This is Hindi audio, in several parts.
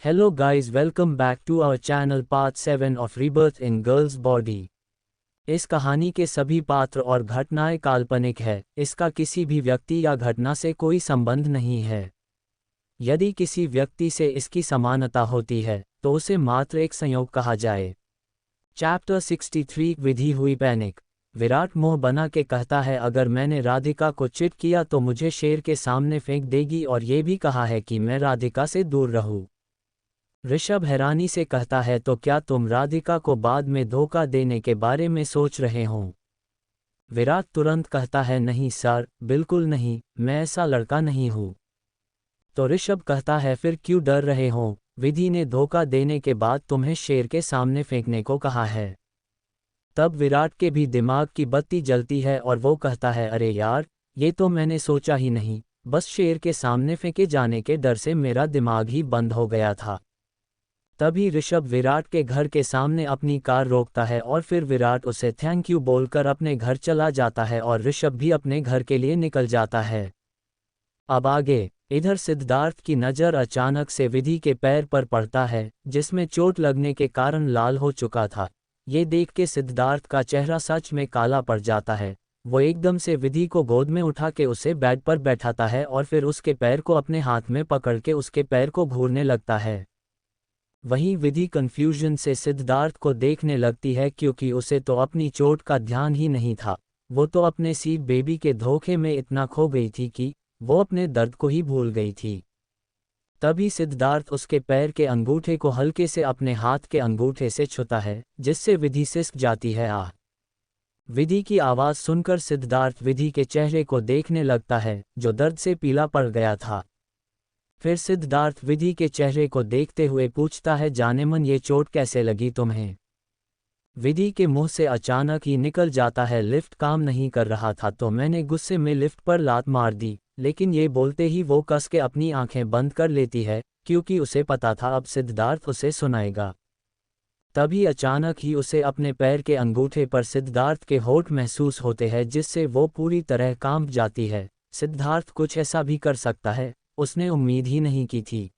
Hello guys, welcome back to our channel Part 7 of Rebirth in Girl's Body। इस कहानी के सभी पात्र और घटनाएं काल्पनिक है, इसका किसी भी व्यक्ति या घटना से कोई संबंध नहीं है। यदि किसी व्यक्ति से इसकी समानता होती है तो उसे मात्र एक संयोग कहा जाए। चैप्टर 63 विधि हुई पैनिक। विराट मोह बना के कहता है, अगर मैंने राधिका को चिट किया तो मुझे शेर के सामने फेंक देगी और ये भी कहा है कि मैं राधिका से दूर रहूं। ऋषभ हैरानी से कहता है, तो क्या तुम राधिका को बाद में धोखा देने के बारे में सोच रहे हो? विराट तुरंत कहता है, नहीं सर, बिल्कुल नहीं, मैं ऐसा लड़का नहीं हूँ। तो ऋषभ कहता है, फिर क्यों डर रहे हो? विधि ने धोखा देने के बाद तुम्हें शेर के सामने फेंकने को कहा है। तब विराट के भी दिमाग की बत्ती जलती है और वो कहता है, अरे यार, ये तो मैंने सोचा ही नहीं, बस शेर के सामने फेंके जाने के डर से मेरा दिमाग ही बंद हो गया था। तभी ऋषभ विराट के घर के सामने अपनी कार रोकता है और फिर विराट उसे थैंक यू बोलकर अपने घर चला जाता है और ऋषभ भी अपने घर के लिए निकल जाता है। अब आगे, इधर सिद्धार्थ की नज़र अचानक से विधि के पैर पर पड़ता है, जिसमें चोट लगने के कारण लाल हो चुका था। ये देख के सिद्धार्थ का चेहरा सच में काला पड़ जाता है। वो एकदम से विधि को गोद में उठा के उसे बेड पर बैठाता है और फिर उसके पैर को अपने हाथ में पकड़ के उसके पैर को घूरने लगता है। वहीं विधि कंफ्यूजन से सिद्धार्थ को देखने लगती है, क्योंकि उसे तो अपनी चोट का ध्यान ही नहीं था। वो तो अपने सीड बेबी के धोखे में इतना खो गई थी कि वो अपने दर्द को ही भूल गई थी। तभी सिद्धार्थ उसके पैर के अंगूठे को हल्के से अपने हाथ के अंगूठे से छूता है, जिससे विधि सिसक जाती है। आह! विधि की आवाज़ सुनकर सिद्धार्थ विधि के चेहरे को देखने लगता है, जो दर्द से पीला पड़ गया था। फिर सिद्धार्थ विधि के चेहरे को देखते हुए पूछता है, जानेमन, ये चोट कैसे लगी तुम्हें? विधि के मुंह से अचानक ही निकल जाता है, लिफ्ट काम नहीं कर रहा था तो मैंने गुस्से में लिफ्ट पर लात मार दी। लेकिन ये बोलते ही वो कस के अपनी आंखें बंद कर लेती है, क्योंकि उसे पता था अब सिद्धार्थ उसे सुनाएगा। तभी अचानक ही उसे अपने पैर के अंगूठे पर सिद्धार्थ के होंठ महसूस होते हैं, जिससे वो पूरी तरह कांप जाती है। सिद्धार्थ कुछ ऐसा भी कर सकता है, उसने उम्मीद ही नहीं की थी।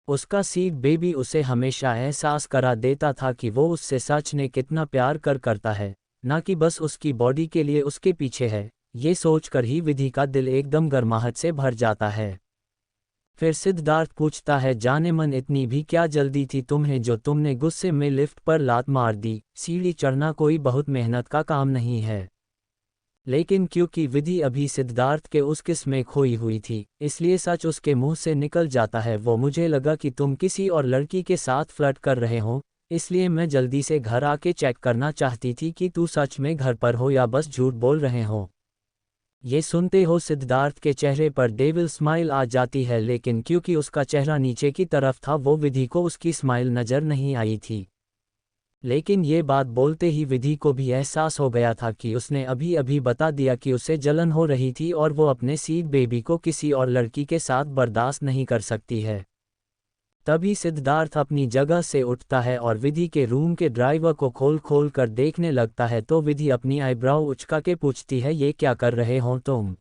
उसका सीड बेबी उसे हमेशा एहसास करा देता था कि वो उससे सच में कितना प्यार करता है, ना कि बस उसकी बॉडी के लिए उसके पीछे है। ये सोचकर ही विधि का दिल एकदम गर्माहट से भर जाता है। फिर सिद्धार्थ पूछता है, जानेमन, इतनी भी क्या जल्दी थी तुम्हें जो तुमने गुस्से में लिफ्ट पर लात मार दी? सीढ़ी चढ़ना कोई बहुत मेहनत का काम नहीं है। लेकिन क्योंकि विधि अभी सिद्धार्थ के उस किस में खोई हुई थी, इसलिए सच उसके मुंह से निकल जाता है, वो मुझे लगा कि तुम किसी और लड़की के साथ फ्लर्ट कर रहे हो, इसलिए मैं जल्दी से घर आके चेक करना चाहती थी कि तू सच में घर पर हो या बस झूठ बोल रहे हो। ये सुनते हो सिद्धार्थ के चेहरे पर डेविल स्माइल आ जाती है, लेकिन क्योंकि उसका चेहरा नीचे की तरफ था वो विधि को उसकी स्माइल नज़र नहीं आई थी। लेकिन ये बात बोलते ही विधि को भी एहसास हो गया था कि उसने अभी अभी बता दिया कि उसे जलन हो रही थी और वो अपने सीड बेबी को किसी और लड़की के साथ बर्दाश्त नहीं कर सकती है। तभी सिद्धार्थ अपनी जगह से उठता है और विधि के रूम के ड्राइवर को खोल खोल कर देखने लगता है, तो विधि अपनी आईब्राउ उचका के पूछती है, ये क्या कर रहे हो तुम?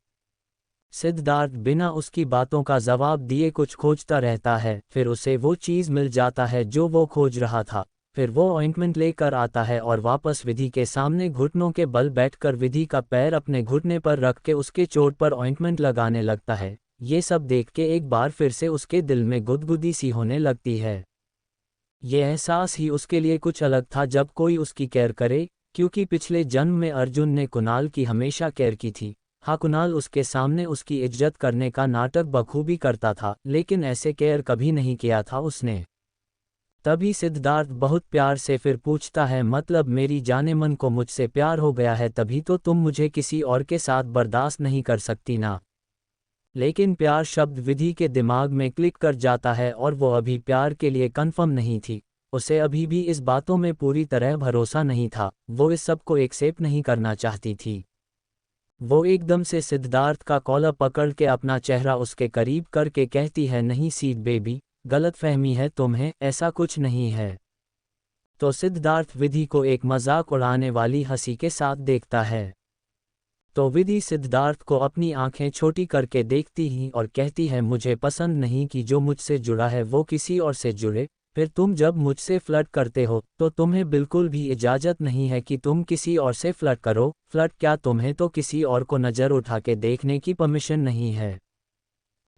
सिद्धार्थ बिना उसकी बातों का जवाब दिए कुछ खोजता रहता है। फिर उसे वो चीज़ मिल जाता है जो वो खोज रहा था। फिर वो ऑइंटमेंट लेकर आता है और वापस विधि के सामने घुटनों के बल बैठकर विधि का पैर अपने घुटने पर रख के उसके चोट पर ऑइंटमेंट लगाने लगता है। ये सब देख के एक बार फिर से उसके दिल में गुदगुदी सी होने लगती है। ये एहसास ही उसके लिए कुछ अलग था जब कोई उसकी केयर करे, क्योंकि पिछले जन्म में अर्जुन ने कुणाल की हमेशा केयर की थी। हाँ, कुणाल उसके सामने उसकी इज्जत करने का नाटक बखूबी करता था, लेकिन ऐसे केयर कभी नहीं किया था उसने। तभी सिद्धार्थ बहुत प्यार से फिर पूछता है, मतलब मेरी जानेमन को मुझसे प्यार हो गया है, तभी तो तुम मुझे किसी और के साथ बर्दाश्त नहीं कर सकती ना? लेकिन प्यार शब्द विधि के दिमाग में क्लिक कर जाता है और वो अभी प्यार के लिए कन्फर्म नहीं थी। उसे अभी भी इस बातों में पूरी तरह भरोसा नहीं था, वो इस सब को एक्सेप्ट नहीं करना चाहती थी। वो एकदम से सिद्धार्थ का कॉलर पकड़ के अपना चेहरा उसके करीब करके कहती है, नहीं सीड बेबी, गलतफहमी है तुम्हें, ऐसा कुछ नहीं है। तो सिद्धार्थ विधि को एक मजाक उड़ाने वाली हंसी के साथ देखता है। तो विधि सिद्धार्थ को अपनी आंखें छोटी करके देखती ही और कहती है मुझे पसंद नहीं कि जो मुझसे जुड़ा है वो किसी और से जुड़े। फिर तुम जब मुझसे फ्लर्ट करते हो तो तुम्हें बिल्कुल भी इजाज़त नहीं है कि तुम किसी और से फ्लर्ट करो। फ्लर्ट क्या, तुम्हें तो किसी और को नज़र उठा के देखने की परमिशन नहीं है।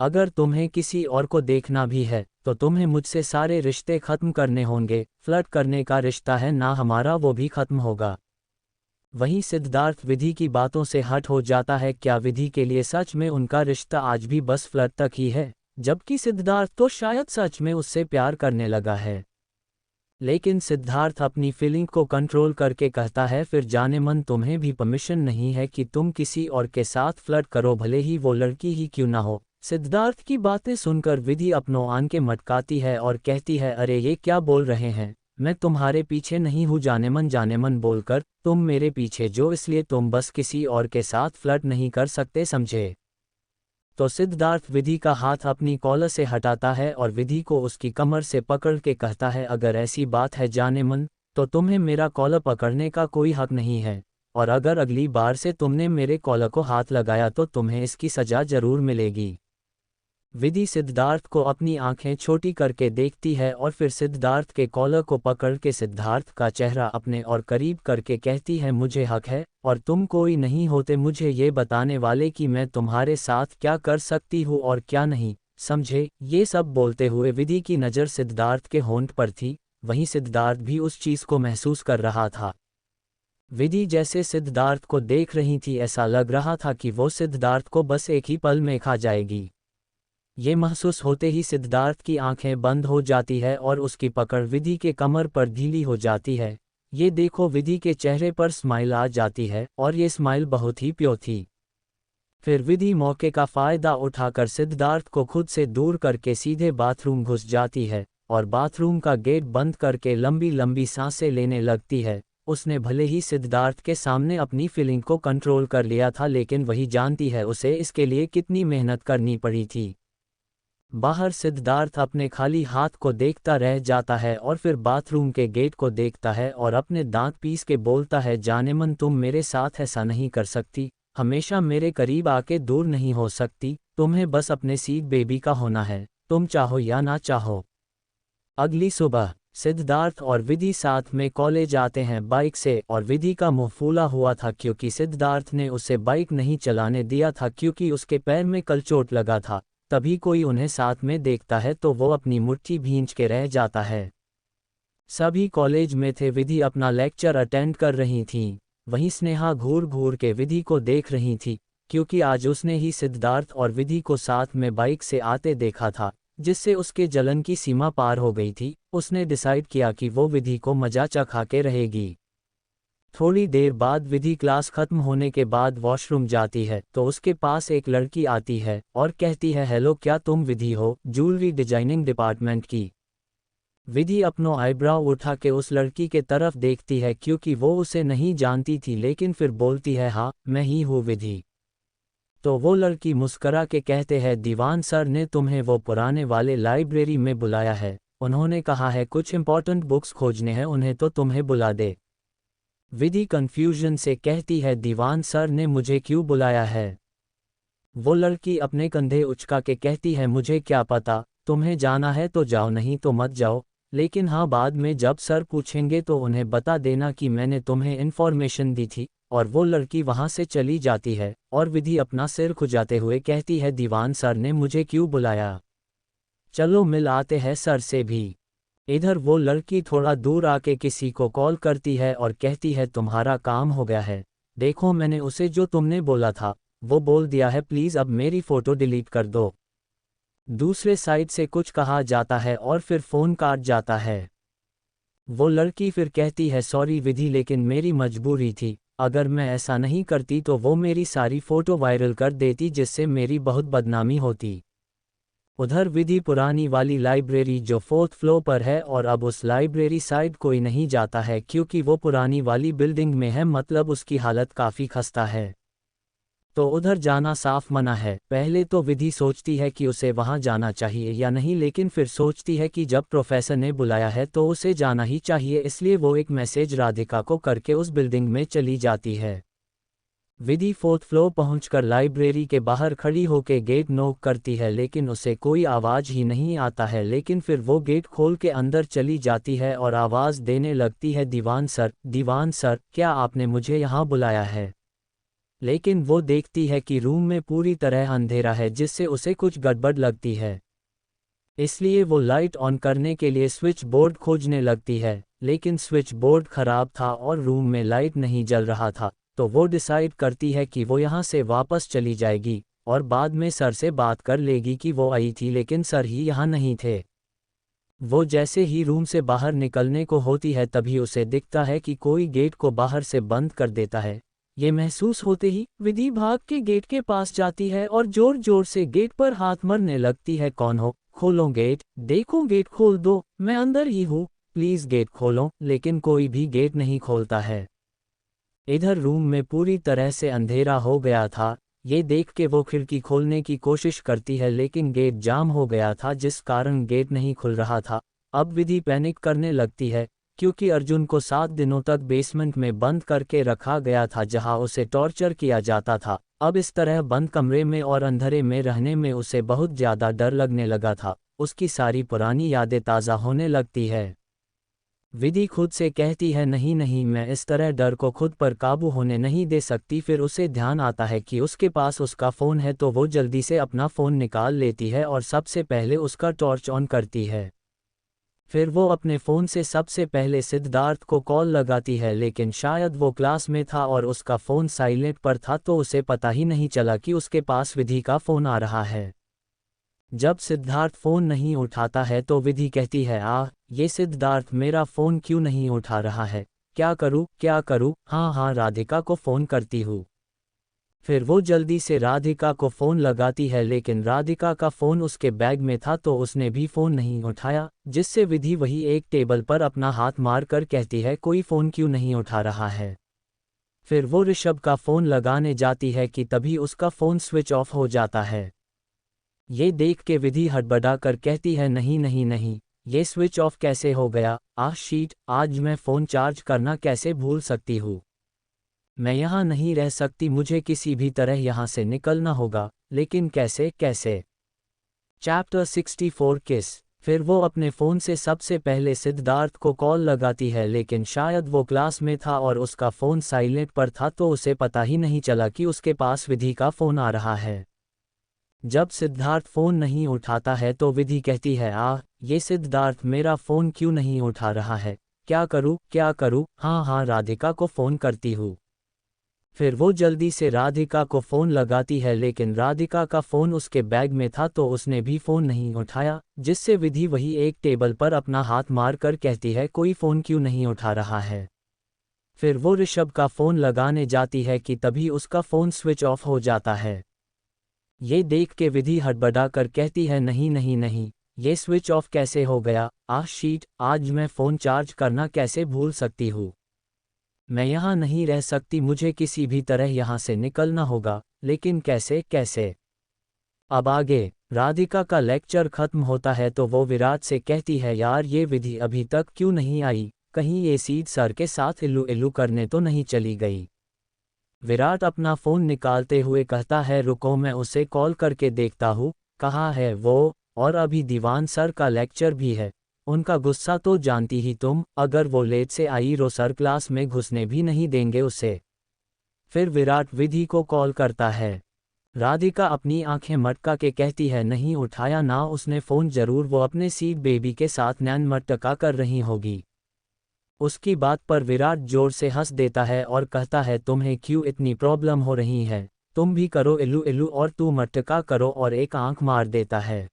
अगर तुम्हें किसी और को देखना भी है तो तुम्हें मुझसे सारे रिश्ते ख़त्म करने होंगे। फ्लर्ट करने का रिश्ता है ना हमारा, वो भी ख़त्म होगा। वहीं सिद्धार्थ विधि की बातों से हट हो जाता है। क्या विधि के लिए सच में उनका रिश्ता आज भी बस फ्लर्ट तक ही है, जबकि सिद्धार्थ तो शायद सच में उससे प्यार करने लगा है। लेकिन सिद्धार्थ अपनी फीलिंग को कंट्रोल करके कहता है फिर जाने मन तुम्हें भी परमिशन नहीं है कि तुम किसी और के साथ फ्लर्ट करो, भले ही वो लड़की ही क्यों ना हो। सिद्धार्थ की बातें सुनकर विधि अपनों आन के मटकाती है और कहती है अरे ये क्या बोल रहे हैं, मैं तुम्हारे पीछे नहीं हूँ। जाने मन बोलकर तुम मेरे पीछे जो, इसलिए तुम बस किसी और के साथ फ्लर्ट नहीं कर सकते, समझे। तो सिद्धार्थ विधि का हाथ अपनी कॉलर से हटाता है और विधि को उसकी कमर से पकड़ के कहता है अगर ऐसी बात है जाने मन, तो तुम्हें मेरा कॉलर पकड़ने का कोई हक नहीं है, और अगर अगली बार से तुमने मेरे कॉलर को हाथ लगाया तो तुम्हें इसकी सज़ा ज़रूर मिलेगी। विधि सिद्धार्थ को अपनी आंखें छोटी करके देखती है और फिर सिद्धार्थ के कॉलर को पकड़ के सिद्धार्थ का चेहरा अपने और करीब करके कहती है मुझे हक है और तुम कोई नहीं होते मुझे ये बताने वाले कि मैं तुम्हारे साथ क्या कर सकती हूँ और क्या नहीं, समझे। ये सब बोलते हुए विधि की नज़र सिद्धार्थ के होंठ पर थी, वहीं सिद्धार्थ भी उस चीज़ को महसूस कर रहा था। विधि जैसे सिद्धार्थ को देख रही थी, ऐसा लग रहा था कि वो सिद्धार्थ को बस एक ही पल में खा जाएगी। ये महसूस होते ही सिद्धार्थ की आंखें बंद हो जाती है और उसकी पकड़ विधि के कमर पर ढीली हो जाती है। ये देखो, विधि के चेहरे पर स्माइल आ जाती है और ये स्माइल बहुत ही प्योर थी। फिर विधि मौके का फ़ायदा उठाकर सिद्धार्थ को खुद से दूर करके सीधे बाथरूम घुस जाती है और बाथरूम का गेट बंद करके लंबी लंबी सांसें लेने लगती है। उसने भले ही सिद्धार्थ के सामने अपनी फीलिंग को कंट्रोल कर लिया था, लेकिन वही जानती है उसे इसके लिए कितनी मेहनत करनी पड़ी थी। बाहर सिद्धार्थ अपने खाली हाथ को देखता रह जाता है और फिर बाथरूम के गेट को देखता है और अपने दांत पीस के बोलता है जाने मन तुम मेरे साथ ऐसा नहीं कर सकती, हमेशा मेरे करीब आके दूर नहीं हो सकती, तुम्हें बस अपने सीख बेबी का होना है, तुम चाहो या ना चाहो। अगली सुबह सिद्धार्थ और विधि साथ में कॉलेज आते हैं बाइक से, और विधि का मुंह फूला हुआ था क्योंकि सिद्धार्थ ने उसे बाइक नहीं चलाने दिया था क्योंकि उसके पैर में कल चोट लगा था। तभी कोई उन्हें साथ में देखता है तो वो अपनी मुट्ठी भींच के रह जाता है। सभी कॉलेज में थे, विधि अपना लेक्चर अटेंड कर रही थीं। वहीं स्नेहा घूर घूर के विधि को देख रही थी क्योंकि आज उसने ही सिद्धार्थ और विधि को साथ में बाइक से आते देखा था, जिससे उसके जलन की सीमा पार हो गई थी। उसने डिसाइड किया कि वो विधि को मजा चखा के रहेगी। थोड़ी देर बाद विधि क्लास खत्म होने के बाद वॉशरूम जाती है तो उसके पास एक लड़की आती है और कहती है हेलो, क्या तुम विधि हो, ज्वेलरी डिजाइनिंग डिपार्टमेंट की। विधि अपनों आईब्राउ उठा के उस लड़की के तरफ देखती है क्योंकि वो उसे नहीं जानती थी, लेकिन फिर बोलती है हाँ मैं ही हूँ विधि। तो वो लड़की मुस्करा के कहते हैं दीवान सर ने तुम्हें वो पुराने वाले लाइब्रेरी में बुलाया है, उन्होंने कहा है कुछ इंपॉर्टेंट बुक्स खोजने हैं उन्हें, तो तुम्हें बुला दे। विधि कंफ्यूजन से कहती है दीवान सर ने मुझे क्यों बुलाया है। वो लड़की अपने कंधे उचका के कहती है मुझे क्या पता, तुम्हें जाना है तो जाओ नहीं तो मत जाओ, लेकिन हाँ बाद में जब सर पूछेंगे तो उन्हें बता देना कि मैंने तुम्हें इन्फॉर्मेशन दी थी। और वो लड़की वहाँ से चली जाती है और विधि अपना सिर खुजाते हुए कहती है दीवान सर ने मुझे क्यों बुलाया, चलो मिल आते हैं सर से भी। इधर वो लड़की थोड़ा दूर आके किसी को कॉल करती है और कहती है तुम्हारा काम हो गया है, देखो मैंने उसे जो तुमने बोला था वो बोल दिया है, प्लीज़ अब मेरी फ़ोटो डिलीट कर दो। दूसरे साइड से कुछ कहा जाता है और फिर फ़ोन काट जाता है। वो लड़की फिर कहती है सॉरी विधि, लेकिन मेरी मजबूरी थी, अगर मैं ऐसा नहीं करती तो वो मेरी सारी फ़ोटो वायरल कर देती जिससे मेरी बहुत बदनामी होती। उधर विधि पुरानी वाली लाइब्रेरी जो 4th फ्लोर पर है, और अब उस लाइब्रेरी साइड कोई नहीं जाता है क्योंकि वो पुरानी वाली बिल्डिंग में है, मतलब उसकी हालत काफ़ी खस्ता है, तो उधर जाना साफ मना है। पहले तो विधि सोचती है कि उसे वहां जाना चाहिए या नहीं, लेकिन फिर सोचती है कि जब प्रोफेसर ने बुलाया है तो उसे जाना ही चाहिए, इसलिए वो एक मैसेज राधिका को करके उस बिल्डिंग में चली जाती है। विधि फोर्थ फ्लोर पहुंचकर लाइब्रेरी के बाहर खड़ी होकर गेट नॉक करती है लेकिन उसे कोई आवाज़ ही नहीं आता है। लेकिन फिर वो गेट खोल के अंदर चली जाती है और आवाज़ देने लगती है, दीवान सर, क्या आपने मुझे यहाँ बुलाया है? लेकिन वो देखती है कि रूम में पूरी तरह अंधेरा है जिससे उसे कुछ गड़बड़ लगती है। इसलिए वो लाइट ऑन करने के लिए स्विच बोर्ड खोजने लगती है, लेकिन स्विच बोर्ड खराब था और रूम में लाइट नहीं जल रहा था। तो वो डिसाइड करती है कि वो यहाँ से वापस चली जाएगी और बाद में सर से बात कर लेगी कि वो आई थी लेकिन सर ही यहाँ नहीं थे। वो जैसे ही रूम से बाहर निकलने को होती है तभी उसे दिखता है कि कोई गेट को बाहर से बंद कर देता है। ये महसूस होते ही विधि भाग के गेट के पास जाती है और जोर जोर से गेट पर हाथ मारने लगती है, कौन हो, खोलो गेट, देखो गेट खोल दो, मैं अंदर ही हूँ, प्लीज गेट खोलो। लेकिन कोई भी गेट नहीं खोलता है। इधर रूम में पूरी तरह से अंधेरा हो गया था। ये देख के वो खिड़की खोलने की कोशिश करती है लेकिन गेट जाम हो गया था जिस कारण गेट नहीं खुल रहा था। अब विधि पैनिक करने लगती है क्योंकि अर्जुन को 7 दिनों तक बेसमेंट में बंद करके रखा गया था जहां उसे टॉर्चर किया जाता था। अब इस तरह बंद कमरे में और अंधेरे में रहने में उसे बहुत ज़्यादा डर लगने लगा था। उसकी सारी पुरानी यादें ताज़ा होने लगती है। विधि खुद से कहती है, नहीं नहीं, मैं इस तरह डर को खुद पर काबू होने नहीं दे सकती। फिर उसे ध्यान आता है कि उसके पास उसका फ़ोन है तो वो जल्दी से अपना फ़ोन निकाल लेती है और सबसे पहले उसका टॉर्च ऑन करती है। फिर वो अपने फ़ोन से सबसे पहले सिद्धार्थ को कॉल लगाती है लेकिन शायद वो क्लास में था और उसका फ़ोन साइलेंट पर था तो उसे पता ही नहीं चला कि उसके पास विधि का फ़ोन आ रहा है। जब सिद्धार्थ फ़ोन नहीं उठाता है तो विधि कहती है, ये सिद्धार्थ मेरा फ़ोन क्यों नहीं उठा रहा है, क्या करूँ? हाँ, राधिका को फ़ोन करती हूँ। फिर वो जल्दी से राधिका को फ़ोन लगाती है लेकिन राधिका का फ़ोन उसके बैग में था तो उसने भी फ़ोन नहीं उठाया, जिससे विधि वही एक टेबल पर अपना हाथ मार कर कहती है, कोई फ़ोन क्यों नहीं उठा रहा है। फिर वो ऋषभ का फ़ोन लगाने जाती है कि तभी उसका फ़ोन स्विच ऑफ हो जाता है। ये देख के विधि हड़बड़ा कर कहती है, नहीं नहीं नहीं, ये स्विच ऑफ कैसे हो गया? शीट, आज मैं फ़ोन चार्ज करना कैसे भूल सकती हूँ। मैं यहाँ नहीं रह सकती, मुझे किसी भी तरह यहाँ से निकलना होगा, लेकिन कैसे? चैप्टर 64 किस। फिर वो अपने फ़ोन से सबसे पहले सिद्धार्थ को कॉल लगाती है लेकिन शायद वो क्लास में था और उसका फ़ोन साइलेंट पर था तो उसे पता ही नहीं चला कि उसके पास विधि का फ़ोन आ रहा है। जब सिद्धार्थ फ़ोन नहीं उठाता है तो विधि कहती है, ये सिद्धार्थ मेरा फ़ोन क्यों नहीं उठा रहा है, क्या करूँ? हाँ, राधिका को फ़ोन करती हूँ। फिर वो जल्दी से राधिका को फ़ोन लगाती है लेकिन राधिका का फ़ोन उसके बैग में था तो उसने भी फ़ोन नहीं उठाया, जिससे विधि वही एक टेबल पर अपना हाथ मार कर कहती है, कोई फ़ोन क्यों नहीं उठा रहा है। फिर वो ऋषभ का फ़ोन लगाने जाती है कि तभी उसका फ़ोन स्विच ऑफ हो जाता है। ये देख के विधि हड़बड़ा कर कहती है, नहीं नहीं नहीं, ये स्विच ऑफ कैसे हो गया? शीट, आज मैं फ़ोन चार्ज करना कैसे भूल सकती हूँ। मैं यहाँ नहीं रह सकती, मुझे किसी भी तरह यहाँ से निकलना होगा, लेकिन कैसे? अब आगे राधिका का लेक्चर खत्म होता है तो वो विराट से कहती है, यार ये विधि अभी तक क्यों नहीं आई, कहीं ये सीध सर के साथ इल्लू इल्लू करने तो नहीं चली गई। विराट अपना फ़ोन निकालते हुए कहता है, रुको मैं उसे कॉल करके देखता हूँ, कहाँ है वो, और अभी दीवान सर का लेक्चर भी है, उनका गुस्सा तो जानती ही तुम, अगर वो लेट से आई रो सर क्लास में घुसने भी नहीं देंगे उसे। फिर विराट विधि को कॉल करता है। राधिका अपनी आंखें मटका के कहती है, नहीं उठाया ना उसने फ़ोन, ज़रूर वो अपने सीड बेबी के साथ नैन मटका कर रही होगी। उसकी बात पर विराट जोर से हंस देता है और कहता है, तुम्हें क्यों इतनी प्रॉब्लम हो रही है, तुम भी करो इल्लू इल्लू और तू मटका करो, और एक आंख मार देता है।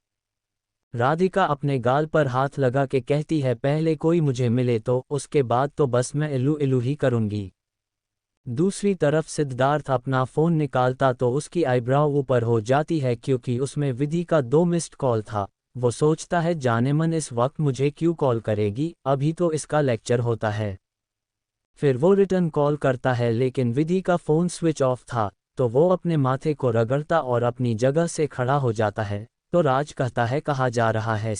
राधिका अपने गाल पर हाथ लगा के कहती है, पहले कोई मुझे मिले तो उसके बाद तो बस मैं इल्लू इल्लू ही करूंगी। दूसरी तरफ सिद्धार्थ अपना फ़ोन निकालता तो उसकी आईब्राव ऊपर हो जाती है क्योंकि उसमें विधि का 2 मिस्ड कॉल था। वो सोचता है, जाने मन इस वक्त मुझे क्यों कॉल करेगी, अभी तो इसका लेक्चर होता है। फिर वो रिटर्न कॉल करता है लेकिन विधि का फ़ोन स्विच ऑफ था, तो वो अपने माथे को रगड़ता और अपनी जगह से खड़ा हो जाता है। तो राज कहता है, कहाँ जा रहा है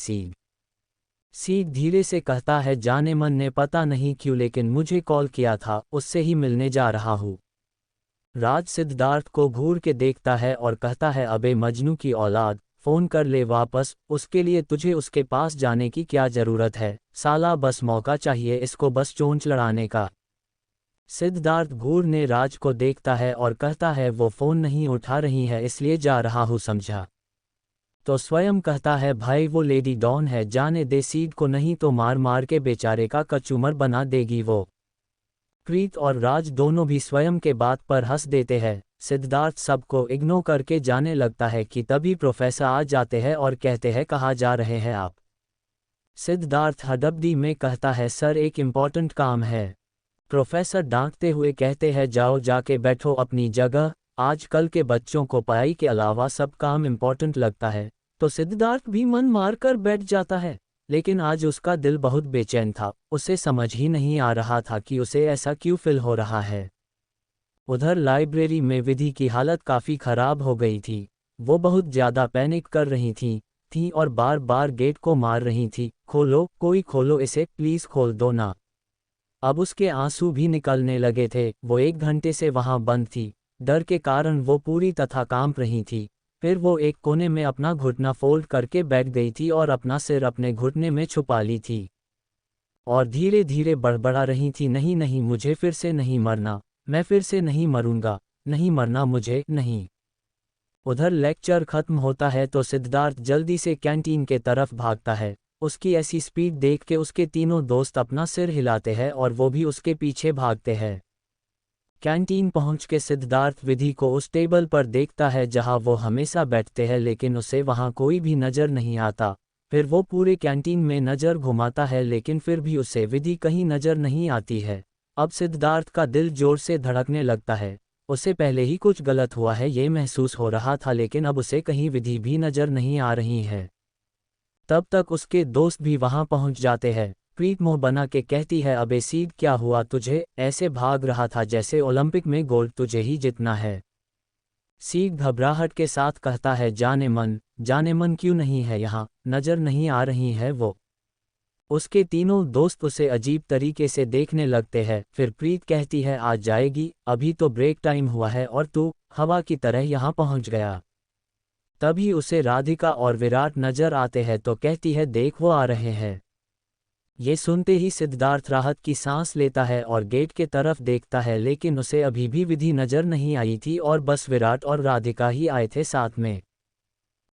सीड धीरे से कहता है, जाने मन ने पता नहीं क्यों लेकिन मुझे कॉल किया था, उससे ही मिलने जा रहा हूँ। राज सिद्धार्थ को घूर के देखता है और कहता है, अबे मजनू की औलाद, फोन कर ले वापस, उसके लिए तुझे उसके पास जाने की क्या जरूरत है, साला बस मौका चाहिए इसको, बस चोंच लड़ाने का। सिद्धार्थ घूर ने राज को देखता है और कहता है, वो फोन नहीं उठा रही है इसलिए जा रहा हूँ, समझा। तो स्वयं कहता है, भाई वो लेडी डॉन है, जाने दे सीड को, नहीं तो मार मार के बेचारे का कचूमर बना देगी वो। प्रीत और राज दोनों भी स्वयं के बात पर हंस देते हैं। सिद्धार्थ सबको इग्नोर करके जाने लगता है कि तभी प्रोफेसर आ जाते हैं और कहते हैं, कहाँ जा रहे हैं आप। सिद्धार्थ हड़बड़ी में कहता है, सर एक इम्पॉर्टेंट काम है। प्रोफेसर डांटते हुए कहते हैं, जाओ जाके बैठो अपनी जगह, आजकल के बच्चों को पढ़ाई के अलावा सब काम इम्पॉर्टेंट लगता है। तो सिद्धार्थ भी मन मारकर बैठ जाता है, लेकिन आज उसका दिल बहुत बेचैन था, उसे समझ ही नहीं आ रहा था कि उसे ऐसा क्यों फील हो रहा है। उधर लाइब्रेरी में विधि की हालत काफ़ी खराब हो गई थी। वो बहुत ज़्यादा पैनिक कर रही थी और बार बार गेट को मार रही थी, खोलो कोई खोलो इसे, प्लीज़ खोल दो ना। अब उसके आंसू भी निकलने लगे थे। वो 1 घंटे से वहाँ बंद थी, डर के कारण वो पूरी तरह कांप रही थी। फिर वो एक कोने में अपना घुटना फोल्ड करके बैठ गई थी और अपना सिर अपने घुटने में छुपा ली थी और धीरे धीरे बड़बड़ा रही थी, नहीं नहीं मुझे फिर से नहीं मरना, मैं फिर से नहीं मरूंगा, नहीं मरना मुझे, नहीं। उधर लेक्चर खत्म होता है तो सिद्धार्थ जल्दी से कैंटीन के तरफ भागता है। उसकी ऐसी स्पीड देख के उसके तीनों दोस्त अपना सिर हिलाते हैं और वो भी उसके पीछे भागते हैं। कैंटीन पहुंच के सिद्धार्थ विधि को उस टेबल पर देखता है जहां वो हमेशा बैठते हैं, लेकिन उसे वहां कोई भी नज़र नहीं आता। फिर वो पूरे कैंटीन में नज़र घुमाता है, लेकिन फिर भी उसे विधि कहीं नज़र नहीं आती है। अब सिद्धार्थ का दिल जोर से धड़कने लगता है। उसे पहले ही कुछ गलत हुआ है ये महसूस हो रहा था, लेकिन अब उसे कहीं विधि भी नज़र नहीं आ रही है। तब तक उसके दोस्त भी वहां पहुंच जाते हैं। प्रीत मुंह बना के कहती है, अबे सीड क्या हुआ तुझे, ऐसे भाग रहा था जैसे ओलंपिक में गोल्ड तुझे ही जितना है। सीड घबराहट के साथ कहता है, जाने मन क्यों नहीं है यहाँ, नज़र नहीं आ रही है वो। उसके तीनों दोस्त उसे अजीब तरीके से देखने लगते हैं। फिर प्रीत कहती है, आज जाएगी, अभी तो ब्रेक टाइम हुआ है और तू हवा की तरह यहाँ पहुँच गया। तभी उसे राधिका और विराट नजर आते हैं तो कहती है, देख वो आ रहे हैं। ये सुनते ही सिद्धार्थ राहत की सांस लेता है और गेट के तरफ देखता है, लेकिन उसे अभी भी विधि नजर नहीं आई थी और बस विराट और राधिका ही आए थे साथ में।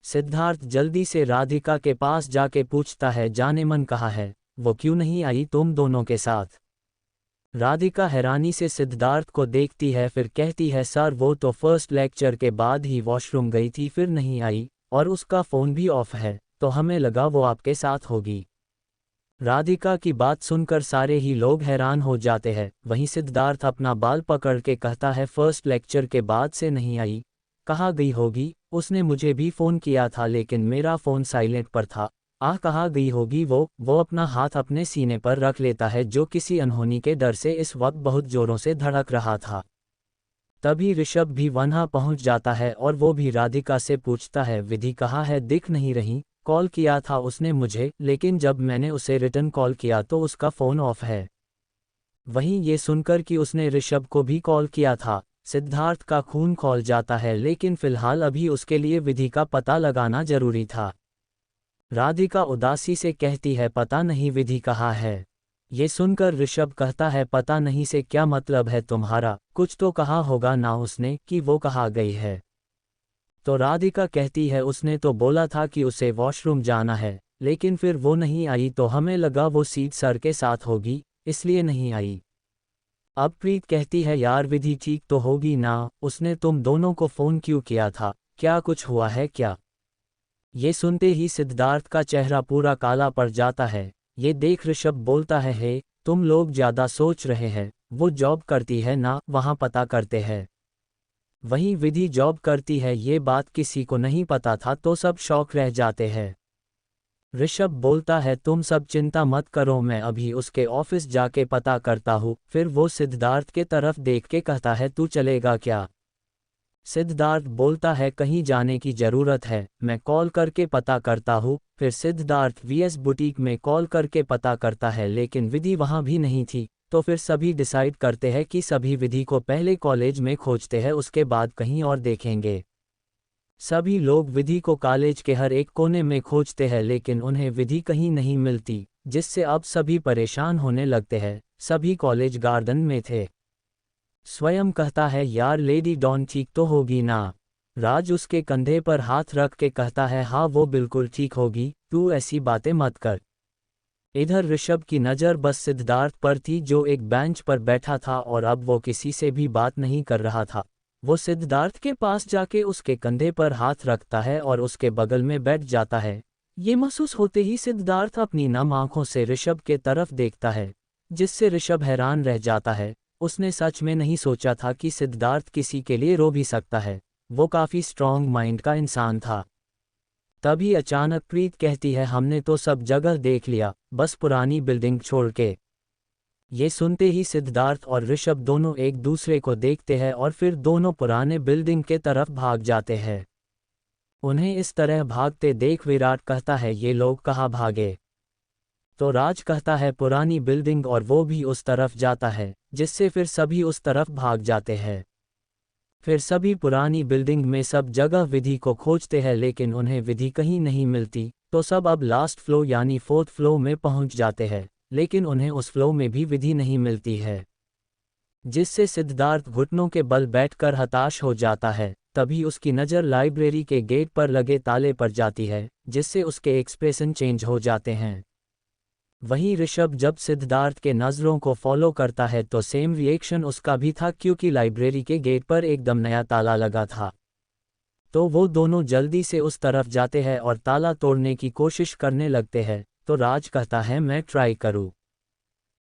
सिद्धार्थ जल्दी से राधिका के पास जाके पूछता है, जाने मन कहाँ है, वो क्यों नहीं आई तुम दोनों के साथ। राधिका हैरानी से सिद्धार्थ को देखती है, फिर कहती है, सर वो तो फर्स्ट लेक्चर के बाद ही वॉशरूम गई थी, फिर नहीं आई, और उसका फ़ोन भी ऑफ है, तो हमें लगा वो आपके साथ होगी। राधिका की बात सुनकर सारे ही लोग हैरान हो जाते हैं। वहीं सिद्धार्थ अपना बाल पकड़ के कहता है, फर्स्ट लेक्चर के बाद से नहीं आई, कहाँ गई होगी, उसने मुझे भी फ़ोन किया था लेकिन मेरा फ़ोन साइलेंट पर था, कहाँ गई होगी वो अपना हाथ अपने सीने पर रख लेता है, जो किसी अनहोनी के डर से इस वक्त बहुत ज़ोरों से धड़क रहा था। तभी ऋषभ भी वहाँ पहुँच जाता है और वो भी राधिका से पूछता है, विधि कहाँ है, दिख नहीं रही, कॉल किया था उसने मुझे, लेकिन जब मैंने उसे रिटर्न कॉल किया तो उसका फ़ोन ऑफ है। वहीं ये सुनकर कि उसने ऋषभ को भी कॉल किया था, सिद्धार्थ का खून खौल जाता है, लेकिन फिलहाल अभी उसके लिए विधि का पता लगाना जरूरी था। राधिका उदासी से कहती है, पता नहीं विधि कहाँ है। ये सुनकर ऋषभ कहता है, पता नहीं से क्या मतलब है तुम्हारा, कुछ तो कहा होगा ना उसने कि वो कहाँ गई है। तो राधिका कहती है, उसने तो बोला था कि उसे वॉशरूम जाना है, लेकिन फिर वो नहीं आई तो हमें लगा वो सीट सर के साथ होगी, इसलिए नहीं आई। अब प्रीत कहती है, यार विधि ठीक तो होगी ना, उसने तुम दोनों को फ़ोन क्यों किया था, क्या कुछ हुआ है क्या। ये सुनते ही सिद्धार्थ का चेहरा पूरा काला पड़ जाता है। ये देख ऋषभ बोलता है, हे तुम लोग ज़्यादा सोच रहे हैं, वो जॉब करती है ना, वहाँ पता करते हैं। वहीं विधि जॉब करती है, ये बात किसी को नहीं पता था तो सब शौक रह जाते हैं। ऋषभ बोलता है, तुम सब चिंता मत करो, मैं अभी उसके ऑफिस जाके पता करता हूँ। फिर वो सिद्धार्थ के तरफ देख के कहता है, तू चलेगा क्या। सिद्धार्थ बोलता है, कहीं जाने की ज़रूरत है, मैं कॉल करके पता करता हूँ। फिर सिद्धार्थ वीएस बुटीक में कॉल करके पता करता है, लेकिन विधि वहाँ भी नहीं थी। तो फिर सभी डिसाइड करते हैं कि सभी विधि को पहले कॉलेज में खोजते हैं, उसके बाद कहीं और देखेंगे। सभी लोग विधि को कॉलेज के हर एक कोने में खोजते हैं लेकिन उन्हें विधि कहीं नहीं मिलती, जिससे अब सभी परेशान होने लगते हैं। सभी कॉलेज गार्डन में थे। स्वयं कहता है, यार लेडी डॉन ठीक तो होगी ना? राज उसके कंधे पर हाथ रख के कहता है, हाँ वो बिल्कुल ठीक होगी, तू ऐसी बातें मत कर। इधर ऋषभ की नज़र बस सिद्धार्थ पर थी जो एक बेंच पर बैठा था और अब वो किसी से भी बात नहीं कर रहा था। वो सिद्धार्थ के पास जाके उसके कंधे पर हाथ रखता है और उसके बगल में बैठ जाता है। ये महसूस होते ही सिद्धार्थ अपनी नम आंखों से ऋषभ के तरफ देखता है, जिससे ऋषभ हैरान रह जाता है। उसने सच में नहीं सोचा था कि सिद्धार्थ किसी के लिए रो भी सकता है। वो काफ़ी स्ट्रॉन्ग माइंड का इंसान था। तभी अचानक प्रीत कहती है, हमने तो सब जगह देख लिया, बस पुरानी बिल्डिंग छोड़ के। ये सुनते ही सिद्धार्थ और ऋषभ दोनों एक दूसरे को देखते हैं और फिर दोनों पुराने बिल्डिंग के तरफ भाग जाते हैं। उन्हें इस तरह भागते देख विराट कहता है, ये लोग कहाँ भागे? तो राज कहता है, पुरानी बिल्डिंग, और वो भी उस तरफ जाता है, जिससे फिर सभी उस तरफ भाग जाते हैं। फिर सभी पुरानी बिल्डिंग में सब जगह विधि को खोजते हैं लेकिन उन्हें विधि कहीं नहीं मिलती। तो सब अब लास्ट फ्लो यानी फोर्थ फ्लो में पहुंच जाते हैं, लेकिन उन्हें उस फ्लो में भी विधि नहीं मिलती है, जिससे सिद्धार्थ घुटनों के बल बैठकर हताश हो जाता है। तभी उसकी नज़र लाइब्रेरी के गेट पर लगे ताले पर जाती है, जिससे उसके एक्सप्रेशन चेंज हो जाते हैं। वहीं ऋषभ जब सिद्धार्थ के नज़रों को फॉलो करता है तो सेम रिएक्शन उसका भी था, क्योंकि लाइब्रेरी के गेट पर एकदम नया ताला लगा था। तो वो दोनों जल्दी से उस तरफ जाते हैं और ताला तोड़ने की कोशिश करने लगते हैं। तो राज कहता है, मैं ट्राई करूँ।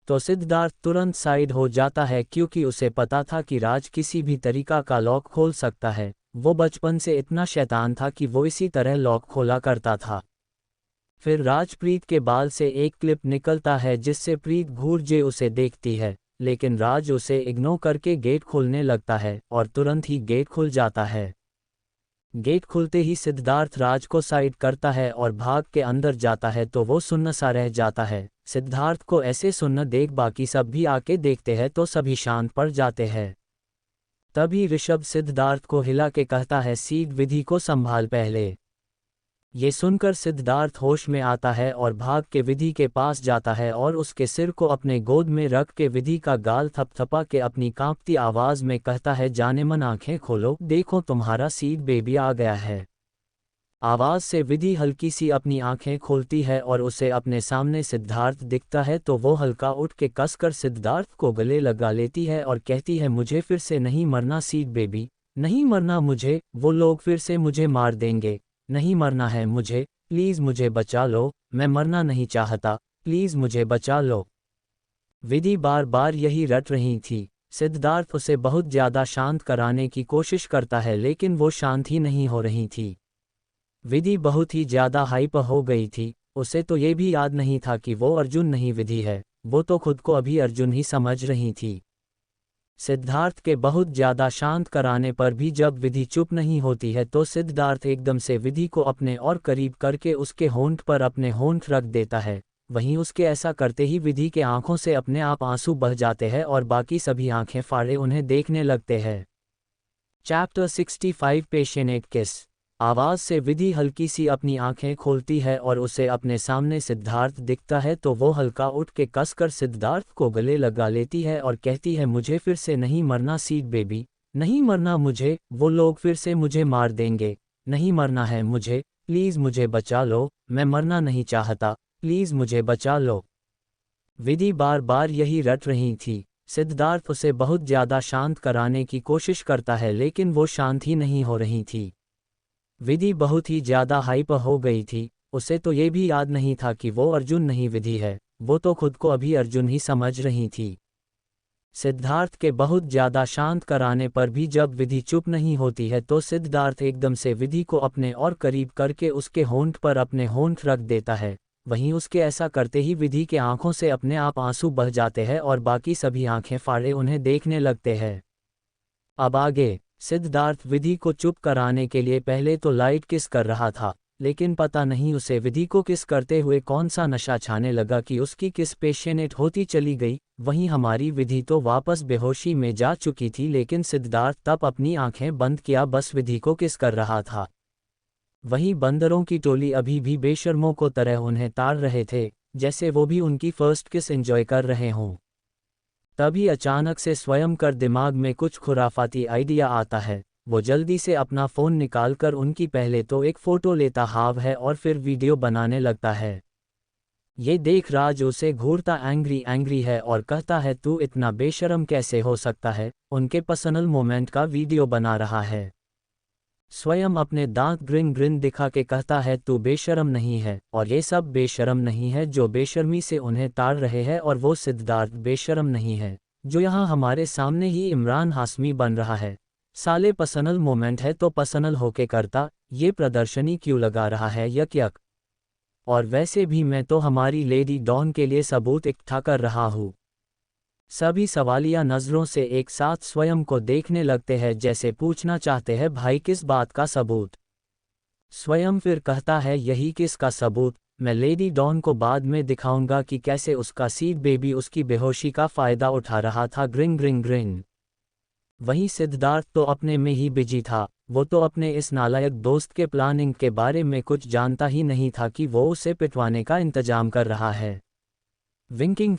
तो सिद्धार्थ तुरंत साइड हो जाता है, क्योंकि उसे पता था कि राज किसी भी तरीका का लॉक खोल सकता है। वो बचपन से इतना शैतान था कि वो इसी तरह लॉक खोला करता था। फिर राजप्रीत के बाल से एक क्लिप निकलता है, जिससे प्रीत घूर जे उसे देखती है, लेकिन राज उसे इग्नोर करके गेट खोलने लगता है और तुरंत ही गेट खुल जाता है। गेट खुलते ही सिद्धार्थ राज को साइड करता है और भाग के अंदर जाता है, तो वो सुन्न सा रह जाता है। सिद्धार्थ को ऐसे सुन्न देख बाकी सब भी आके देखते हैं तो सभी शांत पड़ जाते हैं। तभी ऋषभ सिद्धार्थ को हिला के कहता है, सीड विधि को संभाल पहले। ये सुनकर सिद्धार्थ होश में आता है और भाग के विधि के पास जाता है और उसके सिर को अपने गोद में रख के विधि का गाल थपथपा के अपनी कांपती आवाज में कहता है, जानेमन आंखें खोलो, देखो तुम्हारा सीड बेबी आ गया है। आवाज से विधि हल्की सी अपनी आंखें खोलती है और उसे अपने सामने सिद्धार्थ दिखता है, तो वो हल्का उठ के कसकर सिद्धार्थ को गले लगा लेती है और कहती है, मुझे फिर से नहीं मरना सीड बेबी, नहीं मरना मुझे, वो लोग फिर से मुझे मार देंगे, नहीं मरना है मुझे, प्लीज़ मुझे बचा लो, मैं मरना नहीं चाहता, प्लीज़ मुझे बचा लो। विधि बार बार यही रट रही थी। सिद्धार्थ उसे बहुत ज़्यादा शांत कराने की कोशिश करता है लेकिन वो शांत ही नहीं हो रही थी। विधि बहुत ही ज़्यादा हाइप हो गई थी। उसे तो ये भी याद नहीं था कि वो अर्जुन नहीं विधि है, वो तो खुद को अभी अर्जुन ही समझ रही थी। सिद्धार्थ के बहुत ज़्यादा शांत कराने पर भी जब विधि चुप नहीं होती है तो सिद्धार्थ एकदम से विधि को अपने और करीब करके उसके होंठ पर अपने होंठ रख देता है। वहीं उसके ऐसा करते ही विधि के आंखों से अपने आप आंसू बह जाते हैं और बाकी सभी आंखें फाड़े उन्हें देखने लगते हैं। चैप्टर 65 पेशेनेट किस। आवाज़ से विधि हल्की सी अपनी आंखें खोलती है और उसे अपने सामने सिद्धार्थ दिखता है, तो वो हल्का उठ के कसकर सिद्धार्थ को गले लगा लेती है और कहती है, मुझे फिर से नहीं मरना सीड बेबी, नहीं मरना मुझे, वो लोग फिर से मुझे मार देंगे, नहीं मरना है मुझे, प्लीज़ मुझे बचा लो, मैं मरना नहीं चाहता, प्लीज़ मुझे बचा लो। विधि बार बार यही रट रही थी। सिद्धार्थ उसे बहुत ज़्यादा शांत कराने की कोशिश करता है लेकिन वो शांत ही नहीं हो रही थी। विधि बहुत ही ज़्यादा हाइप हो गई थी। उसे तो ये भी याद नहीं था कि वो अर्जुन नहीं विधि है, वो तो खुद को अभी अर्जुन ही समझ रही थी। सिद्धार्थ के बहुत ज़्यादा शांत कराने पर भी जब विधि चुप नहीं होती है तो सिद्धार्थ एकदम से विधि को अपने और करीब करके उसके होंठ पर अपने होंठ रख देता है। वहीं उसके ऐसा करते ही विधि के आंखों से अपने आप आंसू बह जाते हैं और बाकी सभी आंखें फाड़े उन्हें देखने लगते हैं। अब आगे सिद्धार्थ विधि को चुप कराने के लिए पहले तो लाइट किस कर रहा था, लेकिन पता नहीं उसे विधि को किस करते हुए कौन सा नशा छाने लगा कि उसकी किस पेशेनेट होती चली गई। वहीं हमारी विधि तो वापस बेहोशी में जा चुकी थी, लेकिन सिद्धार्थ तब अपनी आंखें बंद किया बस विधि को किस कर रहा था। वहीं बंदरों की टोली अभी भी बेशर्मों को तरह उन्हें ताड़ रहे थे, जैसे वो भी उनकी फर्स्ट किस एंजॉय कर रहे हों। तभी अचानक से स्वयं कर दिमाग में कुछ खुराफाती आइडिया आता है। वो जल्दी से अपना फ़ोन निकालकर उनकी पहले तो एक फ़ोटो लेता है और फिर वीडियो बनाने लगता है। ये देख राज उसे घूरता एंग्री है और कहता है, तू इतना बेशर्म कैसे हो सकता है, उनके पर्सनल मोमेंट का वीडियो बना रहा है। स्वयं अपने दांत ग्रिन दिखा के कहता है, तू बेशर्म नहीं है, और ये सब बेशर्म नहीं है जो बेशर्मी से उन्हें ताड़ रहे हैं, और वो सिद्धार्थ बेशर्म नहीं है जो यहाँ हमारे सामने ही इमरान हाशमी बन रहा है। साले पर्सनल मोमेंट है तो पर्सनल होके करता, ये प्रदर्शनी क्यों लगा रहा है यक यक। और वैसे भी मैं तो हमारी लेडी डॉन के लिए सबूत इकट्ठा कर रहा हूँ। सभी सवालिया नज़रों से एक साथ स्वयं को देखने लगते हैं, जैसे पूछना चाहते हैं, भाई किस बात का सबूत। स्वयं फिर कहता है, यही किस का सबूत, मैं लेडी डॉन को बाद में दिखाऊंगा कि कैसे उसका सीड बेबी उसकी बेहोशी का फ़ायदा उठा रहा था। ग्रिंग। वहीं सिद्धार्थ तो अपने में ही बिजी था। वो तो अपने इस नालायक दोस्त के प्लानिंग के बारे में कुछ जानता ही नहीं था कि वो उसे पिटवाने का इंतजाम कर रहा है। Winking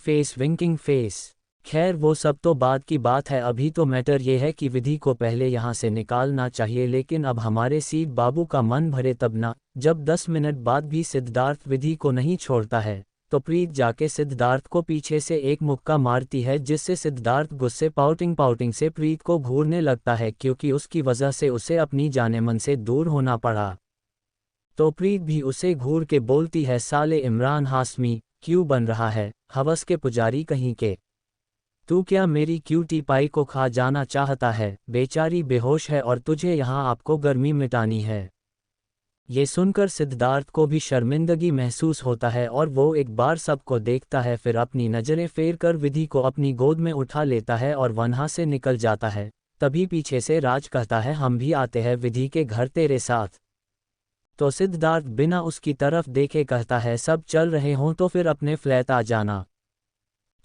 face. खैर वो सब तो बाद की बात है, अभी तो मैटर ये है कि विधि को पहले यहाँ से निकालना चाहिए। लेकिन अब हमारे सीड बाबू का मन भरे तब ना, जब 10 मिनट बाद भी सिद्धार्थ विधि को नहीं छोड़ता है, तो प्रीत जाके सिद्धार्थ को पीछे से एक मुक्का मारती है, जिससे सिद्धार्थ गुस्से पाउटिंग से प्रीत को घूरने लगता है, क्योंकि उसकी वजह से उसे अपनी जानेमन से दूर होना पड़ा। तो प्रीत भी उसे घूर के बोलती है, साले इमरान हाशमी क्यों बन रहा है, हवस के पुजारी कहीं के। तू क्या मेरी क्यूटी पाई को खा जाना चाहता है, बेचारी बेहोश है और तुझे यहाँ आपको गर्मी मिटानी है। ये सुनकर सिद्धार्थ को भी शर्मिंदगी महसूस होता है और वो एक बार सबको देखता है, फिर अपनी नज़रें फेर कर विधि को अपनी गोद में उठा लेता है और वहाँ से निकल जाता है। तभी पीछे से राज कहता है, हम भी आते हैं विधि के घर तेरे साथ। तो सिद्धार्थ बिना उसकी तरफ देखे कहता है, सब चल रहे हों तो फिर अपने फ्लैट आ जाना।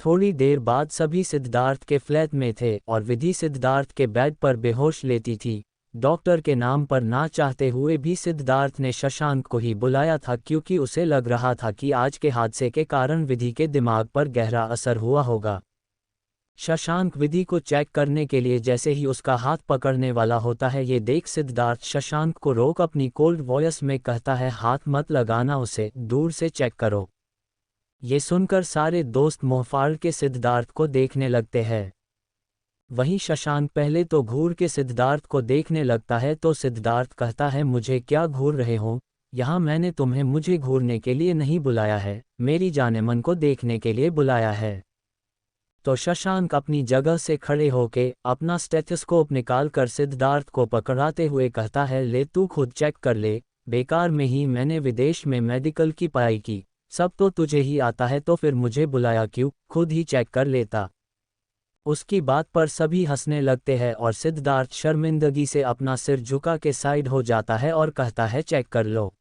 थोड़ी देर बाद सभी सिद्धार्थ के फ्लैट में थे और विधि सिद्धार्थ के बेड पर बेहोश लेती थी। डॉक्टर के नाम पर ना चाहते हुए भी सिद्धार्थ ने शशांक को ही बुलाया था, क्योंकि उसे लग रहा था कि आज के हादसे के कारण विधि के दिमाग पर गहरा असर हुआ होगा। शशांक विधि को चेक करने के लिए जैसे ही उसका हाथ पकड़ने वाला होता है, ये देख सिद्धार्थ शशांक को रोक अपनी कोल्ड वॉइस में कहता है, हाथ मत लगाना उसे, दूर से चेक करो। ये सुनकर सारे दोस्त मुंह फाड़ के सिद्धार्थ को देखने लगते हैं। वहीं शशांक पहले तो घूर के सिद्धार्थ को देखने लगता है, तो सिद्धार्थ कहता है, मुझे क्या घूर रहे हो, यहाँ मैंने तुम्हें मुझे घूरने के लिए नहीं बुलाया है, मेरी जानेमन को देखने के लिए बुलाया है। तो शशांक अपनी जगह से खड़े होके अपना स्टेथोस्कोप निकाल कर सिद्धार्थ को पकड़ाते हुए कहता है, ले तू खुद चेक कर ले, बेकार में ही मैंने विदेश में मेडिकल की पढ़ाई की, सब तो तुझे ही आता है, तो फिर मुझे बुलाया क्यों, खुद ही चेक कर लेता। उसकी बात पर सभी हंसने लगते हैं और सिद्धार्थ शर्मिंदगी से अपना सिर झुका के साइड हो जाता है और कहता है, चेक कर लो।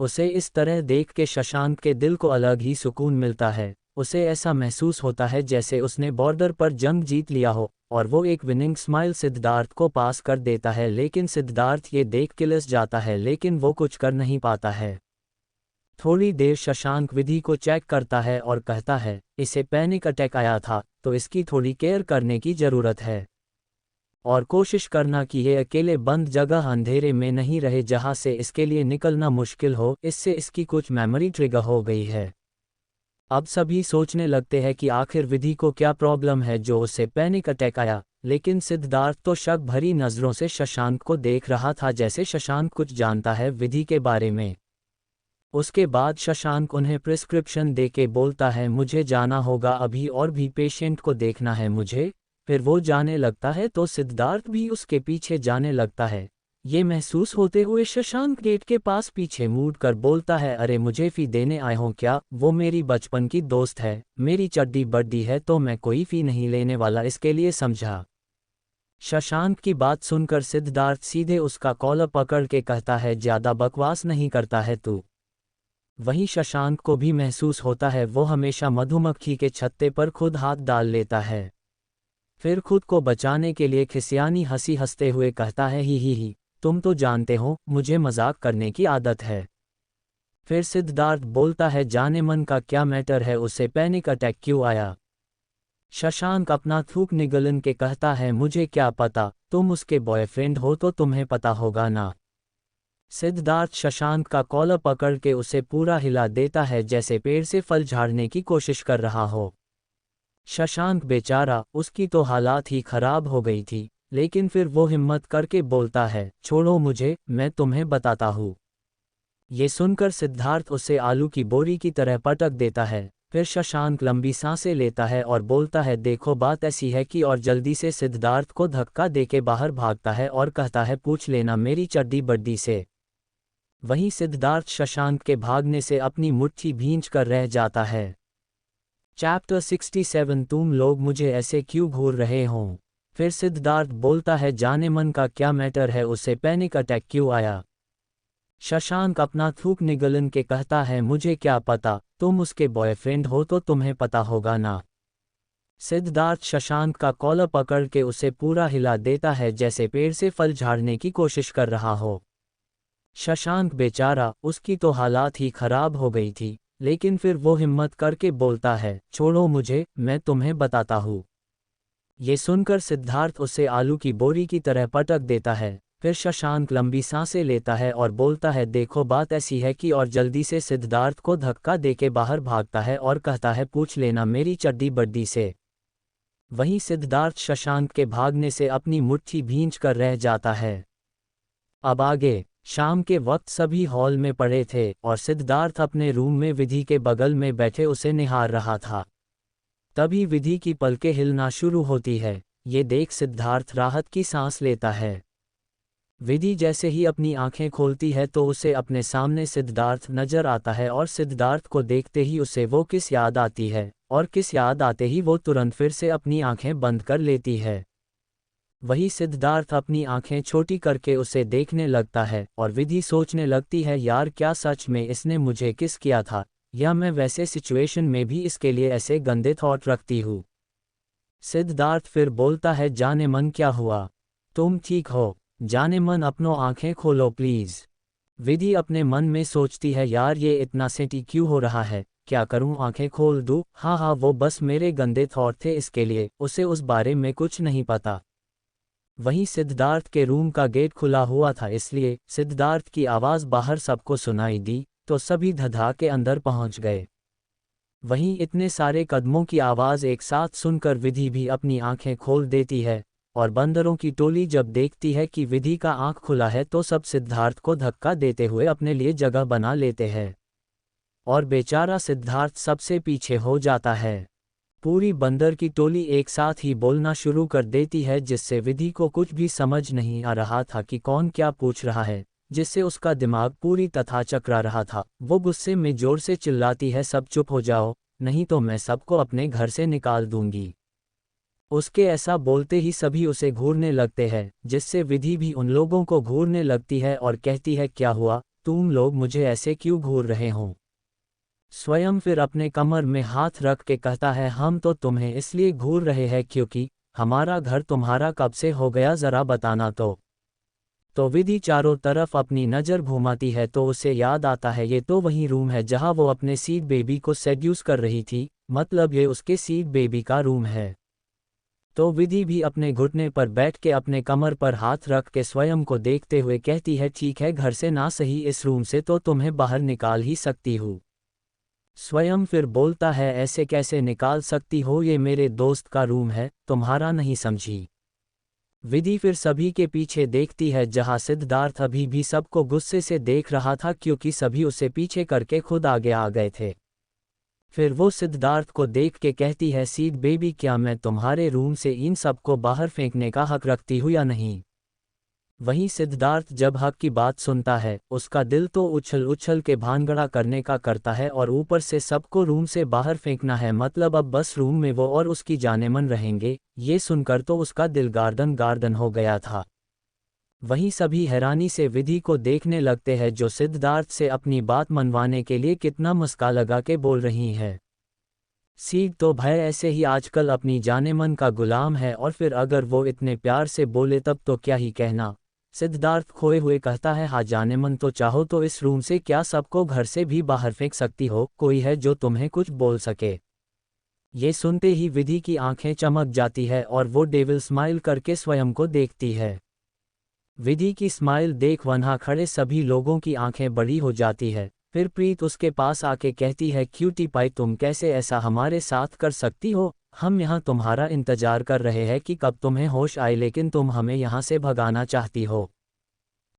उसे इस तरह देख के शशांक के दिल को अलग ही सुकून मिलता है। उसे ऐसा महसूस होता है जैसे उसने बॉर्डर पर जंग जीत लिया हो, और वो एक विनिंग स्माइल सिद्धार्थ को पास कर देता है। लेकिन सिद्धार्थ ये देख के लिस जाता है, लेकिन वो कुछ कर नहीं पाता है। थोड़ी देर शशांक विधि को चेक करता है और कहता है, इसे पैनिक अटैक आया था, तो इसकी थोड़ी केयर करने की ज़रूरत है, और कोशिश करना कि ये अकेले बंद जगह अंधेरे में नहीं रहे जहाँ से इसके लिए निकलना मुश्किल हो, इससे इसकी कुछ मेमोरी ट्रिगर हो गई है। अब सभी सोचने लगते हैं कि आखिर विधि को क्या प्रॉब्लम है जो उसे पैनिक अटैक आया, लेकिन सिद्धार्थ तो शक भरी नज़रों से शशांक को देख रहा था, जैसे शशांक कुछ जानता है विधि के बारे में। उसके बाद शशांक उन्हें प्रिस्क्रिप्शन दे के बोलता है, मुझे जाना होगा अभी, और भी पेशेंट को देखना है मुझे। फिर वो जाने लगता है तो सिद्धार्थ भी उसके पीछे जाने लगता है। ये महसूस होते हुए शशांक गेट के पास पीछे मुड़ कर बोलता है, अरे मुझे फ़ी देने आए हो क्या, वो मेरी बचपन की दोस्त है, मेरी चड्डी बड्डी है, तो मैं कोई फ़ी नहीं लेने वाला इसके लिए, समझा। शशांक की बात सुनकर सिद्धार्थ सीधे उसका कॉलर पकड़ के कहता है, ज्यादा बकवास नहीं करता है तू। वहीं शशांक को भी महसूस होता है वो हमेशा मधुमक्खी के छत्ते पर खुद हाथ डाल लेता है। फिर खुद को बचाने के लिए खिसियानी हंसी हंसते हुए कहता है, ही, तुम तो जानते हो मुझे मजाक करने की आदत है। फिर सिद्धार्थ बोलता है, जाने मन का क्या मैटर है, उसे पैनिक अटैक क्यों आया। शशांक अपना थूक निगलन के कहता है, मुझे क्या पता, तुम उसके बॉयफ्रेंड हो तो तुम्हें पता होगा ना। सिद्धार्थ शशांक का कॉलर पकड़ के उसे पूरा हिला देता है जैसे पेड़ से फल झाड़ने की कोशिश कर रहा हो। शशांक बेचारा, उसकी तो हालात ही खराब हो गई थी, लेकिन फिर वो हिम्मत करके बोलता है, छोड़ो मुझे, मैं तुम्हें बताता हूँ। ये सुनकर सिद्धार्थ उसे आलू की बोरी की तरह पटक देता है। फिर शशांक लंबी सांसें लेता है और बोलता है, देखो बात ऐसी है कि, और जल्दी से सिद्धार्थ को धक्का देके बाहर भागता है और कहता है, पूछ लेना मेरी चड्डी बड्डी से। वहीं सिद्धार्थ शशांक के भागने से अपनी मुट्ठी भींच कर रह जाता है। चैप्टर 67 तुम लोग मुझे ऐसे क्यों घूर रहे हो। फिर सिद्धार्थ बोलता है, जाने मन का क्या मैटर है, उसे पैनिक अटैक क्यों आया। शशांक अपना थूक निगलन के कहता है, मुझे क्या पता, तुम उसके बॉयफ्रेंड हो तो तुम्हें पता होगा ना। सिद्धार्थ शशांक का कॉलर पकड़ के उसे पूरा हिला देता है जैसे पेड़ से फल झाड़ने की कोशिश कर रहा हो। शशांक बेचारा, उसकी तो हालात ही खराब हो गई थी, लेकिन फिर वो हिम्मत करके बोलता है, छोड़ो मुझे, मैं तुम्हें बताता हूँ। ये सुनकर सिद्धार्थ उसे आलू की बोरी की तरह पटक देता है। फिर शशांक लंबी सांसें लेता है और बोलता है, देखो बात ऐसी है कि, और जल्दी से सिद्धार्थ को धक्का देके बाहर भागता है और कहता है, पूछ लेना मेरी चड्डी बड्डी से। वहीं सिद्धार्थ शशांक के भागने से अपनी मुट्ठी भींच कर रह जाता है। अब आगे। शाम के वक्त सभी हॉल में पड़े थे और सिद्धार्थ अपने रूम में विधि के बगल में बैठे उसे निहार रहा था। तभी विधि की पलकें हिलना शुरू होती है। ये देख सिद्धार्थ राहत की सांस लेता है। विधि जैसे ही अपनी आंखें खोलती है तो उसे अपने सामने सिद्धार्थ नजर आता है और सिद्धार्थ को देखते ही उसे वो किस याद आती है, और किस याद आते ही वो तुरंत फिर से अपनी आंखें बंद कर लेती है। वही सिद्धार्थ अपनी आंखें छोटी करके उसे देखने लगता है और विधि सोचने लगती है, यार क्या सच में इसने मुझे किस किया था, या मैं वैसे सिचुएशन में भी इसके लिए ऐसे गंदे थॉट रखती हूँ। सिद्धार्थ फिर बोलता है, जाने मन क्या हुआ, तुम ठीक हो। जाने मन अपनों आंखें खोलो प्लीज। विधि अपने मन में सोचती है, यार ये इतना सेटी क्यों हो रहा है, क्या करूं आंखें खोल दूं। हाँ वो बस मेरे गंदे थॉट थे, इसके लिए उसे उस बारे में कुछ नहीं पता। वहीं सिद्धार्थ के रूम का गेट खुला हुआ था, इसलिए सिद्धार्थ की आवाज़ बाहर सबको सुनाई दी तो सभी धधा के अंदर पहुंच गए। वहीं इतने सारे कदमों की आवाज़ एक साथ सुनकर विधि भी अपनी आंखें खोल देती है, और बंदरों की टोली जब देखती है कि विधि का आंख खुला है तो सब सिद्धार्थ को धक्का देते हुए अपने लिए जगह बना लेते हैं, और बेचारा सिद्धार्थ सबसे पीछे हो जाता है। पूरी बंदर की टोली एक साथ ही बोलना शुरू कर देती है, जिससे विधि को कुछ भी समझ नहीं आ रहा था कि कौन क्या पूछ रहा है, जिससे उसका दिमाग पूरी तरह चकरा रहा था। वो गुस्से में जोर से चिल्लाती है, सब चुप हो जाओ, नहीं तो मैं सबको अपने घर से निकाल दूंगी। उसके ऐसा बोलते ही सभी उसे घूरने लगते हैं, जिससे विधि भी उन लोगों को घूरने लगती है और कहती है, क्या हुआ, तुम लोग मुझे ऐसे क्यों घूर रहे हो। स्वयं फिर अपने कमर में हाथ रख के कहता है, हम तो तुम्हें इसलिए घूर रहे हैं क्योंकि हमारा घर तुम्हारा कब से हो गया, जरा बताना तो विधि चारों तरफ अपनी नज़र घुमाती है तो उसे याद आता है, ये तो वही रूम है जहां वो अपने सीड बेबी को सेड्यूस कर रही थी, मतलब ये उसके सीड बेबी का रूम है। तो विधि भी अपने घुटने पर बैठ के अपने कमर पर हाथ रख के स्वयं को देखते हुए कहती है, ठीक है, घर से ना सही इस रूम से तो तुम्हें बाहर निकाल ही सकती हूँ। स्वयं फिर बोलता है, ऐसे कैसे निकाल सकती हो, ये मेरे दोस्त का रूम है, तुम्हारा नहीं समझी। विधि फिर सभी के पीछे देखती है जहां सिद्धार्थ अभी भी सबको गुस्से से देख रहा था, क्योंकि सभी उसे पीछे करके खुद आगे आ गए थे। फिर वो सिद्धार्थ को देख के कहती है, सीड बेबी क्या मैं तुम्हारे रूम से इन सबको बाहर फेंकने का हक रखती हूँ या नहीं। वहीं सिद्धार्थ जब हक की बात सुनता है उसका दिल तो उछल उछल के भानगड़ा करने का करता है और ऊपर से सबको रूम से बाहर फेंकना है, मतलब अब बस रूम में वो और उसकी जानेमन रहेंगे। ये सुनकर तो उसका दिल गार्डन गार्डन हो गया था। वहीं सभी हैरानी से विधि को देखने लगते हैं जो सिद्धार्थ से अपनी बात मनवाने के लिए कितना मस्का लगा के बोल रही है। सीख तो भाई ऐसे ही आजकल अपनी जानेमन का गुलाम है, और फिर अगर वो इतने प्यार से बोले तब तो क्या ही कहना। सिद्धार्थ खोए हुए कहता है, हाँ जानेमन, तो चाहो तो इस रूम से क्या सबको घर से भी बाहर फेंक सकती हो, कोई है जो तुम्हें कुछ बोल सके। ये सुनते ही विधि की आंखें चमक जाती है और वो डेविल स्माइल करके स्वयं को देखती है। विधि की स्माइल देख वहाँ खड़े सभी लोगों की आंखें बड़ी हो जाती है। फिर प्रीत उसके पास आके कहती है, क्यूटी पाई तुम कैसे ऐसा हमारे साथ कर सकती हो, हम यहाँ तुम्हारा इंतजार कर रहे हैं कि कब तुम्हें होश आए, लेकिन तुम हमें यहाँ से भगाना चाहती हो।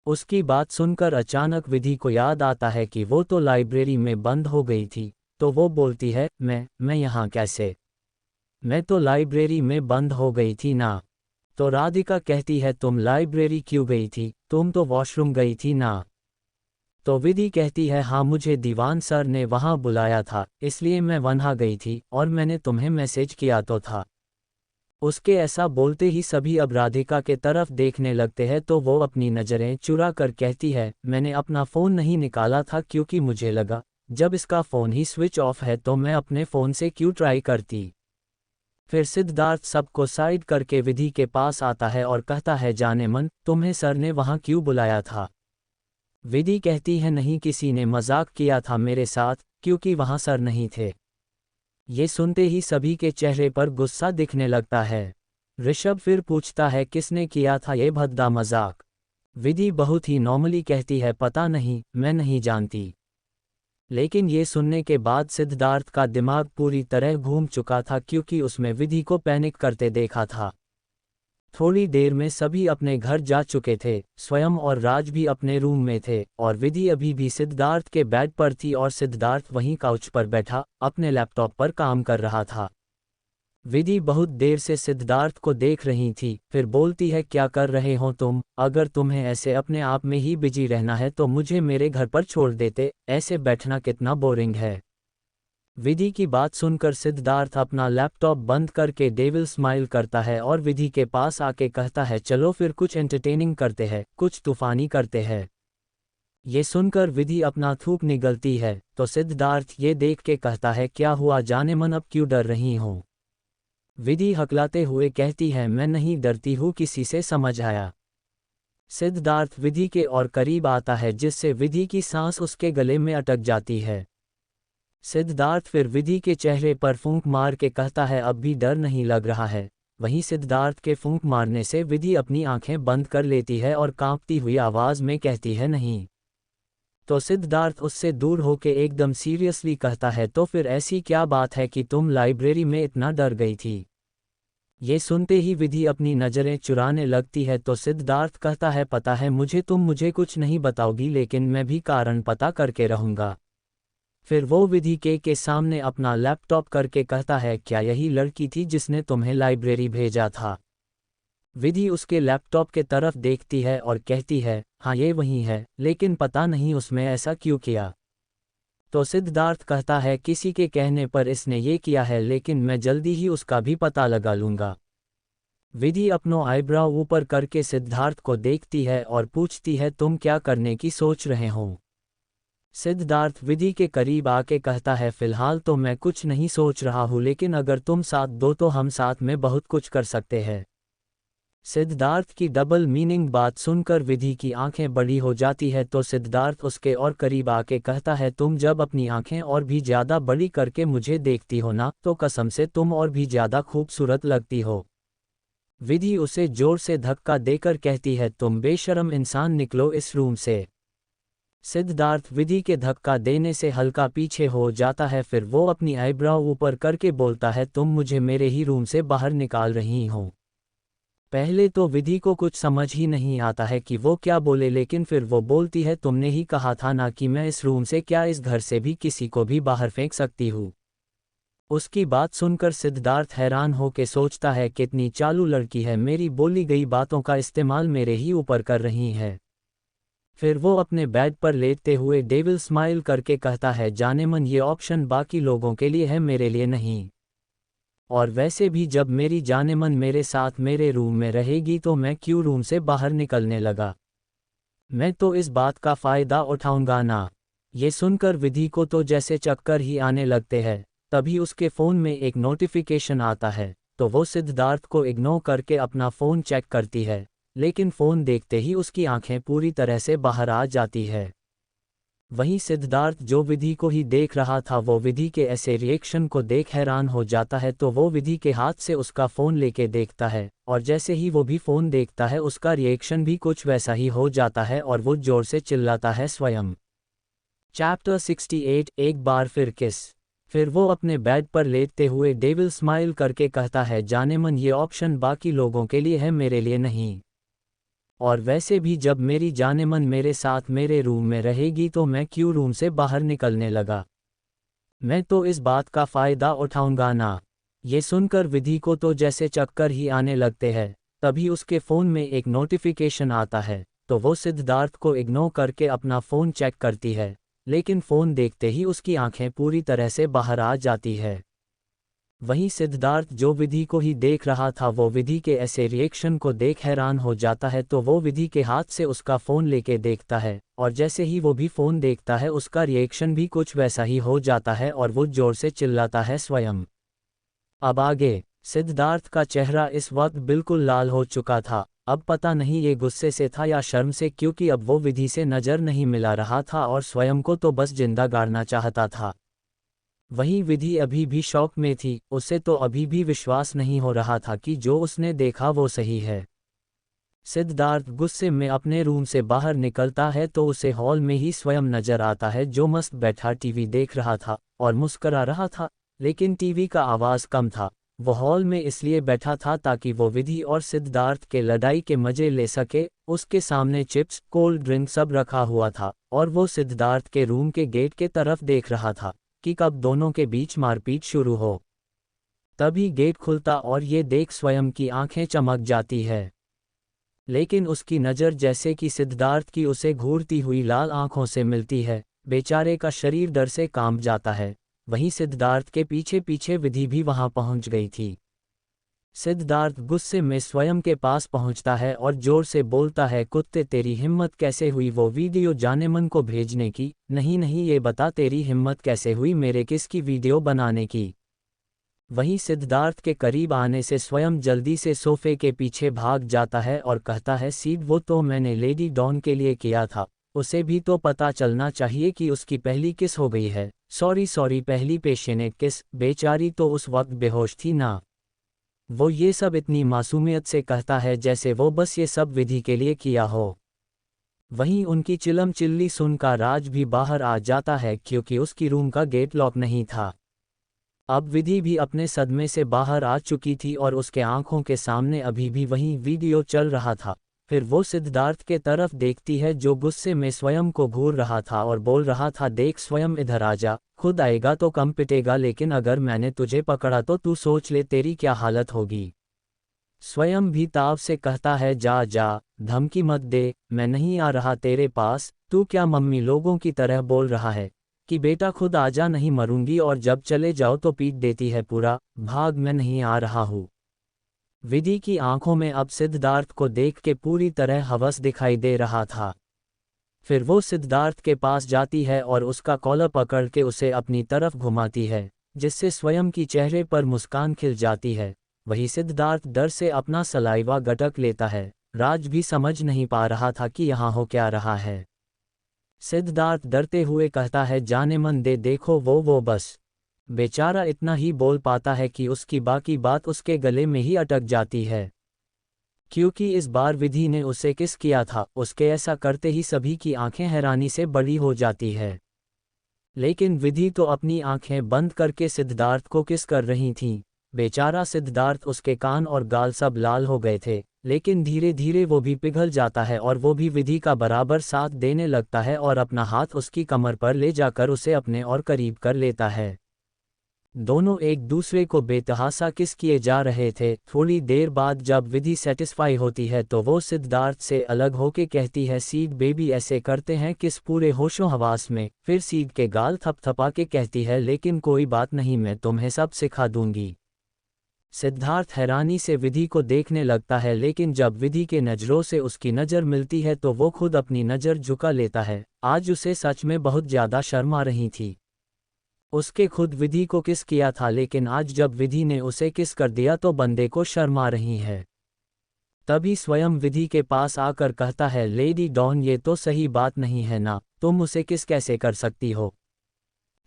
उसकी बात सुनकर अचानक विधि को याद आता है कि वो तो लाइब्रेरी में बंद हो गई थी। तो वो बोलती है, मैं यहाँ कैसे, मैं तो लाइब्रेरी में बंद हो गई थी ना। तो राधिका कहती है, तुम लाइब्रेरी क्यों गई थी, तुम तो वॉशरूम गई थी ना। तो विधि कहती है, हाँ मुझे दीवान सर ने वहाँ बुलाया था इसलिए मैं वहाँ गई थी और मैंने तुम्हें मैसेज किया तो था। उसके ऐसा बोलते ही सभी अब राधिका के तरफ देखने लगते हैं, तो वो अपनी नज़रें चुरा कर कहती है, मैंने अपना फ़ोन नहीं निकाला था क्योंकि मुझे लगा जब इसका फ़ोन ही स्विच ऑफ है तो मैं अपने फ़ोन से क्यों ट्राई करती। फिर सिद्धार्थ सबको साइड करके विधि के पास आता है और कहता है, जानेमन तुम्हें सर ने वहाँ क्यों बुलाया था। विधि कहती है, नहीं किसी ने मजाक किया था मेरे साथ, क्योंकि वहाँ सर नहीं थे। ये सुनते ही सभी के चेहरे पर गुस्सा दिखने लगता है। ऋषभ फिर पूछता है, किसने किया था ये भद्दा मजाक। विधि बहुत ही नॉर्मली कहती है, पता नहीं, मैं नहीं जानती। लेकिन ये सुनने के बाद सिद्धार्थ का दिमाग पूरी तरह घूम चुका था क्योंकि उसमें विधि को पैनिक करते देखा था। थोड़ी देर में सभी अपने घर जा चुके थे, स्वयं और राज भी अपने रूम में थे और विधि अभी भी सिद्धार्थ के बेड पर थी और सिद्धार्थ वहीं काउच पर बैठा अपने लैपटॉप पर काम कर रहा था। विधि बहुत देर से सिद्धार्थ को देख रही थी, फिर बोलती है, क्या कर रहे हो तुम, अगर तुम्हें ऐसे अपने आप में ही बिजी रहना है तो मुझे मेरे घर पर छोड़ देते, ऐसे बैठना कितना बोरिंग है। विधि की बात सुनकर सिद्धार्थ अपना लैपटॉप बंद करके डेविल स्माइल करता है और विधि के पास आके कहता है, चलो फिर कुछ एंटरटेनिंग करते हैं, कुछ तूफानी करते हैं। ये सुनकर विधि अपना थूक निगलती है तो सिद्धार्थ ये देख के कहता है, क्या हुआ जानेमन, अब क्यों डर रही हो। विधि हकलाते हुए कहती है, मैं नहीं डरती हूँ किसी से, समझ आया। सिद्धार्थ विधि के और करीब आता है जिससे विधि की सांस उसके गले में अटक जाती है। सिद्धार्थ फिर विधि के चेहरे पर फूंक मार के कहता है, अब भी डर नहीं लग रहा है। वहीं सिद्धार्थ के फूंक मारने से विधि अपनी आंखें बंद कर लेती है और कांपती हुई आवाज में कहती है, नहीं। तो सिद्धार्थ उससे दूर होके एकदम सीरियसली कहता है, तो फिर ऐसी क्या बात है कि तुम लाइब्रेरी में इतना डर गई थी। ये सुनते ही विधि अपनी नज़रें चुराने लगती है तो सिद्धार्थ कहता है, पता है मुझे, तुम मुझे कुछ नहीं बताओगी लेकिन मैं भी कारण पता करके रहूँगा। फिर वो विधि के सामने अपना लैपटॉप करके कहता है, क्या यही लड़की थी जिसने तुम्हें लाइब्रेरी भेजा था। विधि उसके लैपटॉप के तरफ देखती है और कहती है, हाँ ये वही है, लेकिन पता नहीं उसमें ऐसा क्यों किया। तो सिद्धार्थ कहता है, किसी के कहने पर इसने ये किया है लेकिन मैं जल्दी ही उसका भी पता लगा लूँगा। विधि अपनों आईब्राव ऊपर करके सिद्धार्थ को देखती है और पूछती है, तुम क्या करने की सोच रहे हो। सिद्धार्थ विधि के करीब आके कहता है, फिलहाल तो मैं कुछ नहीं सोच रहा हूँ, लेकिन अगर तुम साथ दो तो हम साथ में बहुत कुछ कर सकते हैं। सिद्धार्थ की डबल मीनिंग बात सुनकर विधि की आंखें बड़ी हो जाती है तो सिद्धार्थ उसके और करीब आके कहता है, तुम जब अपनी आंखें और भी ज़्यादा बड़ी करके मुझे देखती हो ना, तो कसम से तुम और भी ज़्यादा खूबसूरत लगती हो। विधि उसे जोर से धक्का देकर कहती है, तुम बेशर्म इंसान, निकलो इस रूम से। सिद्धार्थ विधि के धक्का देने से हल्का पीछे हो जाता है, फिर वो अपनी आईब्राव ऊपर करके बोलता है, तुम मुझे मेरे ही रूम से बाहर निकाल रही हो। पहले तो विधि को कुछ समझ ही नहीं आता है कि वो क्या बोले, लेकिन फिर वो बोलती है, तुमने ही कहा था ना कि मैं इस रूम से क्या इस घर से भी किसी को भी बाहर फेंक सकती हूँ। उसकी बात सुनकर सिद्धार्थ हैरान हो के सोचता है कितनी चालू लड़की है, मेरी बोली गई बातों का इस्तेमाल मेरे ही ऊपर कर रही है। फिर वो अपने बेड पर लेटते हुए डेविल स्माइल करके कहता है, जानेमन ये ऑप्शन बाकी लोगों के लिए है, मेरे लिए नहीं। और वैसे भी जब मेरी जानेमन मेरे साथ मेरे रूम में रहेगी तो मैं क्यों रूम से बाहर निकलने लगा। मैं तो इस बात का फ़ायदा उठाऊंगा ना। ये सुनकर विधि को तो जैसे चक्कर ही आने लगते हैं। तभी उसके फ़ोन में एक नोटिफिकेशन आता है, तो वो सिद्धार्थ को इग्नोर करके अपना फ़ोन चेक करती है, लेकिन फ़ोन देखते ही उसकी आंखें पूरी तरह से बाहर आ जाती है। वहीं सिद्धार्थ जो विधि को ही देख रहा था वो विधि के ऐसे रिएक्शन को देख हैरान हो जाता है, तो वो विधि के हाथ से उसका फ़ोन लेके देखता है, और जैसे ही वो भी फ़ोन देखता है उसका रिएक्शन भी कुछ वैसा ही हो जाता है और वो ज़ोर से चिल्लाता है, स्वयं। चैप्टर 68 एक बार फिर किस। फिर वो अपने बेड पर लेटते हुए डेविल स्माइल करके कहता है, जानेमन ये ऑप्शन बाकी लोगों के लिए है, मेरे लिए नहीं। और वैसे भी जब मेरी जानेमन मेरे साथ मेरे रूम में रहेगी तो मैं क्यों रूम से बाहर निकलने लगा। मैं तो इस बात का फ़ायदा उठाऊंगा ना। ये सुनकर विधि को तो जैसे चक्कर ही आने लगते हैं। तभी उसके फ़ोन में एक नोटिफिकेशन आता है, तो वो सिद्धार्थ को इग्नोर करके अपना फ़ोन चेक करती है, लेकिन फ़ोन देखते ही उसकी आंखें पूरी तरह से बाहर आ जाती है। वहीं सिद्धार्थ जो विधि को ही देख रहा था वो विधि के ऐसे रिएक्शन को देख हैरान हो जाता है, तो वो विधि के हाथ से उसका फ़ोन लेके देखता है, और जैसे ही वो भी फ़ोन देखता है उसका रिएक्शन भी कुछ वैसा ही हो जाता है और वो ज़ोर से चिल्लाता है, स्वयं। अब आगे। सिद्धार्थ का चेहरा इस वक्त बिल्कुल लाल हो चुका था। अब पता नहीं ये गुस्से से था या शर्म से, क्योंकि अब वो विधि से नज़र नहीं मिला रहा था और स्वयं को तो बस जिंदा गाड़ना चाहता था। वहीं विधि अभी भी शॉक में थी, उसे तो अभी भी विश्वास नहीं हो रहा था कि जो उसने देखा वो सही है। सिद्धार्थ गुस्से में अपने रूम से बाहर निकलता है तो उसे हॉल में ही स्वयं नजर आता है, जो मस्त बैठा टीवी देख रहा था और मुस्करा रहा था, लेकिन टीवी का आवाज़ कम था। वो हॉल में इसलिए बैठा था ताकि वो विधि और सिद्धार्थ के लड़ाई के मजे ले सके। उसके सामने चिप्स, कोल्ड ड्रिंक सब रखा हुआ था और वो सिद्धार्थ के रूम के गेट के तरफ देख रहा था कि कब दोनों के बीच मारपीट शुरू हो। तभी गेट खुलता और ये देख स्वयं की आंखें चमक जाती है, लेकिन उसकी नज़र जैसे कि सिद्धार्थ की उसे घूरती हुई लाल आंखों से मिलती है। बेचारे का शरीर डर से कांप जाता है। वहीं सिद्धार्थ के पीछे पीछे विधि भी वहां पहुंच गई थी। सिद्धार्थ गुस्से में स्वयं के पास पहुंचता है और जोर से बोलता है, कुत्ते तेरी हिम्मत कैसे हुई वो वीडियो जानेमन को भेजने की। नहीं नहीं, ये बता तेरी हिम्मत कैसे हुई मेरे किस की वीडियो बनाने की। वहीं सिद्धार्थ के करीब आने से स्वयं जल्दी से सोफे के पीछे भाग जाता है और कहता है, सीट वो तो मैंने लेडी डॉन के लिए किया था, उसे भी तो पता चलना चाहिए कि उसकी पहली किस हो गई है। सॉरी पहली पेशेनेट किस, बेचारी तो उस वक्त बेहोश थी ना। वो ये सब इतनी मासूमियत से कहता है जैसे वो बस ये सब विधि के लिए किया हो। वहीं उनकी चिलम चिल्ली सुनकर राज भी बाहर आ जाता है, क्योंकि उसकी रूम का गेट लॉक नहीं था। अब विधि भी अपने सदमे से बाहर आ चुकी थी और उसके आंखों के सामने अभी भी वही वीडियो चल रहा था। फिर वो सिद्धार्थ के तरफ देखती है जो गुस्से में स्वयं को घूर रहा था और बोल रहा था, देख स्वयं इधर आ जा, खुद आएगा तो कम पिटेगा, लेकिन अगर मैंने तुझे पकड़ा तो तू सोच ले तेरी क्या हालत होगी। स्वयं भी ताव से कहता है, जा जा, धमकी मत दे, मैं नहीं आ रहा तेरे पास। तू क्या मम्मी लोगों की तरह बोल रहा है कि बेटा खुद आजा, नहीं मरूंगी, और जब चले जाओ तो पीट देती है पूरा। भाग, मैं नहीं आ रहा हूँ। विधि की आंखों में अब सिद्धार्थ को देख के पूरी तरह हवस दिखाई दे रहा था। फिर वो सिद्धार्थ के पास जाती है और उसका कॉलर पकड़ के उसे अपनी तरफ घुमाती है, जिससे स्वयं की चेहरे पर मुस्कान खिल जाती है। वही सिद्धार्थ डर से अपना सलाइवा गटक लेता है। राज भी समझ नहीं पा रहा था कि यहाँ हो क्या रहा है। सिद्धार्थ डरते हुए कहता है, जाने मन दे, देखो वो बस। बेचारा इतना ही बोल पाता है कि उसकी बाकी बात उसके गले में ही अटक जाती है, क्योंकि इस बार विधि ने उसे किस किया था। उसके ऐसा करते ही सभी की आंखें हैरानी से बड़ी हो जाती है, लेकिन विधि तो अपनी आंखें बंद करके सिद्धार्थ को किस कर रही थी। बेचारा सिद्धार्थ, उसके कान और गाल सब लाल हो गए थे, लेकिन धीरे धीरे वो भी पिघल जाता है और वो भी विधि का बराबर साथ देने लगता है और अपना हाथ उसकी कमर पर ले जाकर उसे अपने और करीब कर लेता है। दोनों एक दूसरे को बेतहासा किस किए जा रहे थे। थोड़ी देर बाद जब विधि सेटिस्फाई होती है तो वो सिद्धार्थ से अलग होके कहती है, सीड बेबी ऐसे करते हैं किस पूरे होशो हवास में। फिर सीड के गाल थपथपा के कहती है, लेकिन कोई बात नहीं, मैं तुम्हें सब सिखा दूंगी। सिद्धार्थ हैरानी से विधि को देखने लगता है, लेकिन जब विधि के नज़रों से उसकी नज़र मिलती है तो वो खुद अपनी नज़र झुका लेता है। आज उसे सच में बहुत ज़्यादा शर्म आ रही थी। उसके खुद विधि को किस किया था, लेकिन आज जब विधि ने उसे किस कर दिया तो बंदे को शर्म आ रही है। तभी स्वयं विधि के पास आकर कहता है, लेडी डॉन ये तो सही बात नहीं है ना, तुम उसे किस कैसे कर सकती हो।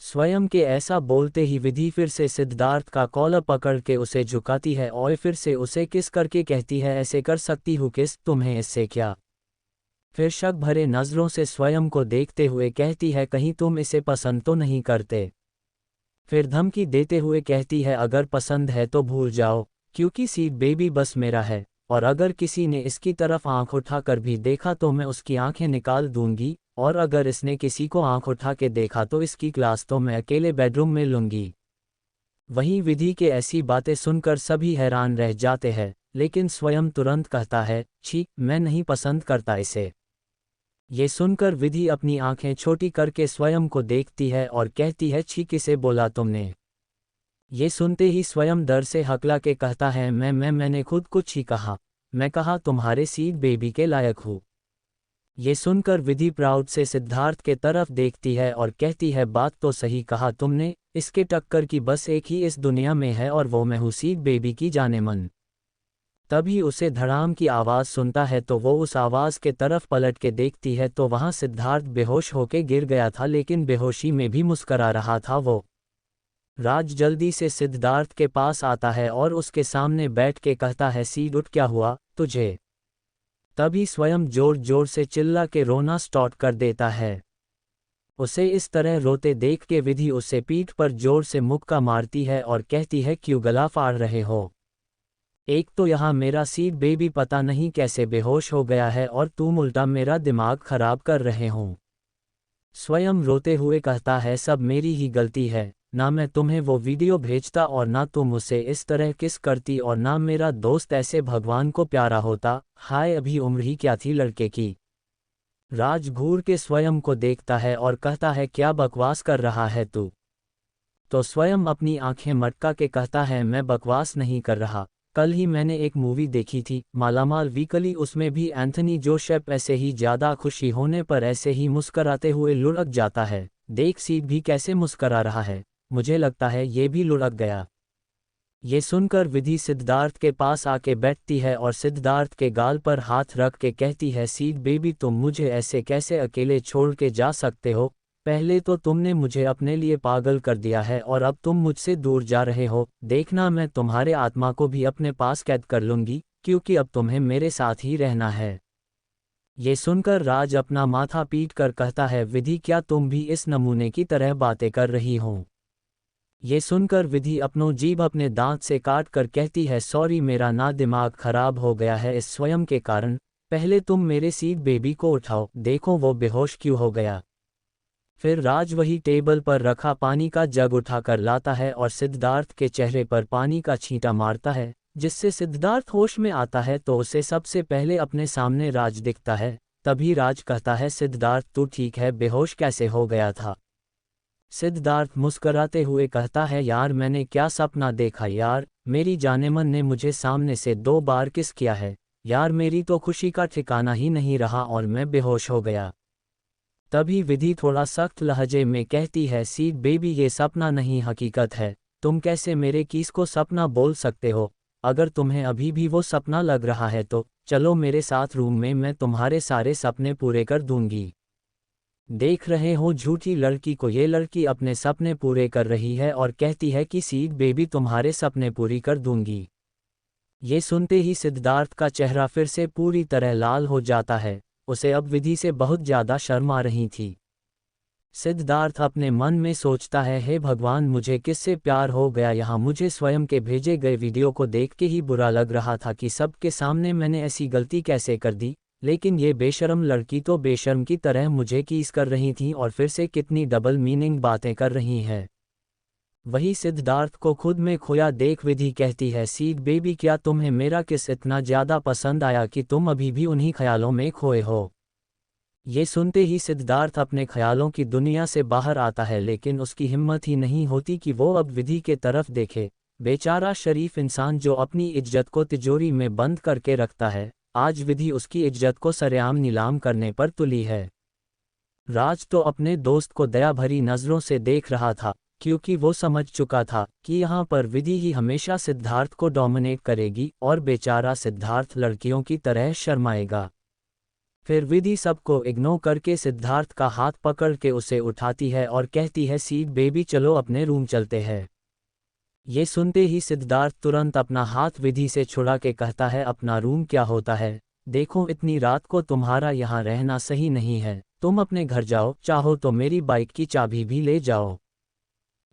स्वयं के ऐसा बोलते ही विधि फिर से सिद्धार्थ का कॉलर पकड़ के उसे झुकाती है और फिर से उसे किस करके कहती है, ऐसे कर सकती हूँ किस, तुम्हें इससे क्या। फिर शक भरे नज़रों से स्वयं को देखते हुए कहती है, कहीं तुम इसे पसंद तो नहीं करते। फिर धमकी देते हुए कहती है, अगर पसंद है तो भूल जाओ, क्योंकि सीड बेबी बस मेरा है, और अगर किसी ने इसकी तरफ आंख उठाकर भी देखा तो मैं उसकी आंखें निकाल दूंगी, और अगर इसने किसी को आंख उठा के देखा तो इसकी क्लास तो मैं अकेले बेडरूम में लूंगी। वहीं विधि के ऐसी बातें सुनकर सभी हैरान रह जाते हैं, लेकिन स्वयं तुरंत कहता है, छी, मैं नहीं पसंद करता इसे। ये सुनकर विधि अपनी आंखें छोटी करके स्वयं को देखती है और कहती है, छी, किसे बोला तुमने। ये सुनते ही स्वयं डर से हकला के कहता है, मैंने खुद कुछ ही कहा, मैं कहा तुम्हारे सीड बेबी के लायक हूँ। ये सुनकर विधि प्राउड से सिद्धार्थ के तरफ देखती है और कहती है, बात तो सही कहा तुमने, इसके टक्कर की बस एक ही इस दुनिया में है और वो मैं हूँ, सीड बेबी की जाने मन। तभी उसे धड़ाम की आवाज़ सुनता है तो वो उस आवाज़ के तरफ पलट के देखती है तो वहाँ सिद्धार्थ बेहोश होके गिर गया था, लेकिन बेहोशी में भी मुस्करा रहा था वो। राज जल्दी से सिद्धार्थ के पास आता है और उसके सामने बैठ के कहता है, सीड उठ, क्या हुआ तुझे। तभी स्वयं जोर जोर से चिल्ला के रोना स्टार्ट कर देता है। उसे इस तरह रोते देख के विधि उसे पीठ पर जोर से मुक्का मारती है और कहती है, क्यों गला फाड़ रहे हो। एक तो यहाँ मेरा सीड बेबी पता नहीं कैसे बेहोश हो गया है और तुम उल्टा मेरा दिमाग खराब कर रहे हो। स्वयं रोते हुए कहता है, सब मेरी ही गलती है, ना मैं तुम्हें वो वीडियो भेजता और ना तुम उसे इस तरह किस करती और ना मेरा दोस्त ऐसे भगवान को प्यारा होता। हाय, अभी उम्र ही क्या थी लड़के की। राज घूर के स्वयं को देखता है और कहता है, क्या बकवास कर रहा है तू। तो स्वयं अपनी आंखें मटका के कहता है, मैं बकवास नहीं कर रहा, कल ही मैंने एक मूवी देखी थी, मालामाल वीकली, उसमें भी एंथनी जोसेफ ऐसे ही ज़्यादा खुशी होने पर ऐसे ही मुस्कराते हुए लुढ़क जाता है। देख सीड भी कैसे मुस्करा रहा है, मुझे लगता है ये भी लुढ़क गया। ये सुनकर विधि सिद्धार्थ के पास आके बैठती है और सिद्धार्थ के गाल पर हाथ रख के कहती है, सीड बेबी तुम मुझे ऐसे कैसे अकेले छोड़ के जा सकते हो। पहले तो तुमने मुझे अपने लिए पागल कर दिया है और अब तुम मुझसे दूर जा रहे हो। देखना, मैं तुम्हारे आत्मा को भी अपने पास कैद कर लूंगी, क्योंकि अब तुम्हें मेरे साथ ही रहना है। ये सुनकर राज अपना माथा पीट कर कहता है, विधि क्या तुम भी इस नमूने की तरह बातें कर रही हो। ये सुनकर विधि अपनों जीभ अपने दांत से काट कर कहती है, सॉरी, मेरा ना दिमाग खराब हो गया है इस स्वयं के कारण। पहले तुम मेरे सीड बेबी को उठाओ, देखो वो बेहोश क्यों हो गया। फिर राज वही टेबल पर रखा पानी का जग उठाकर लाता है और सिद्धार्थ के चेहरे पर पानी का छींटा मारता है, जिससे सिद्धार्थ होश में आता है तो उसे सबसे पहले अपने सामने राज दिखता है। तभी राज कहता है, सिद्धार्थ तू ठीक है, बेहोश कैसे हो गया था। सिद्धार्थ मुस्कराते हुए कहता है, यार मैंने क्या सपना देखा यार, मेरी जानेमन ने मुझे सामने से 2 बार किस किया है यार, मेरी तो खुशी का ठिकाना ही नहीं रहा और मैं बेहोश हो गया। तभी विधि थोड़ा सख्त लहजे में कहती है, सीड बेबी ये सपना नहीं हकीकत है, तुम कैसे मेरे किस को सपना बोल सकते हो। अगर तुम्हें अभी भी वो सपना लग रहा है तो चलो मेरे साथ रूम में, मैं तुम्हारे सारे सपने पूरे कर दूंगी। देख रहे हो झूठी लड़की को, ये लड़की अपने सपने पूरे कर रही है और कहती है कि सीड बेबी तुम्हारे सपने पूरी कर दूंगी। ये सुनते ही सिद्धार्थ का चेहरा फिर से पूरी तरह लाल हो जाता है, उसे अब विधि से बहुत ज़्यादा शर्म आ रही थी। सिद्धार्थ अपने मन में सोचता है, हे भगवान, मुझे किससे प्यार हो गया। यहाँ मुझे स्वयं के भेजे गए वीडियो को देख के ही बुरा लग रहा था कि सबके सामने मैंने ऐसी गलती कैसे कर दी, लेकिन ये बेशर्म लड़की तो बेशर्म की तरह मुझे कीस कर रही थी और फिर से कितनी डबल मीनिंग बातें कर रही है। वही सिद्धार्थ को खुद में खोया देख विधि कहती है, सीड बेबी क्या तुम्हें मेरा किस इतना ज़्यादा पसंद आया कि तुम अभी भी उन्हीं ख्यालों में खोए हो। ये सुनते ही सिद्धार्थ अपने ख्यालों की दुनिया से बाहर आता है, लेकिन उसकी हिम्मत ही नहीं होती कि वो अब विधि के तरफ देखे। बेचारा शरीफ इंसान जो अपनी इज्जत को तिजोरी में बंद करके रखता है, आज विधि उसकी इज्जत को सरेआम नीलाम करने पर तुली है। राज तो अपने दोस्त को दया भरी नज़रों से देख रहा था, क्योंकि वो समझ चुका था कि यहाँ पर विधि ही हमेशा सिद्धार्थ को डोमिनेट करेगी और बेचारा सिद्धार्थ लड़कियों की तरह शर्माएगा। फिर विधि सबको इग्नोर करके सिद्धार्थ का हाथ पकड़ के उसे उठाती है और कहती है, सीड बेबी चलो अपने रूम चलते हैं। ये सुनते ही सिद्धार्थ तुरंत अपना हाथ विधि से छुड़ा के कहता है, अपना रूम क्या होता है, देखो इतनी रात को तुम्हारा यहाँ रहना सही नहीं है, तुम अपने घर जाओ, चाहो तो मेरी बाइक की चाबी भी ले जाओ।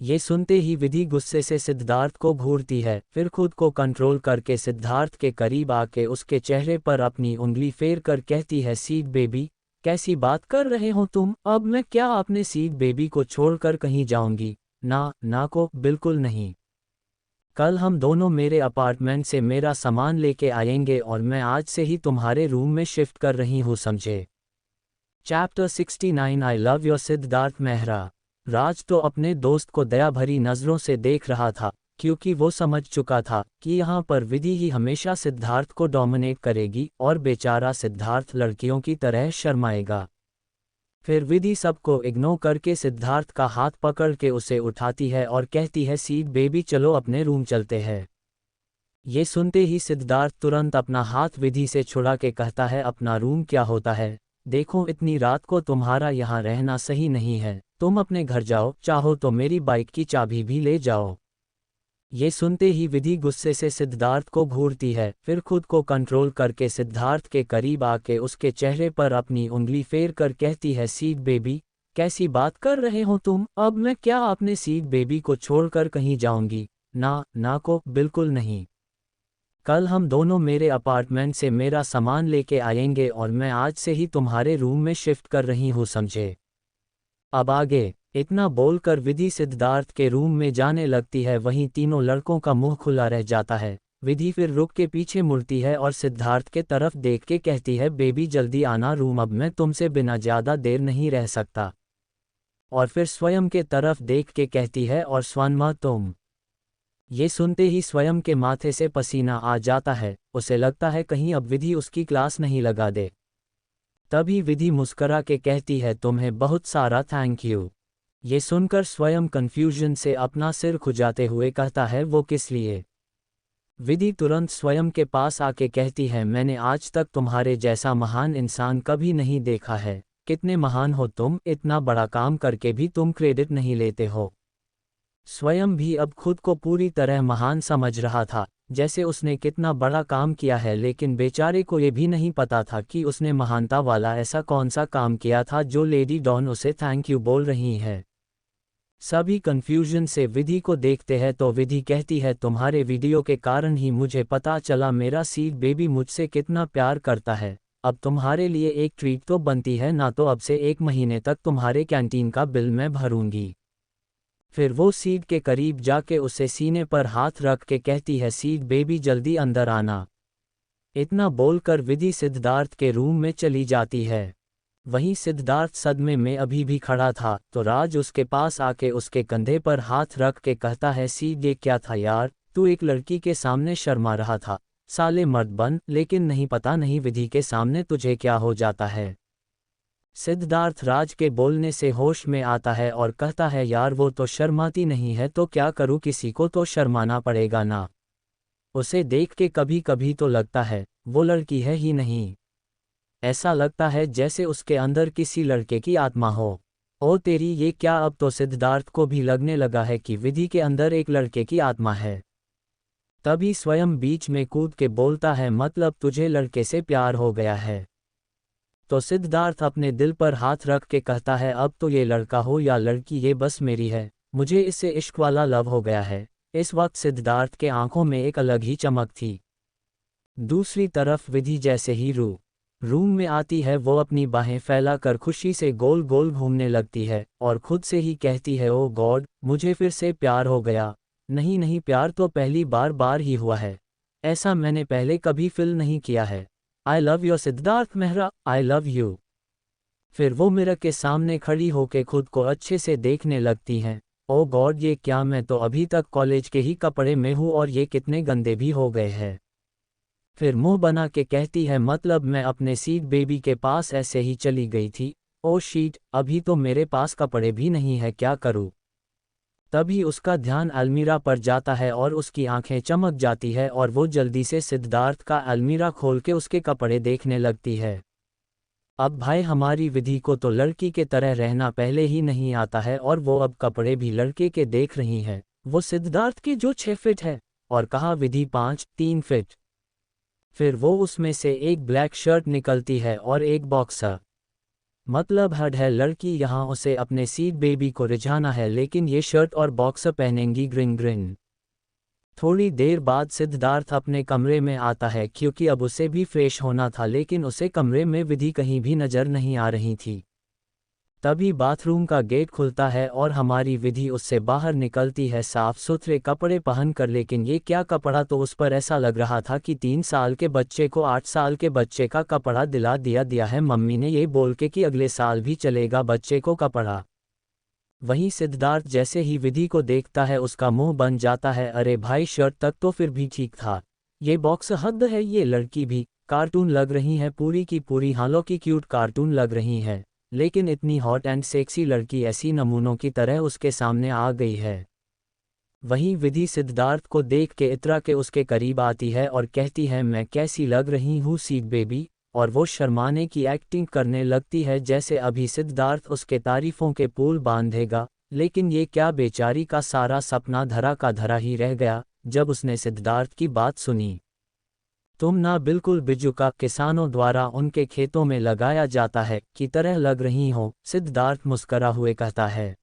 ये सुनते ही विधि गुस्से से सिद्धार्थ को घूरती है, फिर खुद को कंट्रोल करके सिद्धार्थ के करीब आके उसके चेहरे पर अपनी उंगली फेर कर कहती है, सीड बेबी कैसी बात कर रहे हो तुम, अब मैं क्या अपने सीड बेबी को छोड़कर कहीं जाऊंगी, ना को बिल्कुल नहीं। कल हम दोनों मेरे अपार्टमेंट से मेरा सामान लेके आएंगे और मैं आज से ही तुम्हारे रूम में शिफ्ट कर रही हूँ, समझे। Chapter 69 I love your Siddharth Mehra. Raj तो अपने दोस्त को दया भरी नज़रों से देख रहा था, क्योंकि वो समझ चुका था कि यहाँ पर विधि ही हमेशा सिद्धार्थ को डोमिनेट करेगी और बेचारा सिद्धार्थ लड़कियों की तरह शर्माएगा। फिर विधि सबको इग्नोर करके सिद्धार्थ का हाथ पकड़ के उसे उठाती है और कहती है, सीड बेबी चलो अपने रूम चलते हैं। ये सुनते ही सिद्धार्थ तुरंत अपना हाथ विधि से छुड़ा के कहता है, अपना रूम क्या होता है, देखो इतनी रात को तुम्हारा यहाँ रहना सही नहीं है, तुम अपने घर जाओ, चाहो तो मेरी बाइक की चाबी भी ले जाओ। ये सुनते ही विधि गुस्से से सिद्धार्थ को घूरती है, फिर खुद को कंट्रोल करके सिद्धार्थ के करीब आके उसके चेहरे पर अपनी उंगली फेर कर कहती है, सीड बेबी कैसी बात कर रहे हो तुम, अब मैं क्या अपने सीड बेबी को छोड़कर कहीं जाऊंगी, ना को बिल्कुल नहीं। कल हम दोनों मेरे अपार्टमेंट से मेरा सामान लेके आएंगे और मैं आज से ही तुम्हारे रूम में शिफ्ट कर रही हूँ, समझे। अब आगे। इतना बोलकर विधि सिद्धार्थ के रूम में जाने लगती है, वहीं तीनों लड़कों का मुंह खुला रह जाता है। विधि फिर रुक के पीछे मुड़ती है और सिद्धार्थ के तरफ देख के कहती है, बेबी जल्दी आना रूम, अब मैं तुमसे बिना ज़्यादा देर नहीं रह सकता। और फिर स्वयं के तरफ देख के कहती है, और स्वानमा तुम। ये सुनते ही स्वयं के माथे से पसीना आ जाता है, उसे लगता है कहीं अब विधि उसकी क्लास नहीं लगा दे। तभी विधि मुस्करा के कहती है, तुम्हें बहुत सारा थैंक यू। ये सुनकर स्वयं कंफ्यूजन से अपना सिर खुजाते हुए कहता है, वो किस लिए। विधि तुरंत स्वयं के पास आके कहती है, मैंने आज तक तुम्हारे जैसा महान इंसान कभी नहीं देखा है, कितने महान हो तुम, इतना बड़ा काम करके भी तुम क्रेडिट नहीं लेते हो। स्वयं भी अब खुद को पूरी तरह महान समझ रहा था, जैसे उसने कितना बड़ा काम किया है, लेकिन बेचारे को ये भी नहीं पता था कि उसने महानता वाला ऐसा कौन सा काम किया था जो लेडी डॉन उसे थैंक यू बोल रही है। सभी कंफ्यूजन से विधि को देखते हैं तो विधि कहती है, तुम्हारे वीडियो के कारण ही मुझे पता चला मेरा सीड बेबी मुझसे कितना प्यार करता है, अब तुम्हारे लिए एक ट्रीट तो बनती है ना, तो अब से 1 महीने तक तुम्हारे कैंटीन का बिल मैं भरूंगी। फिर वो सीड के करीब जाके उसे सीने पर हाथ रख के कहती है, सीड बेबी जल्दी अंदर आना। इतना बोलकर विधि सिद्धार्थ के रूम में चली जाती है। वहीं सिद्धार्थ सदमे में अभी भी खड़ा था तो राज उसके पास आके उसके कंधे पर हाथ रख के कहता है, सीड ये क्या था यार, तू एक लड़की के सामने शर्मा रहा था, साले मर्द बन, लेकिन नहीं पता नहीं विधि के सामने तुझे क्या हो जाता है। सिद्धार्थ राज के बोलने से होश में आता है और कहता है, यार वो तो शर्माती नहीं है तो क्या करूँ, किसी को तो शर्माना पड़ेगा ना। उसे देख के कभी कभी तो लगता है वो लड़की है ही नहीं, ऐसा लगता है जैसे उसके अंदर किसी लड़के की आत्मा हो। ओ तेरी ये क्या, अब तो सिद्धार्थ को भी लगने लगा है कि विधि के अंदर एक लड़के की आत्मा है। तभी स्वयं बीच में कूद के बोलता है, मतलब तुझे लड़के से प्यार हो गया है। तो सिद्धार्थ अपने दिल पर हाथ रख के कहता है, अब तो ये लड़का हो या लड़की ये बस मेरी है, मुझे इससे इश्क वाला लव हो गया है। इस वक्त सिद्धार्थ के आंखों में एक अलग ही चमक थी। दूसरी तरफ विधि जैसे ही रू रूम में आती है वो अपनी बाहें फैलाकर खुशी से गोल गोल घूमने लगती है और खुद से ही कहती है, ओ गॉड, मुझे फिर से प्यार हो गया। नहीं नहीं, प्यार तो पहली बार ही हुआ है। ऐसा मैंने पहले कभी फील नहीं किया है। I love you Siddharth Mehra, I love you. फिर वो मिरर के सामने खड़ी होकर खुद को अच्छे से देखने लगती हैं। ओ गॉड, ये क्या, मैं तो अभी तक कॉलेज के ही कपड़े में हूँ और ये कितने गंदे भी हो गए हैं। फिर मुंह बना के कहती है, मतलब मैं अपने सीड बेबी के पास ऐसे ही चली गई थी। ओ शीट, अभी तो मेरे पास कपड़े भी नहीं है, क्या करूँ। तभी उसका ध्यान अलमीरा पर जाता है और उसकी आंखें चमक जाती है और वो जल्दी से सिद्धार्थ का अलमीरा खोल के उसके कपड़े देखने लगती है। अब भाई, हमारी विधि को तो लड़की के तरह रहना पहले ही नहीं आता है और वो अब कपड़े भी लड़के के देख रही है। वो सिद्धार्थ के जो 6 फीट है और कहा विधि 5-3 फीट। फिर वो उसमें से एक ब्लैक शर्ट निकलती है और एक बॉक्सर। मतलब हद है, लड़की यहाँ उसे अपने सीड बेबी को रिझाना है, लेकिन ये शर्ट और बॉक्सर पहनेंगी ग्रिन ग्रिन। थोड़ी देर बाद सिद्धार्थ अपने कमरे में आता है क्योंकि अब उसे भी फ्रेश होना था, लेकिन उसे कमरे में विधि कहीं भी नजर नहीं आ रही थी। तभी बाथरूम का गेट खुलता है और हमारी विधि उससे बाहर निकलती है साफ सुथरे कपड़े पहनकर। लेकिन ये क्या कपड़ा, तो उस पर ऐसा लग रहा था कि 3 साल के बच्चे को 8 साल के बच्चे का कपड़ा दिया है मम्मी ने, ये बोल के कि अगले साल भी चलेगा बच्चे को कपड़ा। वहीं सिद्धार्थ जैसे ही विधि को देखता है उसका मुंह बन जाता है। अरे भाई, शर्ट तक तो फिर भी ठीक था, ये बॉक्स हद है। ये लड़की भी कार्टून लग रही है, पूरी की पूरी हालों की क्यूट कार्टून लग रही है। लेकिन इतनी हॉट एंड सेक्सी लड़की ऐसी नमूनों की तरह उसके सामने आ गई है। वहीं विधि सिद्धार्थ को देख के इतरा के उसके करीब आती है और कहती है, मैं कैसी लग रही हूँ सीड बेबी। और वो शर्माने की एक्टिंग करने लगती है जैसे अभी सिद्धार्थ उसके तारीफों के पुल बांधेगा। लेकिन ये क्या, बेचारी का सारा सपना धरा का धरा ही रह गया जब उसने सिद्धार्थ की बात सुनी। तुम ना बिल्कुल बिज्जू का किसानों द्वारा उनके खेतों में लगाया जाता है की तरह लग रही हो, सिद्धार्थ मुस्करा हुए कहता है।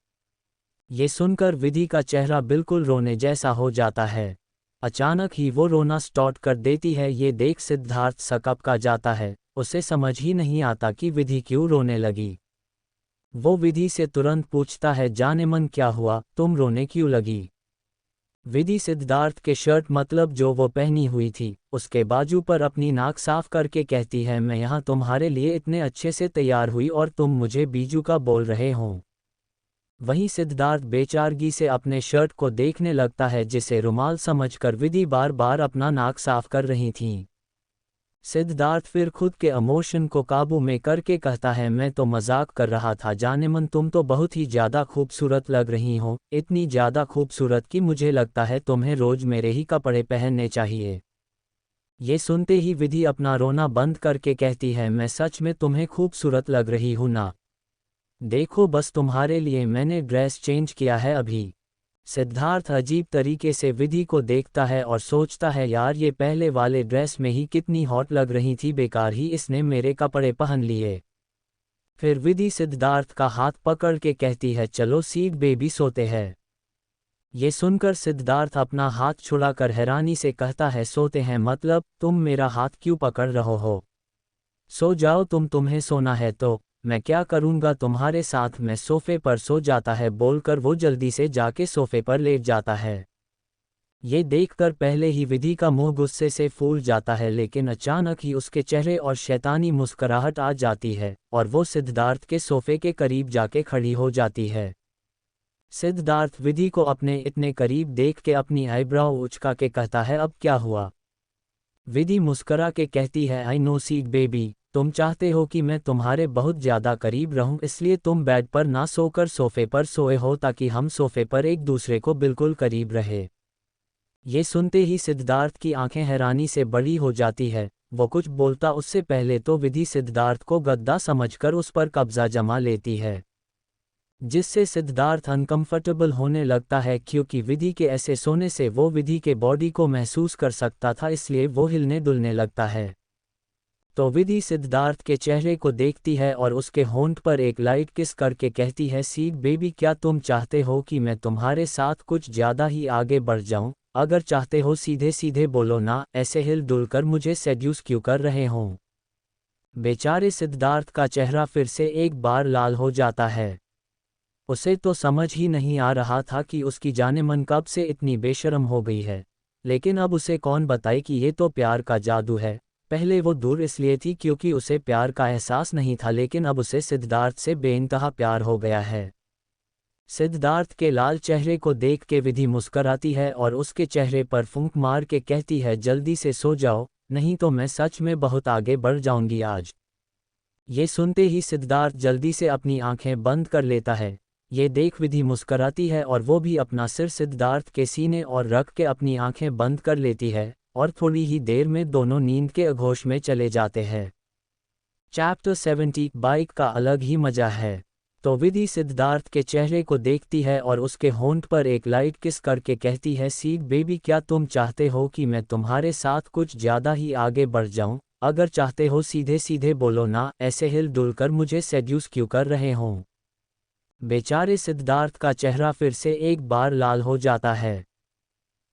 ये सुनकर विधि का चेहरा बिल्कुल रोने जैसा हो जाता है। अचानक ही वो रोना स्टार्ट कर देती है। ये देख सिद्धार्थ सकप का जाता है, उसे समझ ही नहीं आता कि विधि क्यों रोने लगी। वो विधि से तुरंत पूछता है, जाने मन क्या हुआ, तुम रोने क्यों लगी। विधि सिद्धार्थ के शर्ट मतलब जो वो पहनी हुई थी उसके बाजू पर अपनी नाक साफ करके कहती है, मैं यहाँ तुम्हारे लिए इतने अच्छे से तैयार हुई और तुम मुझे बीजू का बोल रहे हो। वहीं सिद्धार्थ बेचारगी से अपने शर्ट को देखने लगता है जिसे रुमाल समझकर विधि बार बार अपना नाक साफ कर रही थीं। सिद्धार्थ फिर खुद के इमोशन को काबू में करके कहता है, मैं तो मजाक कर रहा था जाने मन, तुम तो बहुत ही ज़्यादा खूबसूरत लग रही हो, इतनी ज़्यादा खूबसूरत कि मुझे लगता है तुम्हें रोज मेरे ही कपड़े पहनने चाहिए। ये सुनते ही विधि अपना रोना बंद करके कहती है, मैं सच में तुम्हें खूबसूरत लग रही हूँ ना। देखो बस तुम्हारे लिए मैंने ड्रेस चेंज किया है अभी। सिद्धार्थ अजीब तरीके से विधि को देखता है और सोचता है, यार ये पहले वाले ड्रेस में ही कितनी हॉट लग रही थी, बेकार ही इसने मेरे कपड़े पहन लिए। फिर विधि सिद्धार्थ का हाथ पकड़ के कहती है, चलो सीड बेबी सोते हैं। ये सुनकर सिद्धार्थ अपना हाथ छुड़ाकर हैरानी से कहता है, सोते हैं मतलब तुम मेरा हाथ क्यों पकड़ रहे हो। सो जाओ तुम्हें सोना है तो मैं क्या करूंगा तुम्हारे साथ, मैं सोफे पर सो जाता है, बोलकर वो जल्दी से जाके सोफे पर लेट जाता है। ये देखकर पहले ही विधि का मुंह गुस्से से फूल जाता है, लेकिन अचानक ही उसके चेहरे और शैतानी मुस्कुराहट आ जाती है और वो सिद्धार्थ के सोफे के करीब जाके खड़ी हो जाती है। सिद्धार्थ विधि को अपने इतने करीब देख के अपनी आईब्राउ उचका के कहता है, अब क्या हुआ। विधि मुस्करा के कहती है, आई नो सीड बेबी, तुम चाहते हो कि मैं तुम्हारे बहुत ज़्यादा करीब रहूं, इसलिए तुम बेड पर ना सोकर सोफे पर सोए हो ताकि हम सोफे पर एक दूसरे को बिल्कुल करीब रहे। ये सुनते ही सिद्धार्थ की आंखें हैरानी से बड़ी हो जाती है। वो कुछ बोलता उससे पहले तो विधि सिद्धार्थ को गद्दा समझकर उस पर कब्जा जमा लेती है, जिससे सिद्धार्थ अनकंफर्टेबल होने लगता है क्योंकि विधि के ऐसे सोने से वो विधि के बॉडी को महसूस कर सकता था, इसलिए वो हिलने डुलने लगता है। तो विधि सिद्धार्थ के चेहरे को देखती है और उसके होंठ पर एक लाइट किस करके कहती है, सीड बेबी क्या तुम चाहते हो कि मैं तुम्हारे साथ कुछ ज़्यादा ही आगे बढ़ जाऊं। अगर चाहते हो सीधे सीधे बोलो ना, ऐसे हिल डुल कर मुझे सेड्यूस क्यों कर रहे हो। बेचारे सिद्धार्थ का चेहरा फिर से एक बार लाल हो जाता है। उसे तो समझ ही नहीं आ रहा था कि उसकी जानेमन कब से इतनी बेशर्म हो गई है, लेकिन अब उसे कौन बताए कि ये तो प्यार का जादू है। पहले वो दूर इसलिए थी क्योंकि उसे प्यार का एहसास नहीं था, लेकिन अब उसे सिद्धार्थ से बेइंतहा प्यार हो गया है। सिद्धार्थ के लाल चेहरे को देख के विधि मुस्कराती है और उसके चेहरे पर फूंक मार के कहती है, जल्दी से सो जाओ, नहीं तो मैं सच में बहुत आगे बढ़ जाऊंगी आज। ये सुनते ही सिद्धार्थ जल्दी से अपनी आंखें बंद कर लेता है। ये देख विधि मुस्कराती है और वो भी अपना सिर सिद्धार्थ के सीने और रख के अपनी आंखें बंद कर लेती है, और थोड़ी ही देर में दोनों नींद के आगोश में चले जाते हैं। चैप्टर 70 बाइक का अलग ही मजा है। तो विधि सिद्धार्थ के चेहरे को देखती है और उसके होंठ पर एक लाइट किस करके कहती है, सीड बेबी, क्या तुम चाहते हो कि मैं तुम्हारे साथ कुछ ज़्यादा ही आगे बढ़ जाऊं? अगर चाहते हो सीधे सीधे बोलो ना, ऐसे हिल डुल कर मुझे सेड्यूस क्यों कर रहे हो? बेचारे सिद्धार्थ का चेहरा फिर से एक बार लाल हो जाता है।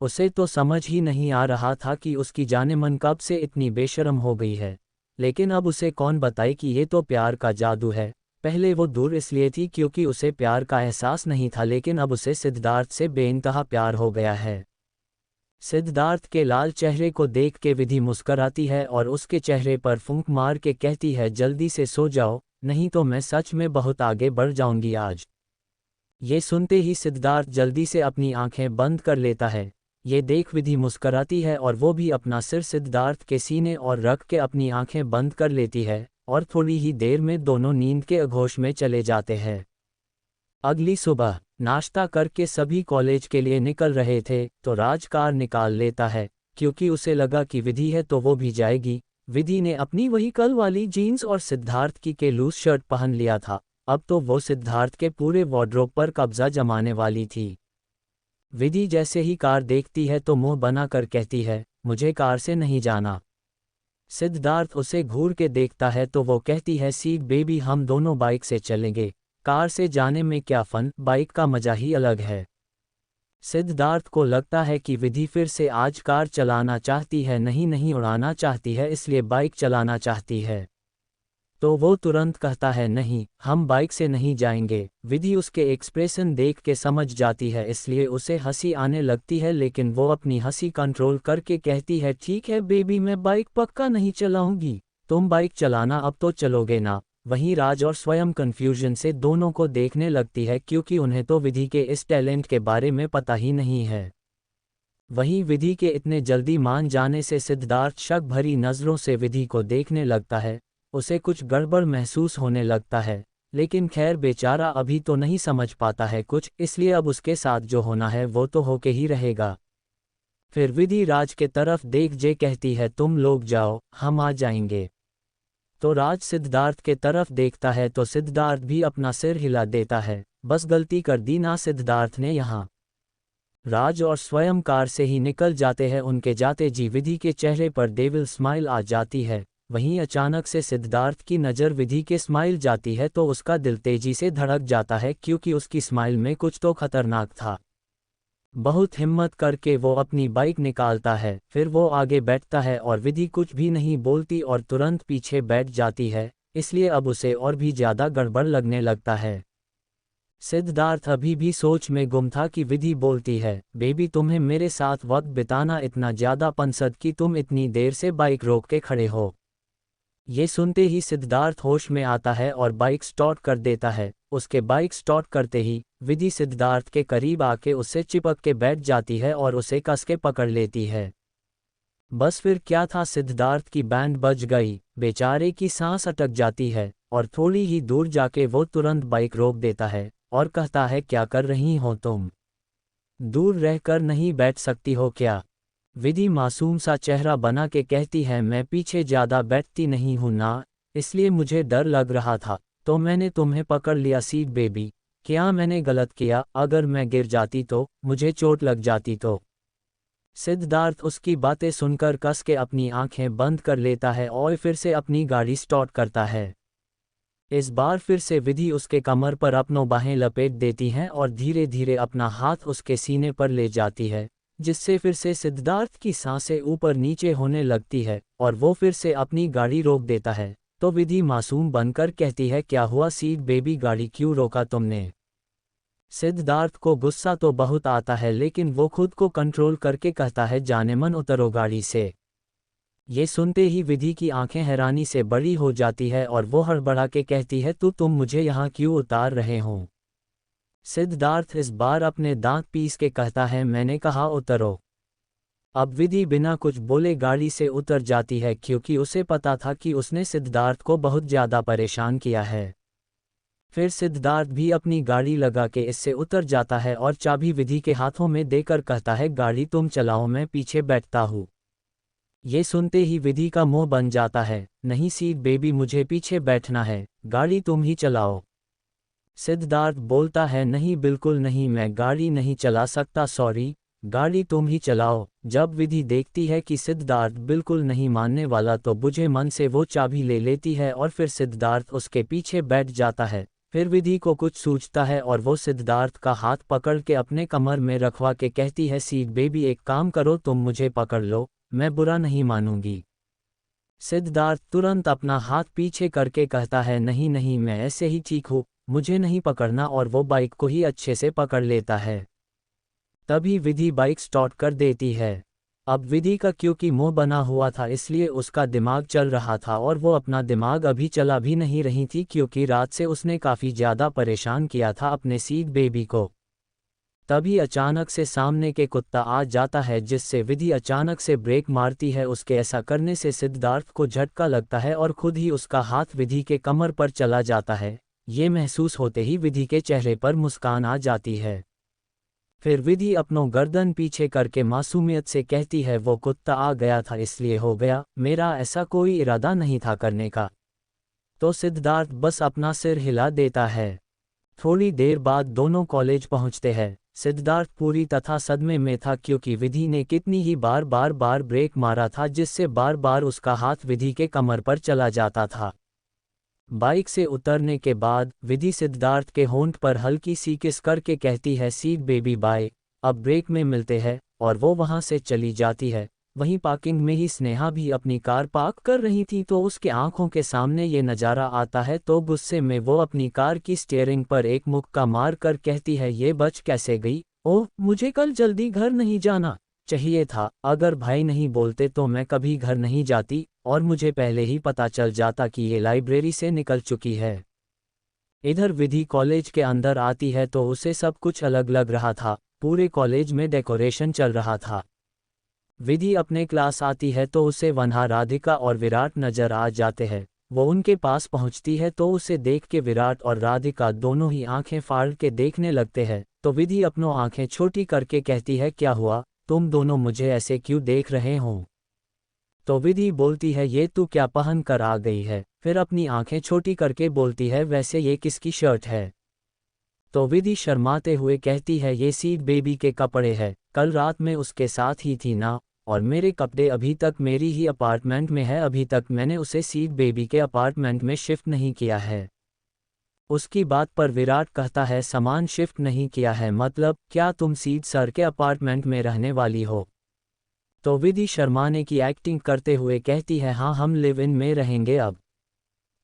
उसे तो समझ ही नहीं आ रहा था कि उसकी जानेमन कब से इतनी बेशर्म हो गई है, लेकिन अब उसे कौन बताए कि ये तो प्यार का जादू है। पहले वो दूर इसलिए थी क्योंकि उसे प्यार का एहसास नहीं था, लेकिन अब उसे सिद्धार्थ से बेइंतहा प्यार हो गया है। सिद्धार्थ के लाल चेहरे को देख के विधि मुस्कराती है और उसके चेहरे पर फूंक मार के कहती है, जल्दी से सो जाओ, नहीं तो मैं सच में बहुत आगे बढ़ जाऊंगी आज। ये सुनते ही सिद्धार्थ जल्दी से अपनी आंखें बंद कर लेता है। ये देख विधि मुस्कराती है और वो भी अपना सिर सिद्धार्थ के सीने और रख के अपनी आंखें बंद कर लेती है, और थोड़ी ही देर में दोनों नींद के आगोश में चले जाते हैं। अगली सुबह नाश्ता करके सभी कॉलेज के लिए निकल रहे थे तो राज कार निकाल लेता है, क्योंकि उसे लगा कि विधि है तो वो भी जाएगी। विधि ने अपनी वही कल वाली जीन्स और सिद्धार्थ की के लूज शर्ट पहन लिया था। अब तो वो सिद्धार्थ के पूरे वार्डरोब पर कब्जा जमाने वाली थी। विधि जैसे ही कार देखती है तो मुंह बनाकर कहती है, मुझे कार से नहीं जाना। सिद्धार्थ उसे घूर के देखता है तो वो कहती है, सीड बेबी, हम दोनों बाइक से चलेंगे, कार से जाने में क्या फन, बाइक का मजा ही अलग है। सिद्धार्थ को लगता है कि विधि फिर से आज कार चलाना चाहती है, नहीं उड़ाना चाहती है, इसलिए बाइक चलाना चाहती है। तो वो तुरंत कहता है, नहीं, हम बाइक से नहीं जाएंगे। विधि उसके एक्सप्रेशन देख के समझ जाती है, इसलिए उसे हंसी आने लगती है, लेकिन वो अपनी हंसी कंट्रोल करके कहती है, ठीक है बेबी, मैं बाइक पक्का नहीं चलाऊंगी, तुम बाइक चलाना, अब तो चलोगे ना? वहीं राज और स्वयं कंफ्यूजन से दोनों को देखने लगती है, क्योंकि उन्हें तो विधि के इस टैलेंट के बारे में पता ही नहीं है। वहीं विधि के इतने जल्दी मान जाने से सिद्धार्थ शक भरी नज़रों से विधि को देखने लगता है। उसे कुछ गड़बड़ महसूस होने लगता है, लेकिन खैर बेचारा अभी तो नहीं समझ पाता है कुछ, इसलिए अब उसके साथ जो होना है वो तो होके ही रहेगा। फिर विधि राज के तरफ देख जे कहती है, तुम लोग जाओ, हम आ जाएंगे। तो राज सिद्धार्थ के तरफ देखता है तो सिद्धार्थ भी अपना सिर हिला देता है, बस गलती कर दी ना सिद्धार्थ ने यहाँ। राज और स्वयं कार से ही निकल जाते हैं। उनके जाते जी विधि के चेहरे पर डेविल स्माइल आ जाती है। वहीं अचानक से सिद्धार्थ की नज़र विधि के स्माइल जाती है तो उसका दिल तेजी से धड़क जाता है, क्योंकि उसकी स्माइल में कुछ तो खतरनाक था। बहुत हिम्मत करके वो अपनी बाइक निकालता है, फिर वो आगे बैठता है और विधि कुछ भी नहीं बोलती और तुरंत पीछे बैठ जाती है, इसलिए अब उसे और भी ज़्यादा गड़बड़ लगने लगता है। सिद्धार्थ अभी भी सोच में गुम था कि विधि बोलती है, बेबी, तुम्हें मेरे साथ वक्त बिताना इतना ज़्यादा पसंद कि तुम इतनी देर से बाइक रोक के खड़े हो। ये सुनते ही सिद्धार्थ होश में आता है और बाइक स्टार्ट कर देता है। उसके बाइक स्टार्ट करते ही विधि सिद्धार्थ के करीब आके उससे चिपक के बैठ जाती है और उसे कस के पकड़ लेती है। बस फिर क्या था, सिद्धार्थ की बैंड बज गई, बेचारे की सांस अटक जाती है और थोड़ी ही दूर जाके वो तुरंत बाइक रोक देता है और कहता है, क्या कर रही हो तुम? दूर रहकर नहीं बैठ सकती हो क्या? विधि मासूम सा चेहरा बना के कहती है, मैं पीछे ज़्यादा बैठती नहीं हूँ ना, इसलिए मुझे डर लग रहा था तो मैंने तुम्हें पकड़ लिया। सीट बेबी, क्या मैंने गलत किया? अगर मैं गिर जाती तो, मुझे चोट लग जाती तो? सिद्धार्थ उसकी बातें सुनकर कस के अपनी आंखें बंद कर लेता है और फिर से अपनी गाड़ी स्टार्ट करता है। इस बार फिर से विधि उसके कमर पर अपनों बाहें लपेट देती हैं और धीरे धीरे अपना हाथ उसके सीने पर ले जाती है, जिससे फिर से सिद्धार्थ की सांसें ऊपर नीचे होने लगती है और वो फिर से अपनी गाड़ी रोक देता है। तो विधि मासूम बनकर कहती है क्या हुआ सीड बेबी, गाड़ी क्यों रोका तुमने। सिद्धार्थ को गुस्सा तो बहुत आता है लेकिन वो खुद को कंट्रोल करके कहता है जाने मन उतरो गाड़ी से। ये सुनते ही विधि की आंखें हैरानी से बड़ी हो जाती है और वो हड़बड़ा के कहती है तुम मुझे यहाँ क्यों उतार रहे हो। सिद्धार्थ इस बार अपने दांत पीस के कहता है मैंने कहा उतरो। अब विधि बिना कुछ बोले गाड़ी से उतर जाती है क्योंकि उसे पता था कि उसने सिद्धार्थ को बहुत ज़्यादा परेशान किया है। फिर सिद्धार्थ भी अपनी गाड़ी लगा के इससे उतर जाता है और चाबी विधि के हाथों में देकर कहता है गाड़ी तुम चलाओ, मैं पीछे बैठता हूँ। ये सुनते ही विधि का मुंह बन जाता है, नहीं सीड बेबी मुझे पीछे बैठना है, गाड़ी तुम ही चलाओ। सिद्धार्थ बोलता है नहीं बिल्कुल नहीं, मैं गाड़ी नहीं चला सकता, सॉरी, गाड़ी तुम ही चलाओ। जब विधि देखती है कि सिद्धार्थ बिल्कुल नहीं मानने वाला तो बुझे मन से वो चाबी ले लेती है और फिर सिद्धार्थ उसके पीछे बैठ जाता है। फिर विधि को कुछ सूझता है और वो सिद्धार्थ का हाथ पकड़ के अपने कमर में रखवा के कहती है सीड बेबी एक काम करो, तुम मुझे पकड़ लो, मैं बुरा नहीं मानूंगी। सिद्धार्थ तुरंत अपना हाथ पीछे करके कहता है नहीं नहीं, मैं ऐसे ही ठीक हूँ, मुझे नहीं पकड़ना, और वो बाइक को ही अच्छे से पकड़ लेता है। तभी विधि बाइक स्टार्ट कर देती है। अब विधि का क्योंकि मुंह बना हुआ था इसलिए उसका दिमाग चल रहा था और वो अपना दिमाग अभी चला भी नहीं रही थी क्योंकि रात से उसने काफ़ी ज़्यादा परेशान किया था अपने सीड बेबी को। तभी अचानक से सामने के कुत्ता आ जाता है जिससे विधि अचानक से ब्रेक मारती है। उसके ऐसा करने से सिद्धार्थ को झटका लगता है और खुद ही उसका हाथ विधि के कमर पर चला जाता है। ये महसूस होते ही विधि के चेहरे पर मुस्कान आ जाती है। फिर विधि अपनों गर्दन पीछे करके मासूमियत से कहती है वो कुत्ता आ गया था इसलिए हो गया, मेरा ऐसा कोई इरादा नहीं था करने का। तो सिद्धार्थ बस अपना सिर हिला देता है। थोड़ी देर बाद दोनों कॉलेज पहुंचते हैं। सिद्धार्थ पूरी तथा सदमे में था क्योंकि विधि ने कितनी ही बार ब्रेक मारा था जिससे बार बार उसका हाथ विधि के कमर पर चला जाता था। बाइक से उतरने के बाद विधि सिद्धार्थ के होंठ पर हल्की सी किस करके कहती है सीड बेबी बाय, अब ब्रेक में मिलते हैं, और वो वहां से चली जाती है। वहीं पार्किंग में ही स्नेहा भी अपनी कार पार्क कर रही थी तो उसके आंखों के सामने ये नज़ारा आता है तो गुस्से में वो अपनी कार की स्टीयरिंग पर एक मुक्का मार कर कहती है ये बच कैसे गई, ओह मुझे कल जल्दी घर नहीं जाना चाहिए था, अगर भाई नहीं बोलते तो मैं कभी घर नहीं जाती और मुझे पहले ही पता चल जाता कि ये लाइब्रेरी से निकल चुकी है। इधर विधि कॉलेज के अंदर आती है तो उसे सब कुछ अलग लग रहा था। पूरे कॉलेज में डेकोरेशन चल रहा था। विधि अपने क्लास आती है तो उसे वहाँ राधिका और विराट नजर आ जाते हैं। वो उनके पास पहुंचती है तो उसे देख के विराट और राधिका दोनों ही आंखें फाड़ के देखने लगते हैं। तो विधि अपनों आंखें छोटी करके कहती है क्या हुआ, तुम दोनों मुझे ऐसे क्यों देख रहे हो। तो विधि बोलती है ये तू क्या पहन कर आ गई है, फिर अपनी आंखें छोटी करके बोलती है वैसे ये किसकी शर्ट है। तो विधि शर्माते हुए कहती है ये सीड बेबी के कपड़े हैं, कल रात में उसके साथ ही थी ना, और मेरे कपड़े अभी तक मेरी ही अपार्टमेंट में है, अभी तक मैंने उसे सीड बेबी के अपार्टमेंट में शिफ्ट नहीं किया है। उसकी बात पर विराट कहता है सामान शिफ्ट नहीं किया है मतलब क्या तुम सीड सर के अपार्टमेंट में रहने वाली हो। तो विधि शर्माने की एक्टिंग करते हुए कहती है हाँ हम लिव इन में रहेंगे अब।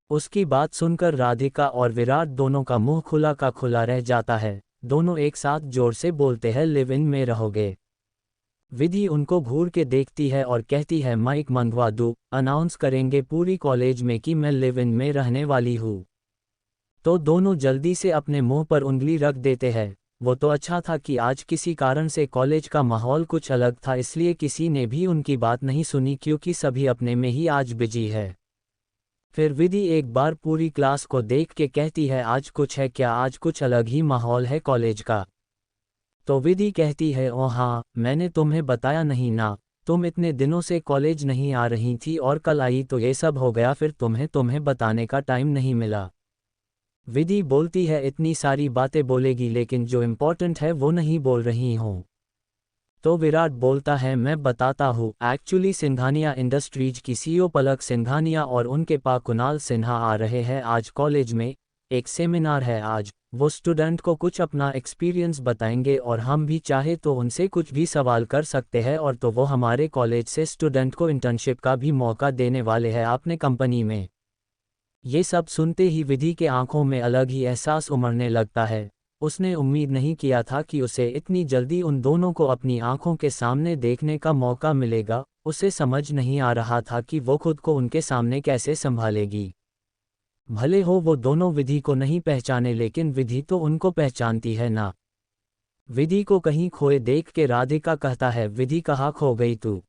उसकी बात सुनकर राधिका और विराट दोनों का मुंह खुला का खुला रह जाता है। दोनों एक साथ जोर से बोलते हैं लिव इन में रहोगे। विधि उनको घूर के देखती है और कहती है माइक मंगवा दूं, अनाउंस करेंगे पूरी कॉलेज में कि मैं लिव इन में रहने वाली हूँ। तो दोनों जल्दी से अपने मुंह पर उंगली रख देते हैं। वो तो अच्छा था कि आज किसी कारण से कॉलेज का माहौल कुछ अलग था इसलिए किसी ने भी उनकी बात नहीं सुनी क्योंकि सभी अपने में ही आज बिजी है। फिर विधि एक बार पूरी क्लास को देख के कहती है आज कुछ है क्या, आज कुछ अलग ही माहौल है कॉलेज का। तो विधि कहती है ओ हाँ, मैंने तुम्हें बताया नहीं ना, तुम इतने दिनों से कॉलेज नहीं आ रही थी और कल आई तो ये सब हो गया, फिर तुम्हें बताने का टाइम नहीं मिला। विधि बोलती है इतनी सारी बातें बोलेगी लेकिन जो इम्पोर्टेंट है वो नहीं बोल रही हूँ। तो विराट बोलता है मैं बताता हूँ, एक्चुअली सिंघानिया इंडस्ट्रीज की सीईओ पलक सिंघानिया और उनके पा कुणाल सिन्हा आ रहे हैं आज कॉलेज में, एक सेमिनार है आज, वो स्टूडेंट को कुछ अपना एक्सपीरियंस बताएंगे और हम भी चाहे तो उनसे कुछ भी सवाल कर सकते हैं, और तो वो हमारे कॉलेज से स्टूडेंट को इंटर्नशिप का भी मौका देने वाले हैं अपने कंपनी में। ये सब सुनते ही विधि के आंखों में अलग ही एहसास उमड़ने लगता है। उसने उम्मीद नहीं किया था कि उसे इतनी जल्दी उन दोनों को अपनी आंखों के सामने देखने का मौका मिलेगा। उसे समझ नहीं आ रहा था कि वो खुद को उनके सामने कैसे संभालेगी। भले हो वो दोनों विधि को नहीं पहचाने, लेकिन विधि तो उनको पहचानती है ना। विधि को कहीं खोए देख के राधिका कहता है, विधि कहाँ खो गई तू?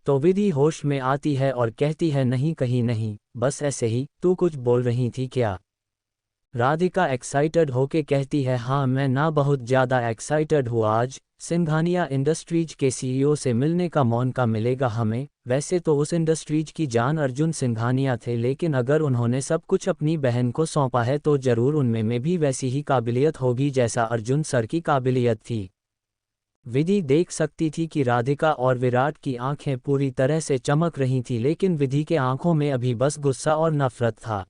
तो विधि होश में आती है और कहती है, नहीं कहीं नहीं, बस ऐसे ही। तू कुछ बोल रही थी क्या? राधिका एक्साइटेड होके कहती है, हाँ मैं ना बहुत ज़्यादा एक्साइटेड हूँ। आज सिंघानिया इंडस्ट्रीज के सीईओ से मिलने का मौका मिलेगा हमें। वैसे तो उस इंडस्ट्रीज की जान अर्जुन सिंघानिया थे, लेकिन अगर उन्होंने सब कुछ अपनी बहन को सौंपा है तो ज़रूर उनमें में भी वैसी ही काबिलियत होगी जैसा अर्जुन सर की काबिलियत थी। विधि देख सकती थी कि राधिका और विराट की आंखें पूरी तरह से चमक रही थी, लेकिन विधि के आंखों में अभी बस गुस्सा और नफरत था।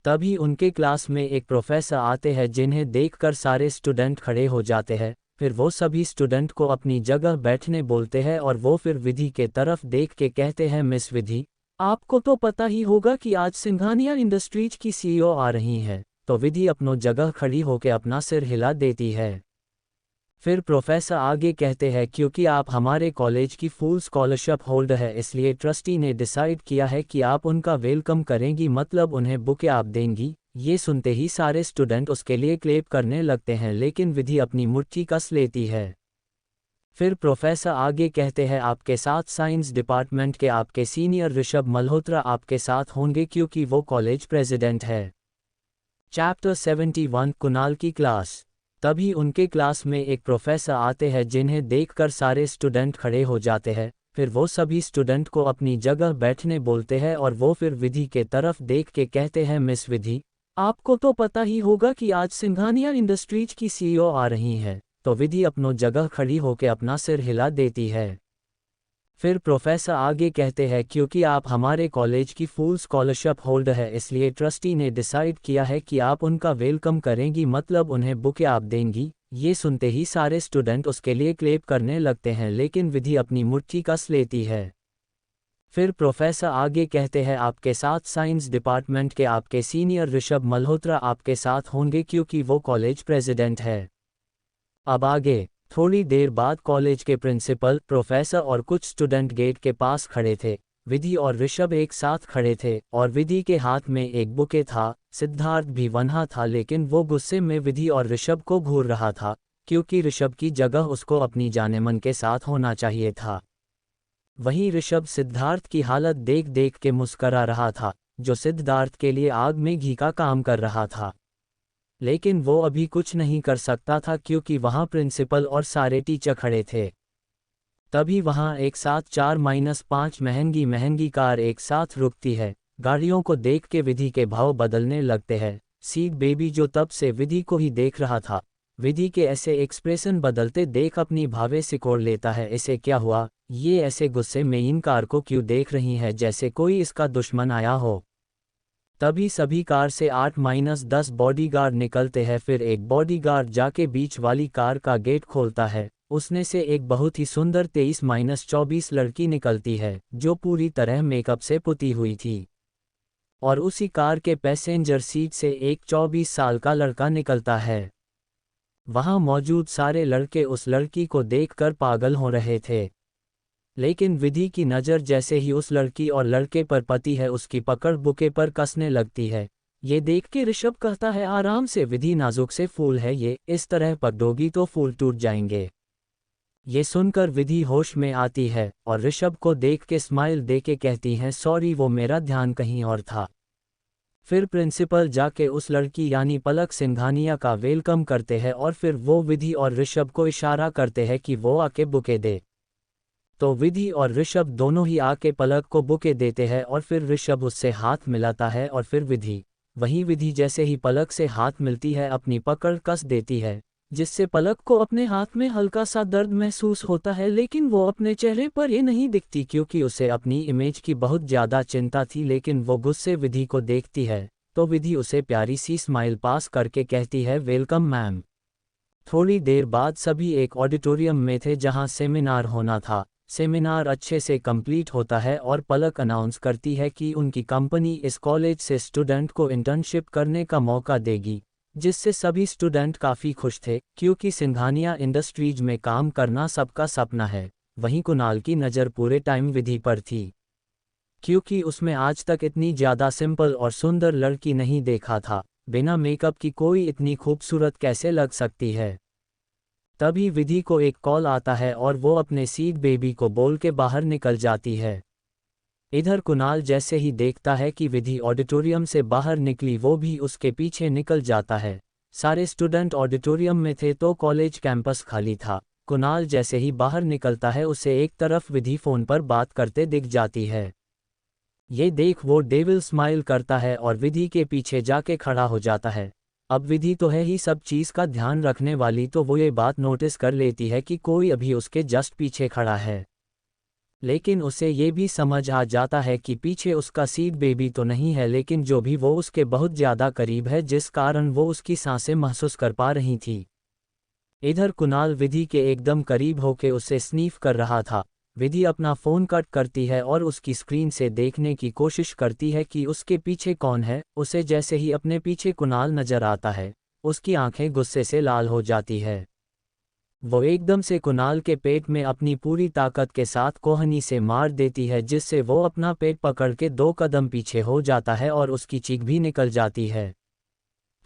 तभी उनके क्लास में एक प्रोफेसर आते हैं जिन्हें देखकर सारे स्टूडेंट खड़े हो जाते हैं। फिर वो सभी स्टूडेंट को अपनी जगह बैठने बोलते हैं और वो फिर विधि के तरफ देख के कहते हैं, मिस विधि, आपको तो पता ही होगा कि आज सिंघानिया इंडस्ट्रीज की सीईओ आ रही हैं। तो विधि अपनों जगह खड़ी होकर अपना सिर हिला देती है। फिर प्रोफेसर आगे कहते हैं, क्योंकि आप हमारे कॉलेज की फुल स्कॉलरशिप होल्डर है, इसलिए ट्रस्टी ने डिसाइड किया है कि आप उनका वेलकम करेंगी, मतलब उन्हें बुके आप देंगी। ये सुनते ही सारे स्टूडेंट उसके लिए क्लेप करने लगते हैं, लेकिन विधि अपनी मुट्ठी कस लेती है। फिर प्रोफेसर आगे कहते हैं, आपके साथ साइंस डिपार्टमेंट के आपके सीनियर ऋषभ मल्होत्रा आपके साथ होंगे, क्योंकि वो कॉलेज प्रेसिडेंट है। चैप्टर 71 कुणाल की क्लास। तभी उनके क्लास में एक प्रोफेसर आते हैं जिन्हें देखकर सारे स्टूडेंट खड़े हो जाते हैं। फिर वो सभी स्टूडेंट को अपनी जगह बैठने बोलते हैं और वो फिर विधि के तरफ देख के कहते हैं, मिस विधि, आपको तो पता ही होगा कि आज सिंघानिया इंडस्ट्रीज की सीईओ आ रही हैं। तो विधि अपनों जगह खड़ी होकर अपना सिर हिला देती है। फिर प्रोफेसर आगे कहते हैं, क्योंकि आप हमारे कॉलेज की फुल स्कॉलरशिप होल्डर है, इसलिए ट्रस्टी ने डिसाइड किया है कि आप उनका वेलकम करेंगी, मतलब उन्हें बुके आप देंगी। ये सुनते ही सारे स्टूडेंट उसके लिए क्लेप करने लगते हैं, लेकिन विधि अपनी मुट्ठी कस लेती है। फिर प्रोफेसर आगे कहते हैं, आपके साथ साइंस डिपार्टमेंट के आपके सीनियर ऋषभ मल्होत्रा आपके साथ होंगे, क्योंकि वो कॉलेज प्रेसिडेंट है। अब आगे थोड़ी देर बाद कॉलेज के प्रिंसिपल, प्रोफेसर और कुछ स्टूडेंट गेट के पास खड़े थे। विधि और ऋषभ एक साथ खड़े थे और विधि के हाथ में एक बुके था। सिद्धार्थ भी वहाँ था, लेकिन वो गुस्से में विधि और ऋषभ को घूर रहा था, क्योंकि ऋषभ की जगह उसको अपनी जाने मन के साथ होना चाहिए था। वहीं ऋषभ सिद्धार्थ की हालत देख देख के मुस्करा रहा था, जो सिद्धार्थ के लिए आग में घी का काम कर रहा था। लेकिन वो अभी कुछ नहीं कर सकता था, क्योंकि वहाँ प्रिंसिपल और सारे टीचर खड़े थे। तभी वहाँ एक साथ 4-5 महंगी महंगी कार एक साथ रुकती है। गाड़ियों को देख के विधि के भाव बदलने लगते हैं। सीड बेबी, जो तब से विधि को ही देख रहा था, विधि के ऐसे एक्सप्रेशन बदलते देख अपनी भावे सिकोड़ लेता है। इसे क्या हुआ? ये ऐसे गुस्से में इन कार को क्यों देख रही है, जैसे कोई इसका दुश्मन आया हो। तभी सभी कार से 8-10 बॉडीगार्ड निकलते हैं। फिर एक बॉडीगार्ड जाके बीच वाली कार का गेट खोलता है। उसने से एक बहुत ही सुंदर 23-24 लड़की निकलती है, जो पूरी तरह मेकअप से पुती हुई थी। और उसी कार के पैसेंजर सीट से एक 24 साल का लड़का निकलता है। वहां मौजूद सारे लड़के उस लड़की को देखकर पागल हो रहे थे, लेकिन विधि की नज़र जैसे ही उस लड़की और लड़के पर पती है, उसकी पकड़ बुके पर कसने लगती है। ये देख के ऋषभ कहता है, आराम से विधि, नाजुक से फूल है ये, इस तरह पकड़ोगी तो फूल टूट जाएंगे। ये सुनकर विधि होश में आती है और ऋषभ को देख के स्माइल दे के कहती हैं, सॉरी, वो मेरा ध्यान कहीं और था। फिर प्रिंसिपल जाके उस लड़की यानी पलक सिंघानिया का वेलकम करते हैं और फिर वो विधि और ऋषभ को इशारा करते हैं कि वो आके बुके दे। तो विधि और ऋषभ दोनों ही आके पलक को बुके देते हैं और फिर ऋषभ उससे हाथ मिलाता है और फिर विधि। वहीं विधि जैसे ही पलक से हाथ मिलती है, अपनी पकड़ कस देती है, जिससे पलक को अपने हाथ में हल्का सा दर्द महसूस होता है, लेकिन वो अपने चेहरे पर ये नहीं दिखती, क्योंकि उसे अपनी इमेज की बहुत ज़्यादा चिंता थी। लेकिन वो गुस्से विधि को देखती है तो विधि उसे प्यारी सी स्माइल पास करके कहती है, वेलकम मैम। थोड़ी देर बाद सभी एक ऑडिटोरियम में थे जहाँ सेमिनार होना था। सेमिनार अच्छे से कंप्लीट होता है और पलक अनाउंस करती है कि उनकी कंपनी इस कॉलेज से स्टूडेंट को इंटर्नशिप करने का मौका देगी, जिससे सभी स्टूडेंट काफ़ी खुश थे क्योंकि सिंघानिया इंडस्ट्रीज में काम करना सबका सपना है। वहीं कुणाल की नज़र पूरे टाइम विधि पर थी, क्योंकि उसमें आज तक इतनी ज़्यादा सिंपल और सुंदर लड़की नहीं देखा था। बिना मेकअप की कोई इतनी खूबसूरत कैसे लग सकती है। तभी विधि को एक कॉल आता है और वो अपने सीड बेबी को बोल के बाहर निकल जाती है। इधर कुणाल जैसे ही देखता है कि विधि ऑडिटोरियम से बाहर निकली, वो भी उसके पीछे निकल जाता है। सारे स्टूडेंट ऑडिटोरियम में थे तो कॉलेज कैंपस खाली था। कुणाल जैसे ही बाहर निकलता है, उसे एक तरफ विधि फ़ोन पर बात करते दिख जाती है। ये देख वो डेविल स्माइल करता है और विधि के पीछे जाके खड़ा हो जाता है। अब विधि तो है ही सब चीज़ का ध्यान रखने वाली, तो वो ये बात नोटिस कर लेती है कि कोई अभी उसके जस्ट पीछे खड़ा है। लेकिन उसे ये भी समझ आ जाता है कि पीछे उसका सीड बेबी तो नहीं है, लेकिन जो भी वो उसके बहुत ज़्यादा करीब है, जिस कारण वो उसकी सांसें महसूस कर पा रही थी। इधर कुणाल विधि के एकदम करीब होके उसे स्नीफ कर रहा था। विधि अपना फ़ोन कट करती है और उसकी स्क्रीन से देखने की कोशिश करती है कि उसके पीछे कौन है। उसे जैसे ही अपने पीछे कुणाल नज़र आता है, उसकी आंखें गुस्से से लाल हो जाती है। वो एकदम से कुणाल के पेट में अपनी पूरी ताकत के साथ कोहनी से मार देती है, जिससे वो अपना पेट पकड़ के 2 कदम पीछे हो जाता है और उसकी चीख भी निकल जाती है।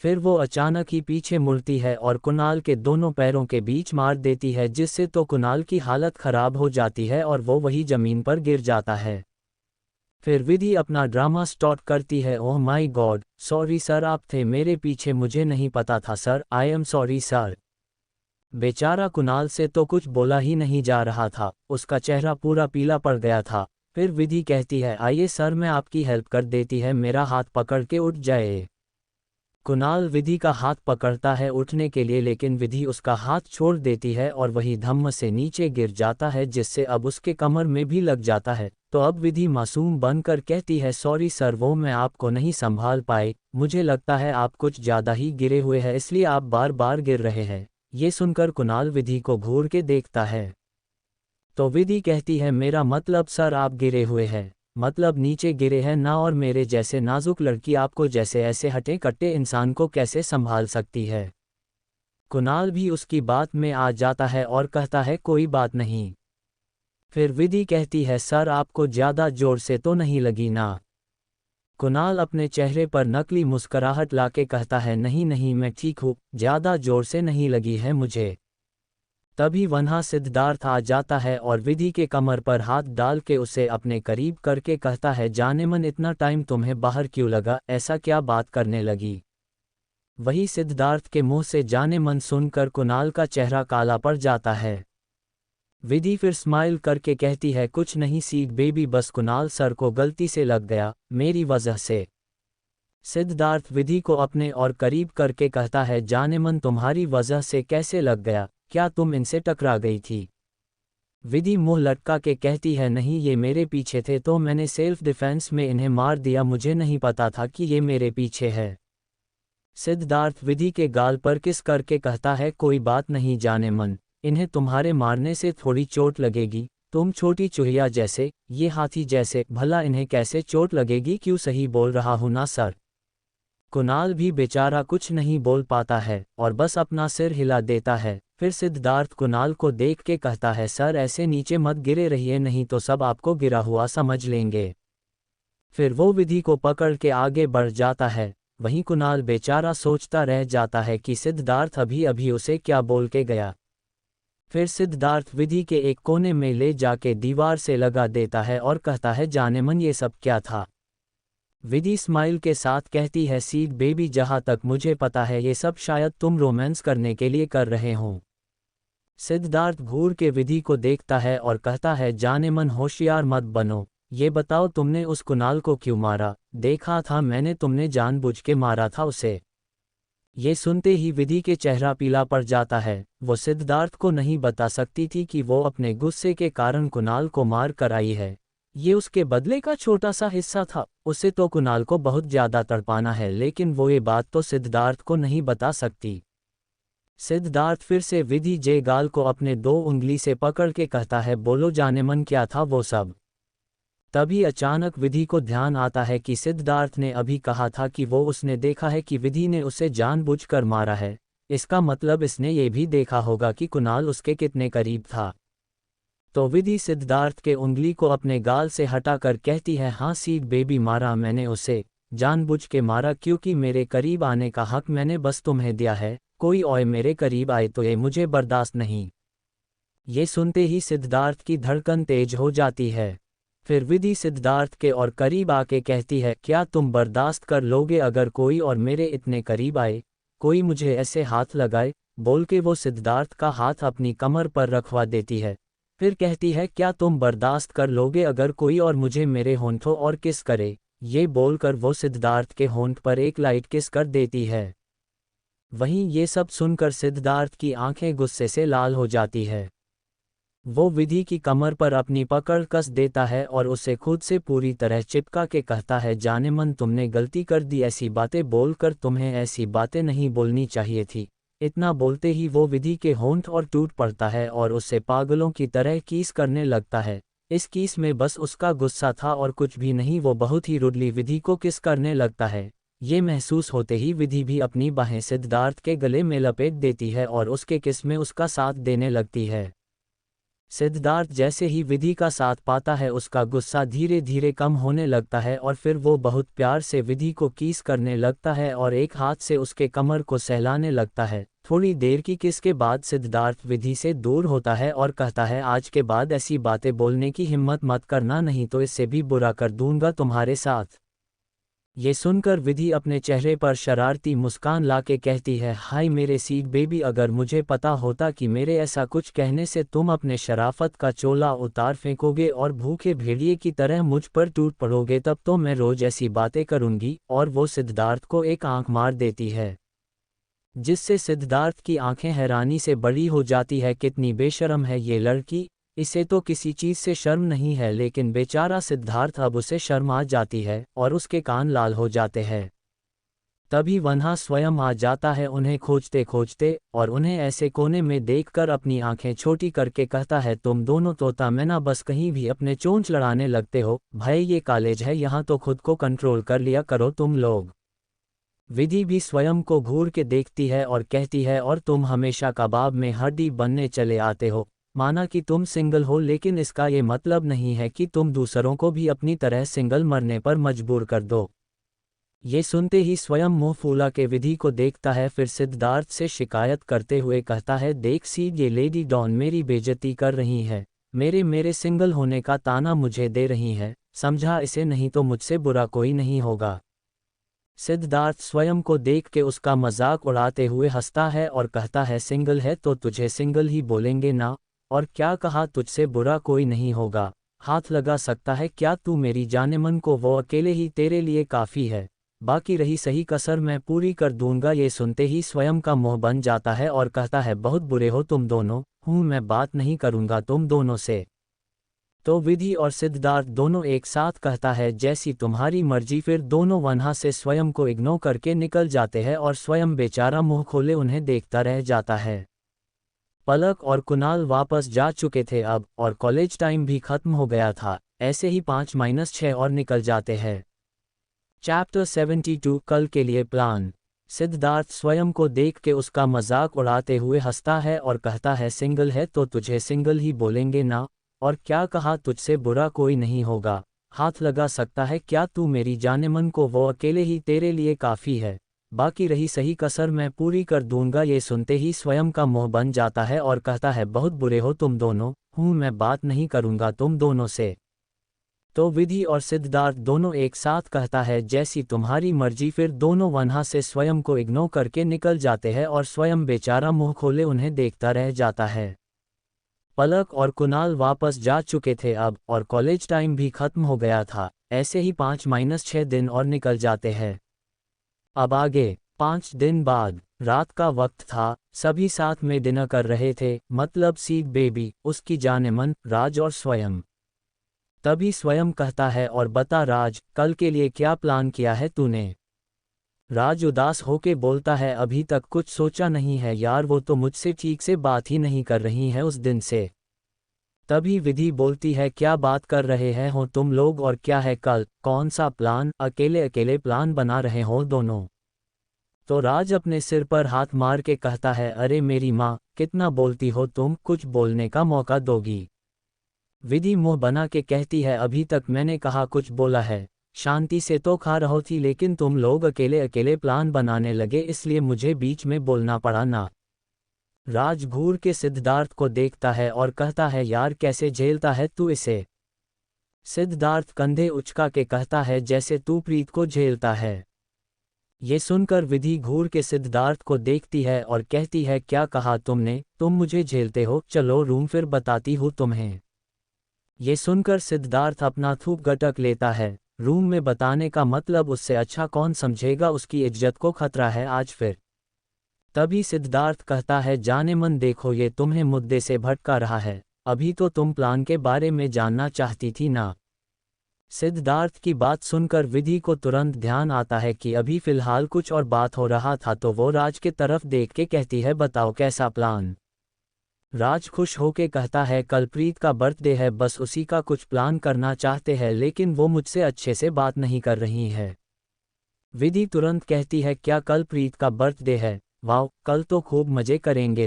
फिर वो अचानक ही पीछे मुड़ती है और कुणाल के दोनों पैरों के बीच मार देती है, जिससे तो कुणाल की हालत खराब हो जाती है और वो वही ज़मीन पर गिर जाता है। फिर विधि अपना ड्रामा स्टार्ट करती है। Oh my God, sorry sir, आप थे मेरे पीछे, मुझे नहीं पता था sir, I am sorry sir. बेचारा कुणाल से तो कुछ बोला ही नहीं जा रहा था, उसका चेहरा पूरा पीला पड़ गया था। फिर विधि कहती है, आइए सर, मैं आपकी हेल्प कर देती है, मेरा हाथ पकड़ के उठ जाए। कुणाल विधि का हाथ पकड़ता है उठने के लिए, लेकिन विधि उसका हाथ छोड़ देती है और वही धम्म से नीचे गिर जाता है, जिससे अब उसके कमर में भी लग जाता है। तो अब विधि मासूम बनकर कहती है, सॉरी सर, वो मैं आपको नहीं संभाल पाई, मुझे लगता है आप कुछ ज़्यादा ही गिरे हुए हैं, इसलिए आप बार बार गिर रहे हैं। ये सुनकर कुणाल विधि को घूर के देखता है। तो विधि कहती है, मेरा मतलब सर, आप गिरे हुए हैं, मतलब नीचे गिरे हैं ना, और मेरे जैसे नाजुक लड़की आपको जैसे ऐसे हटे कट्टे इंसान को कैसे संभाल सकती है। कुणाल भी उसकी बात में आ जाता है और कहता है, कोई बात नहीं। फिर विधि कहती है, सर आपको ज़्यादा जोर से तो नहीं लगी ना। कुणाल अपने चेहरे पर नकली मुस्कुराहट लाके कहता है, नहीं नहीं, मैं ठीक हूँ, ज़्यादा जोर से नहीं लगी है मुझे। तभी वहाँ सिद्धार्थ आ जाता है और विधि के कमर पर हाथ डाल के उसे अपने करीब करके कहता है, जानेमन, इतना टाइम तुम्हें बाहर क्यों लगा, ऐसा क्या बात करने लगी। वही सिद्धार्थ के मुंह से जानेमन सुनकर कुणाल का चेहरा काला पड़ जाता है। विधि फिर स्माइल करके कहती है, कुछ नहीं सीड बेबी, बस कुणाल सर को गलती से लग गया, मेरी वजह से। सिद्धार्थ विधि को अपने और करीब करके कहता है, जानेमन, तुम्हारी वजह से कैसे लग गया, क्या तुम इनसे टकरा गई थी। विधि मुंह लटका के कहती है, नहीं, ये मेरे पीछे थे तो मैंने सेल्फ डिफेंस में इन्हें मार दिया, मुझे नहीं पता था कि ये मेरे पीछे है। सिद्धार्थ विधि के गाल पर किस करके कहता है, कोई बात नहीं जानेमन, इन्हें तुम्हारे मारने से थोड़ी चोट लगेगी, तुम छोटी चूहिया जैसे, ये हाथी जैसे, भला इन्हें कैसे चोट लगेगी, क्यों सही बोल रहा हूं ना सर। कुणाल भी बेचारा कुछ नहीं बोल पाता है और बस अपना सिर हिला देता है। फिर सिद्धार्थ कुणाल को देख के कहता है, सर ऐसे नीचे मत गिरे रहिए, नहीं तो सब आपको गिरा हुआ समझ लेंगे। फिर वो विधि को पकड़ के आगे बढ़ जाता है। वहीं कुणाल बेचारा सोचता रह जाता है कि सिद्धार्थ अभी अभी उसे क्या बोल के गया। फिर सिद्धार्थ विधि के एक कोने में ले जाके दीवार से लगा देता है और कहता है, जानेमन, ये सब क्या था। विधि स्माइल के साथ कहती है, सीड बेबी, जहाँ तक मुझे पता है ये सब शायद तुम रोमांस करने के लिए कर रहे हो। सिद्धार्थ घूर के विधि को देखता है और कहता है, जानेमन, होशियार मत बनो, ये बताओ तुमने उस कुणाल को क्यों मारा, देखा था मैंने, तुमने जानबूझ के मारा था उसे। ये सुनते ही विधि के चेहरा पीला पड़ जाता है। वो सिद्धार्थ को नहीं बता सकती थी कि वो अपने गुस्से के कारण कुणाल को मार कर आई है। ये उसके बदले का छोटा सा हिस्सा था। उसे तो कुणाल को बहुत ज़्यादा तड़पाना है, लेकिन वो ये बात तो सिद्धार्थ को नहीं बता सकती। सिद्धार्थ फिर से विधि जे गाल को अपने 2 उंगली से पकड़ के कहता है, बोलो जानेमन क्या था वो सब। तभी अचानक विधि को ध्यान आता है कि सिद्धार्थ ने अभी कहा था कि वो उसने देखा है कि विधि ने उसे जानबूझकर मारा है। इसका मतलब इसने ये भी देखा होगा कि कुणाल उसके कितने करीब था। तो विधि सिद्धार्थ के उंगली को अपने गाल से हटाकर कहती है, हाँ सीड बेबी, मारा मैंने उसे, जानबूझ के मारा, क्योंकि मेरे करीब आने का हक मैंने बस तुम्हें दिया है, कोई और मेरे करीब आए तो ये मुझे बर्दाश्त नहीं। ये सुनते ही सिद्धार्थ की धड़कन तेज हो जाती है। फिर विधि सिद्धार्थ के और करीब आके कहती है, क्या तुम बर्दाश्त कर लोगे अगर कोई और मेरे इतने करीब आए, कोई मुझे ऐसे हाथ लगाए। बोल के वो सिद्धार्थ का हाथ अपनी कमर पर रखवा देती है। फिर कहती है, क्या तुम बर्दाश्त कर लोगे अगर कोई और मुझे मेरे होंठों और किस करे। ये बोलकर वो सिद्धार्थ के होंठ पर एक लाइट किस कर देती है। वहीं ये सब सुनकर सिद्धार्थ की आंखें गुस्से से लाल हो जाती है। वो विधि की कमर पर अपनी पकड़ कस देता है और उसे खुद से पूरी तरह चिपका के कहता है, जानेमन तुमने गलती कर दी, ऐसी बातें बोलकर तुम्हें ऐसी बातें नहीं बोलनी चाहिए थी। इतना बोलते ही वो विधि के होंठ और टूट पड़ता है और उससे पागलों की तरह कीस करने लगता है। इस कीस में बस उसका गुस्सा था और कुछ भी नहीं। वो बहुत ही रुडली विधि को किस करने लगता है। ये महसूस होते ही विधि भी अपनी बाहें सिद्धार्थ के गले में लपेट देती है और उसके किस में उसका साथ देने लगती है। सिद्धार्थ जैसे ही विधि का साथ पाता है उसका गुस्सा धीरे धीरे कम होने लगता है और फिर वो बहुत प्यार से विधि को कीस करने लगता है और एक हाथ से उसके कमर को सहलाने लगता है। थोड़ी देर की किस के बाद सिद्धार्थ विधि से दूर होता है और कहता है, आज के बाद ऐसी बातें बोलने की हिम्मत मत करना, नहीं तो इससे भी बुरा कर दूंगा तुम्हारे साथ। ये सुनकर विधि अपने चेहरे पर शरारती मुस्कान लाके कहती है, हाय मेरे सीड बेबी, अगर मुझे पता होता कि मेरे ऐसा कुछ कहने से तुम अपने शराफत का चोला उतार फेंकोगे और भूखे भेड़िए की तरह मुझ पर टूट पड़ोगे, तब तो मैं रोज ऐसी बातें करूंगी। और वो सिद्धार्थ को एक आंख मार देती है, जिससे सिद्धार्थ की आंखें हैरानी से बड़ी हो जाती है। कितनी बेशर्म है ये लड़की, इसे तो किसी चीज से शर्म नहीं है। लेकिन बेचारा सिद्धार्थ अब उसे शर्म आ जाती है और उसके कान लाल हो जाते हैं। तभी वन्हा स्वयं आ जाता है उन्हें खोजते खोजते और उन्हें ऐसे कोने में देखकर अपनी आंखें छोटी करके कहता है, तुम दोनों तोता मैना बस कहीं भी अपने चोंच लड़ाने लगते हो। भाई ये कॉलेज है, यहाँ तो खुद को कंट्रोल कर लिया करो तुम लोग। विधि भी स्वयं को घूर के देखती है और कहती है, और तुम हमेशा कबाब में हड्डी बनने चले आते हो। माना कि तुम सिंगल हो, लेकिन इसका ये मतलब नहीं है कि तुम दूसरों को भी अपनी तरह सिंगल मरने पर मजबूर कर दो। ये सुनते ही स्वयं मुंह फूला के विधि को देखता है, फिर सिद्धार्थ से शिकायत करते हुए कहता है, देख सीड, ये लेडी डॉन मेरी बेइज्जती कर रही है, मेरे सिंगल होने का ताना मुझे दे रही है, समझा इसे, नहीं तो मुझसे बुरा कोई नहीं होगा। सिद्धार्थ स्वयं को देख के उसका मजाक उड़ाते हुए हंसता है और कहता है, सिंगल है तो तुझे सिंगल ही बोलेंगे ना, और क्या कहा, तुझसे बुरा कोई नहीं होगा, हाथ लगा सकता है क्या तू मेरी जानेमन को, वो अकेले ही तेरे लिए काफ़ी है, बाकी रही सही कसर मैं पूरी कर दूंगा। ये सुनते ही स्वयं का मुंह बन जाता है और कहता है, बहुत बुरे हो तुम दोनों, मैं बात नहीं करूंगा तुम दोनों से। तो विधि और सिद्धार्थ दोनों एक साथ कहता है, जैसी तुम्हारी मर्जी। फिर दोनों वन्हा से स्वयं को इग्नोर करके निकल जाते हैं और स्वयं बेचारा मुंह खोले उन्हें देखता रह जाता है। पलक और कुणाल वापस जा चुके थे अब, और कॉलेज टाइम भी खत्म हो गया था। ऐसे ही 5-6 और निकल जाते हैं। चैप्टर 72 कल के लिए प्लान। सिद्धार्थ स्वयं को देख के उसका मजाक उड़ाते हुए हंसता है और कहता है, सिंगल है तो तुझे सिंगल ही बोलेंगे ना, और क्या कहा, तुझसे बुरा कोई नहीं होगा, हाथ लगा सकता है क्या तू मेरी जानेमन को, वो अकेले ही तेरे लिए काफ़ी है, बाकी रही सही कसर मैं पूरी कर दूंगा। ये सुनते ही स्वयं का मुंह बन जाता है और कहता है, बहुत बुरे हो तुम दोनों, मैं बात नहीं करूंगा तुम दोनों से। तो विधि और सिद्धार्थ दोनों एक साथ कहता है, जैसी तुम्हारी मर्जी। फिर दोनों वन्हा से स्वयं को इग्नोर करके निकल जाते हैं और स्वयं बेचारा मुंह खोले उन्हें देखता रह जाता है। पलक और कुणाल वापस जा चुके थे अब, और कॉलेज टाइम भी खत्म हो गया था। ऐसे ही 5-6 दिन और निकल जाते हैं। अब आगे 5 दिन बाद रात का वक्त था। सभी साथ में डिनर कर रहे थे, मतलब सीड बेबी, उसकी जानेमन, राज और स्वयं। तभी स्वयं कहता है, और बता राज, कल के लिए क्या प्लान किया है तूने। राज उदास होके बोलता है अभी तक कुछ सोचा नहीं है यार, वो तो मुझसे ठीक से बात ही नहीं कर रही है उस दिन से। तभी विधि बोलती है क्या बात कर रहे हैं हो तुम लोग, और क्या है कल, कौन सा प्लान, अकेले अकेले प्लान बना रहे हो दोनों। तो राज अपने सिर पर हाथ मार के कहता है अरे मेरी माँ, कितना बोलती हो तुम, कुछ बोलने का मौका दोगी। विधि मुंह बना के कहती है अभी तक मैंने कहा कुछ बोला है, शांति से तो खा रहो थी, लेकिन तुम लोग अकेले अकेले प्लान बनाने लगे इसलिए मुझे बीच में बोलना पड़ा ना। राज घूर के सिद्धार्थ को देखता है और कहता है यार कैसे झेलता है तू इसे। सिद्धार्थ कंधे उचका के कहता है जैसे तू प्रीत को झेलता है। ये सुनकर विधि घूर के सिद्धार्थ को देखती है और कहती है क्या कहा तुमने, तुम मुझे झेलते हो, चलो रूम फिर बताती हूँ तुम्हें। ये सुनकर सिद्धार्थ अपना थूक गटक लेता है, रूम में बताने का मतलब उससे अच्छा कौन समझेगा, उसकी इज्जत को खतरा है आज फिर। तभी सिद्धार्थ कहता है जाने मन देखो ये तुम्हें मुद्दे से भटका रहा है, अभी तो तुम प्लान के बारे में जानना चाहती थी ना। सिद्धार्थ की बात सुनकर विधि को तुरंत ध्यान आता है कि अभी फिलहाल कुछ और बात हो रहा था, तो वो राज के तरफ देख के कहती है बताओ कैसा प्लान। राज खुश होके कहता है कल प्रीत का बर्थडे है, बस उसी का कुछ प्लान करना चाहते हैं, लेकिन वो मुझसे अच्छे से बात नहीं कर रही है। विधि तुरंत कहती है क्या कल प्रीत का बर्थडे है, वाह कल तो खूब मजे करेंगे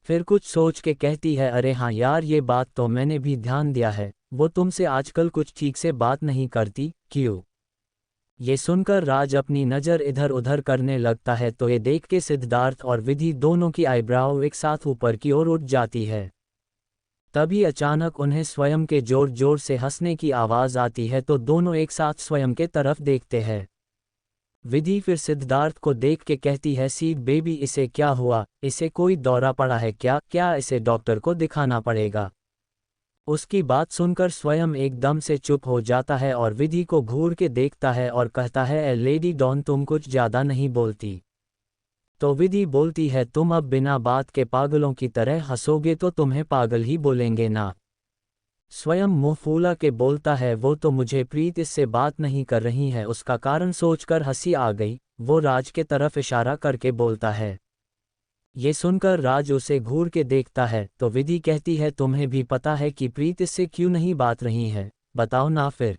फिर कुछ सोच के कहती है अरे हाँ यार ये बात तो मैंने भी ध्यान दिया है, वो तुमसे आजकल कुछ ठीक से बात नहीं करती क्यों। ये सुनकर राज अपनी नज़र इधर उधर करने लगता है, तो ये देख के सिद्धार्थ और विधि दोनों की आईब्राउ एक साथ ऊपर की ओर उठ जाती है। तभी अचानक उन्हें स्वयं के जोर जोर से हंसने की आवाज़ आती है, तो दोनों एक साथ स्वयं के तरफ देखते हैं। विधि फिर सिद्धार्थ को देख के कहती है सी बेबी इसे क्या हुआ, इसे कोई दौरा पड़ा है क्या, क्या इसे डॉक्टर को दिखाना पड़ेगा। उसकी बात सुनकर स्वयं एकदम से चुप हो जाता है और विधि को घूर के देखता है और कहता है ए लेडी डॉन तुम कुछ ज़्यादा नहीं बोलती। तो विधि बोलती है तुम अब बिना बात के पागलों की तरह हंसोगे तो तुम्हें पागल ही बोलेंगे ना। स्वयं मुंह फूला के बोलता है वो तो मुझे प्रीत इससे बात नहीं कर रही है, उसका कारण सोचकर हंसी आ गई। वो राज के तरफ इशारा करके बोलता है। ये सुनकर राज उसे घूर के देखता है, तो विधि कहती है तुम्हें भी पता है कि प्रीत इससे क्यों नहीं बात रही है, बताओ ना फिर।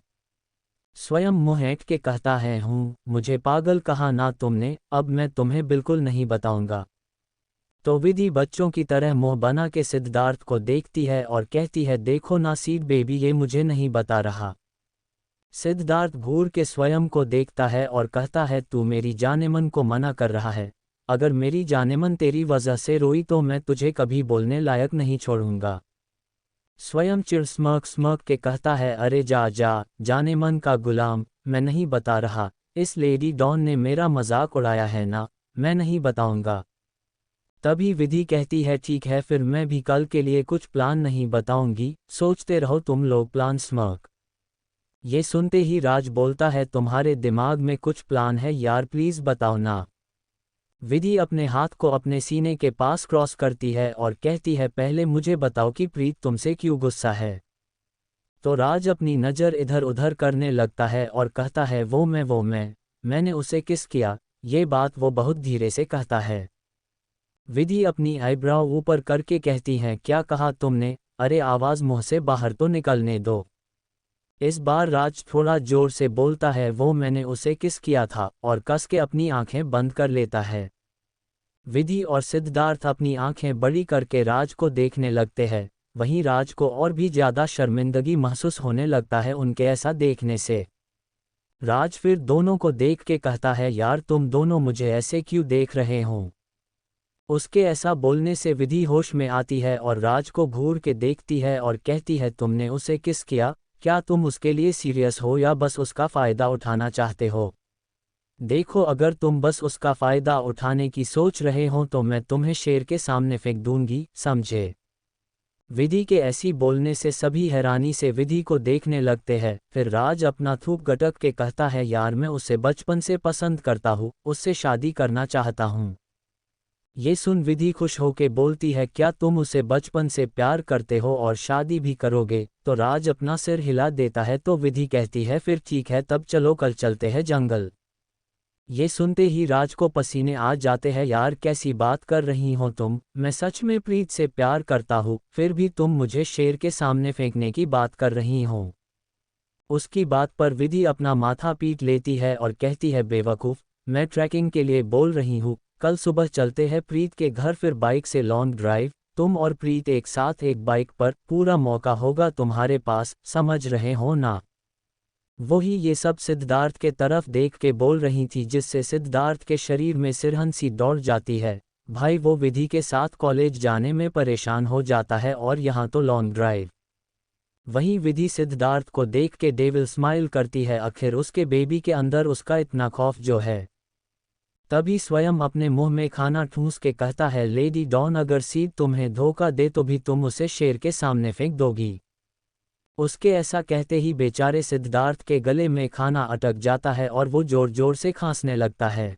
स्वयं मुंह ऐंठ के कहता है मुझे पागल कहा ना तुमने, अब मैं तुम्हें बिल्कुल नहीं बताऊंगा। तो विधि बच्चों की तरह मुंह बना के सिद्धार्थ को देखती है और कहती है देखो ना सीड बेबी ये मुझे नहीं बता रहा। सिद्धार्थ घूर के स्वयं को देखता है और कहता है तू मेरी जानेमन को मना कर रहा है, अगर मेरी जानेमन तेरी वजह से रोई तो मैं तुझे कभी बोलने लायक नहीं छोड़ूंगा। स्वयं चिढ़ स्मक स्मक के कहता है अरे जा जा जानेमन का गुलाम, मैं नहीं बता रहा, इस लेडी डॉन ने मेरा मजाक उड़ाया है ना, मैं नहीं बताऊंगा। तभी विधि कहती है ठीक है फिर मैं भी कल के लिए कुछ प्लान नहीं बताऊंगी, सोचते रहो तुम लोग प्लान स्मक। ये सुनते ही राज बोलता है तुम्हारे दिमाग में कुछ प्लान है यार, प्लीज बताओ ना। विधि अपने हाथ को अपने सीने के पास क्रॉस करती है और कहती है पहले मुझे बताओ कि प्रीत तुमसे क्यों गुस्सा है। तो राज अपनी नज़र इधर उधर करने लगता है और कहता है मैंने उसे किस किया, ये बात वो बहुत धीरे से कहता है। विधि अपनी आईब्राव ऊपर करके कहती हैं क्या कहा तुमने, अरे आवाज़ मुंह से बाहर तो निकलने दो। इस बार राज थोड़ा जोर से बोलता है मैंने उसे किस किया था, और कस के अपनी आंखें बंद कर लेता है। विधि और सिद्धार्थ अपनी आंखें बड़ी करके राज को देखने लगते हैं, वहीं राज को और भी ज़्यादा शर्मिंदगी महसूस होने लगता है उनके ऐसा देखने से। राज फिर दोनों को देख के कहता है यार तुम दोनों मुझे ऐसे क्यों देख रहे हो। उसके ऐसा बोलने से विधि होश में आती है और राज को घूर के देखती है और कहती है तुमने उसे किस किया, क्या तुम उसके लिए सीरियस हो या बस उसका फ़ायदा उठाना चाहते हो। देखो अगर तुम बस उसका फ़ायदा उठाने की सोच रहे हो तो मैं तुम्हें शेर के सामने फेंक दूंगी, समझे। विधि के ऐसी बोलने से सभी हैरानी से विधि को देखने लगते हैं। फिर राज अपना थूक गटक के कहता है यार मैं उसे बचपन से पसंद करता हूँ, उससे शादी करना चाहता हूँ। ये सुन विधि खुश होके बोलती है क्या तुम उसे बचपन से प्यार करते हो और शादी भी करोगे। तो राज अपना सिर हिला देता है, तो विधि कहती है फिर ठीक है तब चलो कल चलते हैं जंगल। ये सुनते ही राज को पसीने आ जाते हैं। यार कैसी बात कर रही हो तुम, मैं सच में प्रीत से प्यार करता हूँ, फिर भी तुम मुझे शेर के सामने फेंकने की बात कर रही हो। उसकी बात पर विधि अपना माथा पीट लेती है और कहती है बेवकूफ़, मैं ट्रैकिंग के लिए बोल रही हूँ। कल सुबह चलते हैं प्रीत के घर, फिर बाइक से लॉन्ग ड्राइव, तुम और प्रीत एक साथ एक बाइक पर, पूरा मौका होगा तुम्हारे पास, समझ रहे हो ना। वही ये सब सिद्धार्थ के तरफ देख के बोल रही थी, जिससे सिद्धार्थ के शरीर में सिरहन सी दौड़ जाती है। भाई वो विधि के साथ कॉलेज जाने में परेशान हो जाता है और यहाँ तो लॉन्ग ड्राइव। वहीं विधि सिद्धार्थ को देख के डेविल स्माइल करती है, आखिर उसके बेबी के अंदर उसका इतना खौफ जो है। तभी स्वयं अपने मुंह में खाना ठूंस के कहता है, लेडी डॉन अगर सीड तुम्हें धोखा दे तो भी तुम उसे शेर के सामने फेंक दोगी। उसके ऐसा कहते ही बेचारे सिद्धार्थ के गले में खाना अटक जाता है और वो जोर जोर से खांसने लगता है।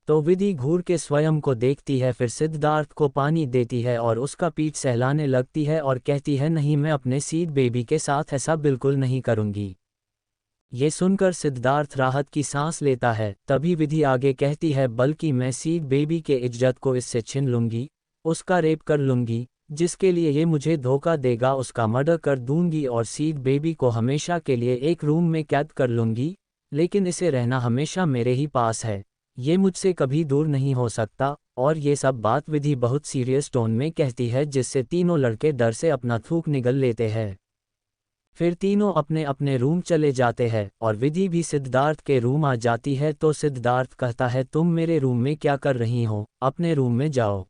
तो विधि घूर के स्वयं को देखती है, फिर सिद्धार्थ को पानी देती है और उसका पीठ सहलाने लगती है और कहती है, नहीं मैं अपने सीड बेबी के साथ ऐसा बिल्कुल नहीं करूंगी। ये सुनकर सिद्धार्थ राहत की सांस लेता है। तभी विधि आगे कहती है, बल्कि मैं सीड बेबी के इज्जत को इससे छीन लूंगी, उसका रेप कर लूंगी, जिसके लिए ये मुझे धोखा देगा उसका मर्डर कर दूंगी और सीड बेबी को हमेशा के लिए एक रूम में कैद कर लूंगी, लेकिन इसे रहना हमेशा मेरे ही पास है, ये मुझसे कभी दूर नहीं हो सकता। और ये सब बात विधि बहुत सीरियस टोन में कहती है, जिससे तीनों लड़के डर से अपना थूक निगल लेते हैं। फिर तीनों अपने अपने रूम चले जाते हैं और विधि भी सिद्धार्थ के रूम आ जाती है। तो सिद्धार्थ कहता है, तुम मेरे रूम में क्या कर रही हो, अपने रूम में जाओ।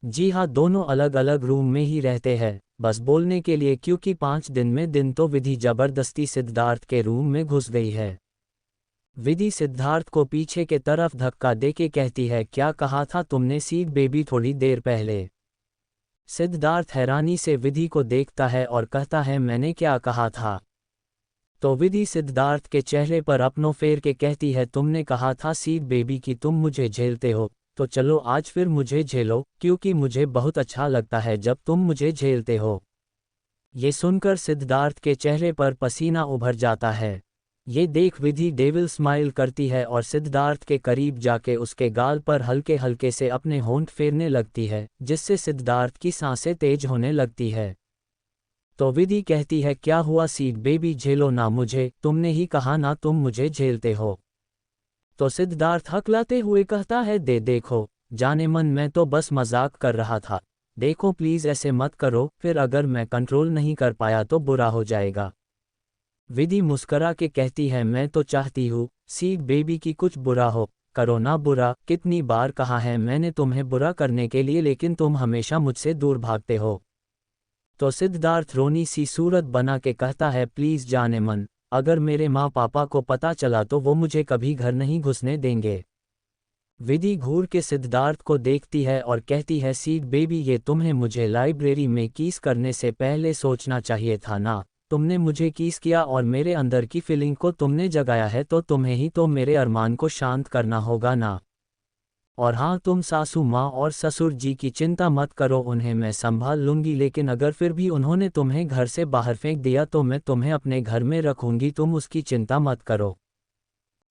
जी हाँ, दोनों अलग अलग रूम में ही रहते हैं, बस बोलने के लिए, क्योंकि 5 दिन में दिन तो विधि जबरदस्ती सिद्धार्थ के रूम में घुस गई है। विधि सिद्धार्थ को पीछे के तरफ धक्का देके कहती है, क्या कहा था तुमने सीड बेबी थोड़ी देर पहले। सिद्धार्थ हैरानी से विधि को देखता है और कहता है, मैंने क्या कहा था। तो विधि सिद्धार्थ के चेहरे पर अपनों फेर के कहती है, तुमने कहा था सीड बेबी कि तुम मुझे झेलते हो, तो चलो आज फिर मुझे झेलो, क्योंकि मुझे बहुत अच्छा लगता है जब तुम मुझे झेलते हो। ये सुनकर सिद्धार्थ के चेहरे पर पसीना उभर जाता है। ये देख विधि डेविल स्माइल करती है और सिद्धार्थ के करीब जाके उसके गाल पर हल्के हल्के से अपने होंठ फेरने लगती है, जिससे सिद्धार्थ की सांसें तेज होने लगती है। तो विधि कहती है, क्या हुआ सीड बेबी, झेलो ना मुझे, तुमने ही कहा ना तुम मुझे झेलते हो। तो सिद्धार्थ हकलाते हुए कहता है, देखो जाने मन, मैं तो बस मजाक कर रहा था, देखो प्लीज़ ऐसे मत करो, फिर अगर मैं कंट्रोल नहीं कर पाया तो बुरा हो जाएगा। विधि मुस्करा के कहती है, मैं तो चाहती हूँ सीड बेबी की कुछ बुरा हो, करो ना बुरा, कितनी बार कहा है मैंने तुम्हें बुरा करने के लिए, लेकिन तुम हमेशा मुझसे दूर भागते हो। तो सिद्धार्थ रोनी सी सूरत बना के कहता है, प्लीज़ जाने मन, अगर मेरे माँ पापा को पता चला तो वो मुझे कभी घर नहीं घुसने देंगे। विधि घूर के सिद्धार्थ को देखती है और कहती है, सीड बेबी ये तुम्हें मुझे लाइब्रेरी में किस करने से पहले सोचना चाहिए था ना, तुमने मुझे किस किया और मेरे अंदर की फीलिंग को तुमने जगाया है, तो तुम्हें ही तो मेरे अरमान को शांत करना होगा ना। और हाँ, तुम सासू माँ और ससुर जी की चिंता मत करो, उन्हें मैं संभाल लूंगी, लेकिन अगर फिर भी उन्होंने तुम्हें घर से बाहर फेंक दिया तो मैं तुम्हें अपने घर में रखूंगी, तुम उसकी चिंता मत करो।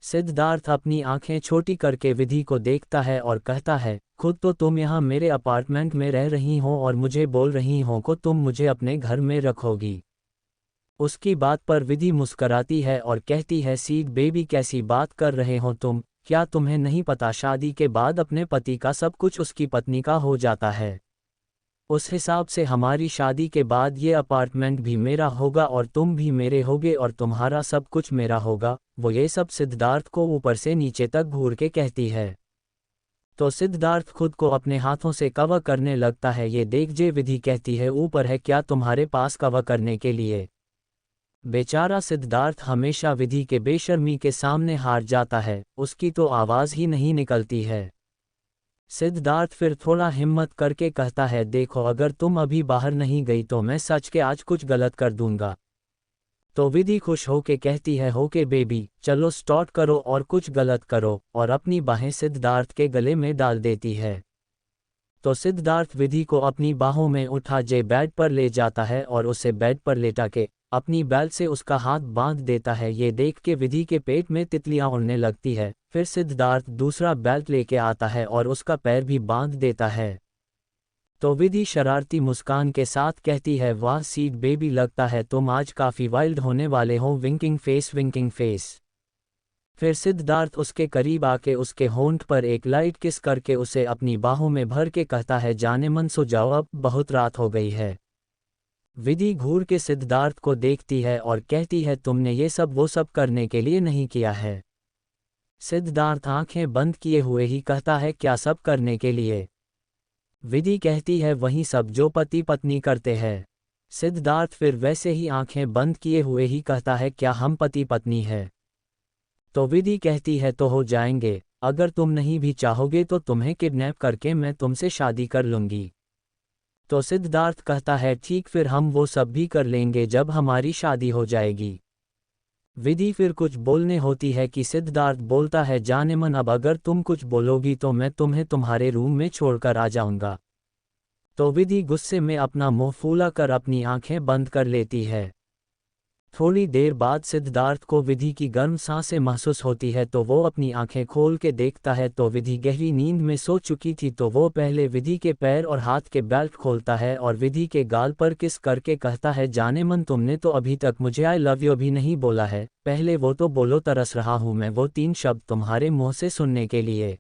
सिद्धार्थ अपनी आंखें छोटी करके विधि को देखता है और कहता है, खुद तो तुम यहाँ मेरे अपार्टमेंट में रह रही हो और मुझे बोल रही हो को तुम मुझे अपने घर में रखोगी। उसकी बात पर विधि मुस्कराती है और कहती है, सीड बेबी कैसी बात कर रहे हो तुम, क्या तुम्हें नहीं पता शादी के बाद अपने पति का सब कुछ उसकी पत्नी का हो जाता है। उस हिसाब से हमारी शादी के बाद ये अपार्टमेंट भी मेरा होगा और तुम भी मेरे होगे और तुम्हारा सब कुछ मेरा होगा। वो ये सब सिद्धार्थ को ऊपर से नीचे तक घूर के कहती है। तो सिद्धार्थ खुद को अपने हाथों से कवर करने लगता है। ये देख जे विधि कहती है, ऊपर है क्या तुम्हारे पास कवर करने के लिए। बेचारा सिद्धार्थ हमेशा विधि के बेशर्मी के सामने हार जाता है, उसकी तो आवाज़ ही नहीं निकलती है। सिद्धार्थ फिर थोड़ा हिम्मत करके कहता है, देखो अगर तुम अभी बाहर नहीं गई तो मैं सच के आज कुछ गलत कर दूंगा। तो विधि खुश होके कहती है, होके बेबी चलो स्टार्ट करो और कुछ गलत करो, और अपनी बाहें सिद्धार्थ के गले में डाल देती है। तो सिद्धार्थ विधि को अपनी बाहों में उठा जे बेड पर ले जाता है और उसे बेड पर लेटा के अपनी बेल्ट से उसका हाथ बांध देता है। ये देख के विधि के पेट में तितलियां उड़ने लगती है, फिर सिद्धार्थ दूसरा बेल्ट लेके आता है और उसका पैर भी बांध देता है। तो विधि शरारती मुस्कान के साथ कहती है, वाह सीड बेबी, लगता है तुम आज काफ़ी वाइल्ड होने वाले हो, विंकिंग फेस विंकिंग फेस। फिर सिद्धार्थ उसके करीब आके उसके होंठ पर एक लाइट किस करके उसे अपनी बाहों में भर के कहता है, जाने मन सो जाओ, अब बहुत रात हो गई है। विधि घूर के सिद्धार्थ को देखती है और कहती है, तुमने ये सब वो सब करने के लिए नहीं किया है। सिद्धार्थ आंखें बंद किए हुए ही कहता है, क्या सब करने के लिए? विधि कहती है, वही सब जो पति पत्नी करते हैं। सिद्धार्थ फिर वैसे ही आंखें बंद किए हुए ही कहता है, क्या हम पति पत्नी हैं? तो विधि कहती है, तो हो जाएंगे, अगर तुम नहीं भी चाहोगे तो तुम्हें किडनैप करके मैं तुमसे शादी कर लूंगी। तो सिद्धार्थ कहता है, ठीक, फिर हम वो सब भी कर लेंगे जब हमारी शादी हो जाएगी। विधि फिर कुछ बोलने होती है कि सिद्धार्थ बोलता है, जाने मन, अब अगर तुम कुछ बोलोगी तो मैं तुम्हें तुम्हारे रूम में छोड़कर आ जाऊंगा। तो विधि गुस्से में अपना मुंह फूला कर अपनी आंखें बंद कर लेती है। थोड़ी देर बाद सिद्धार्थ को विधि की गर्म सांसें महसूस होती है, तो वो अपनी आंखें खोल के देखता है तो विधि गहरी नींद में सो चुकी थी। तो वो पहले विधि के पैर और हाथ के बेल्ट खोलता है और विधि के गाल पर किस करके कहता है, जाने मन, तुमने तो अभी तक मुझे आई लव यू भी नहीं बोला है, पहले वो तो बोलो, तरस रहा हूँ मैं वो 3 शब्द तुम्हारे मुंह से सुनने के लिए।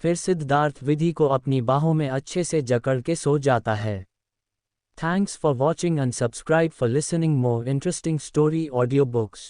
फिर सिद्धार्थ विधि को अपनी बाहों में अच्छे से जकड़ के सो जाता है। Thanks for watching and subscribe for listening more interesting story audiobooks.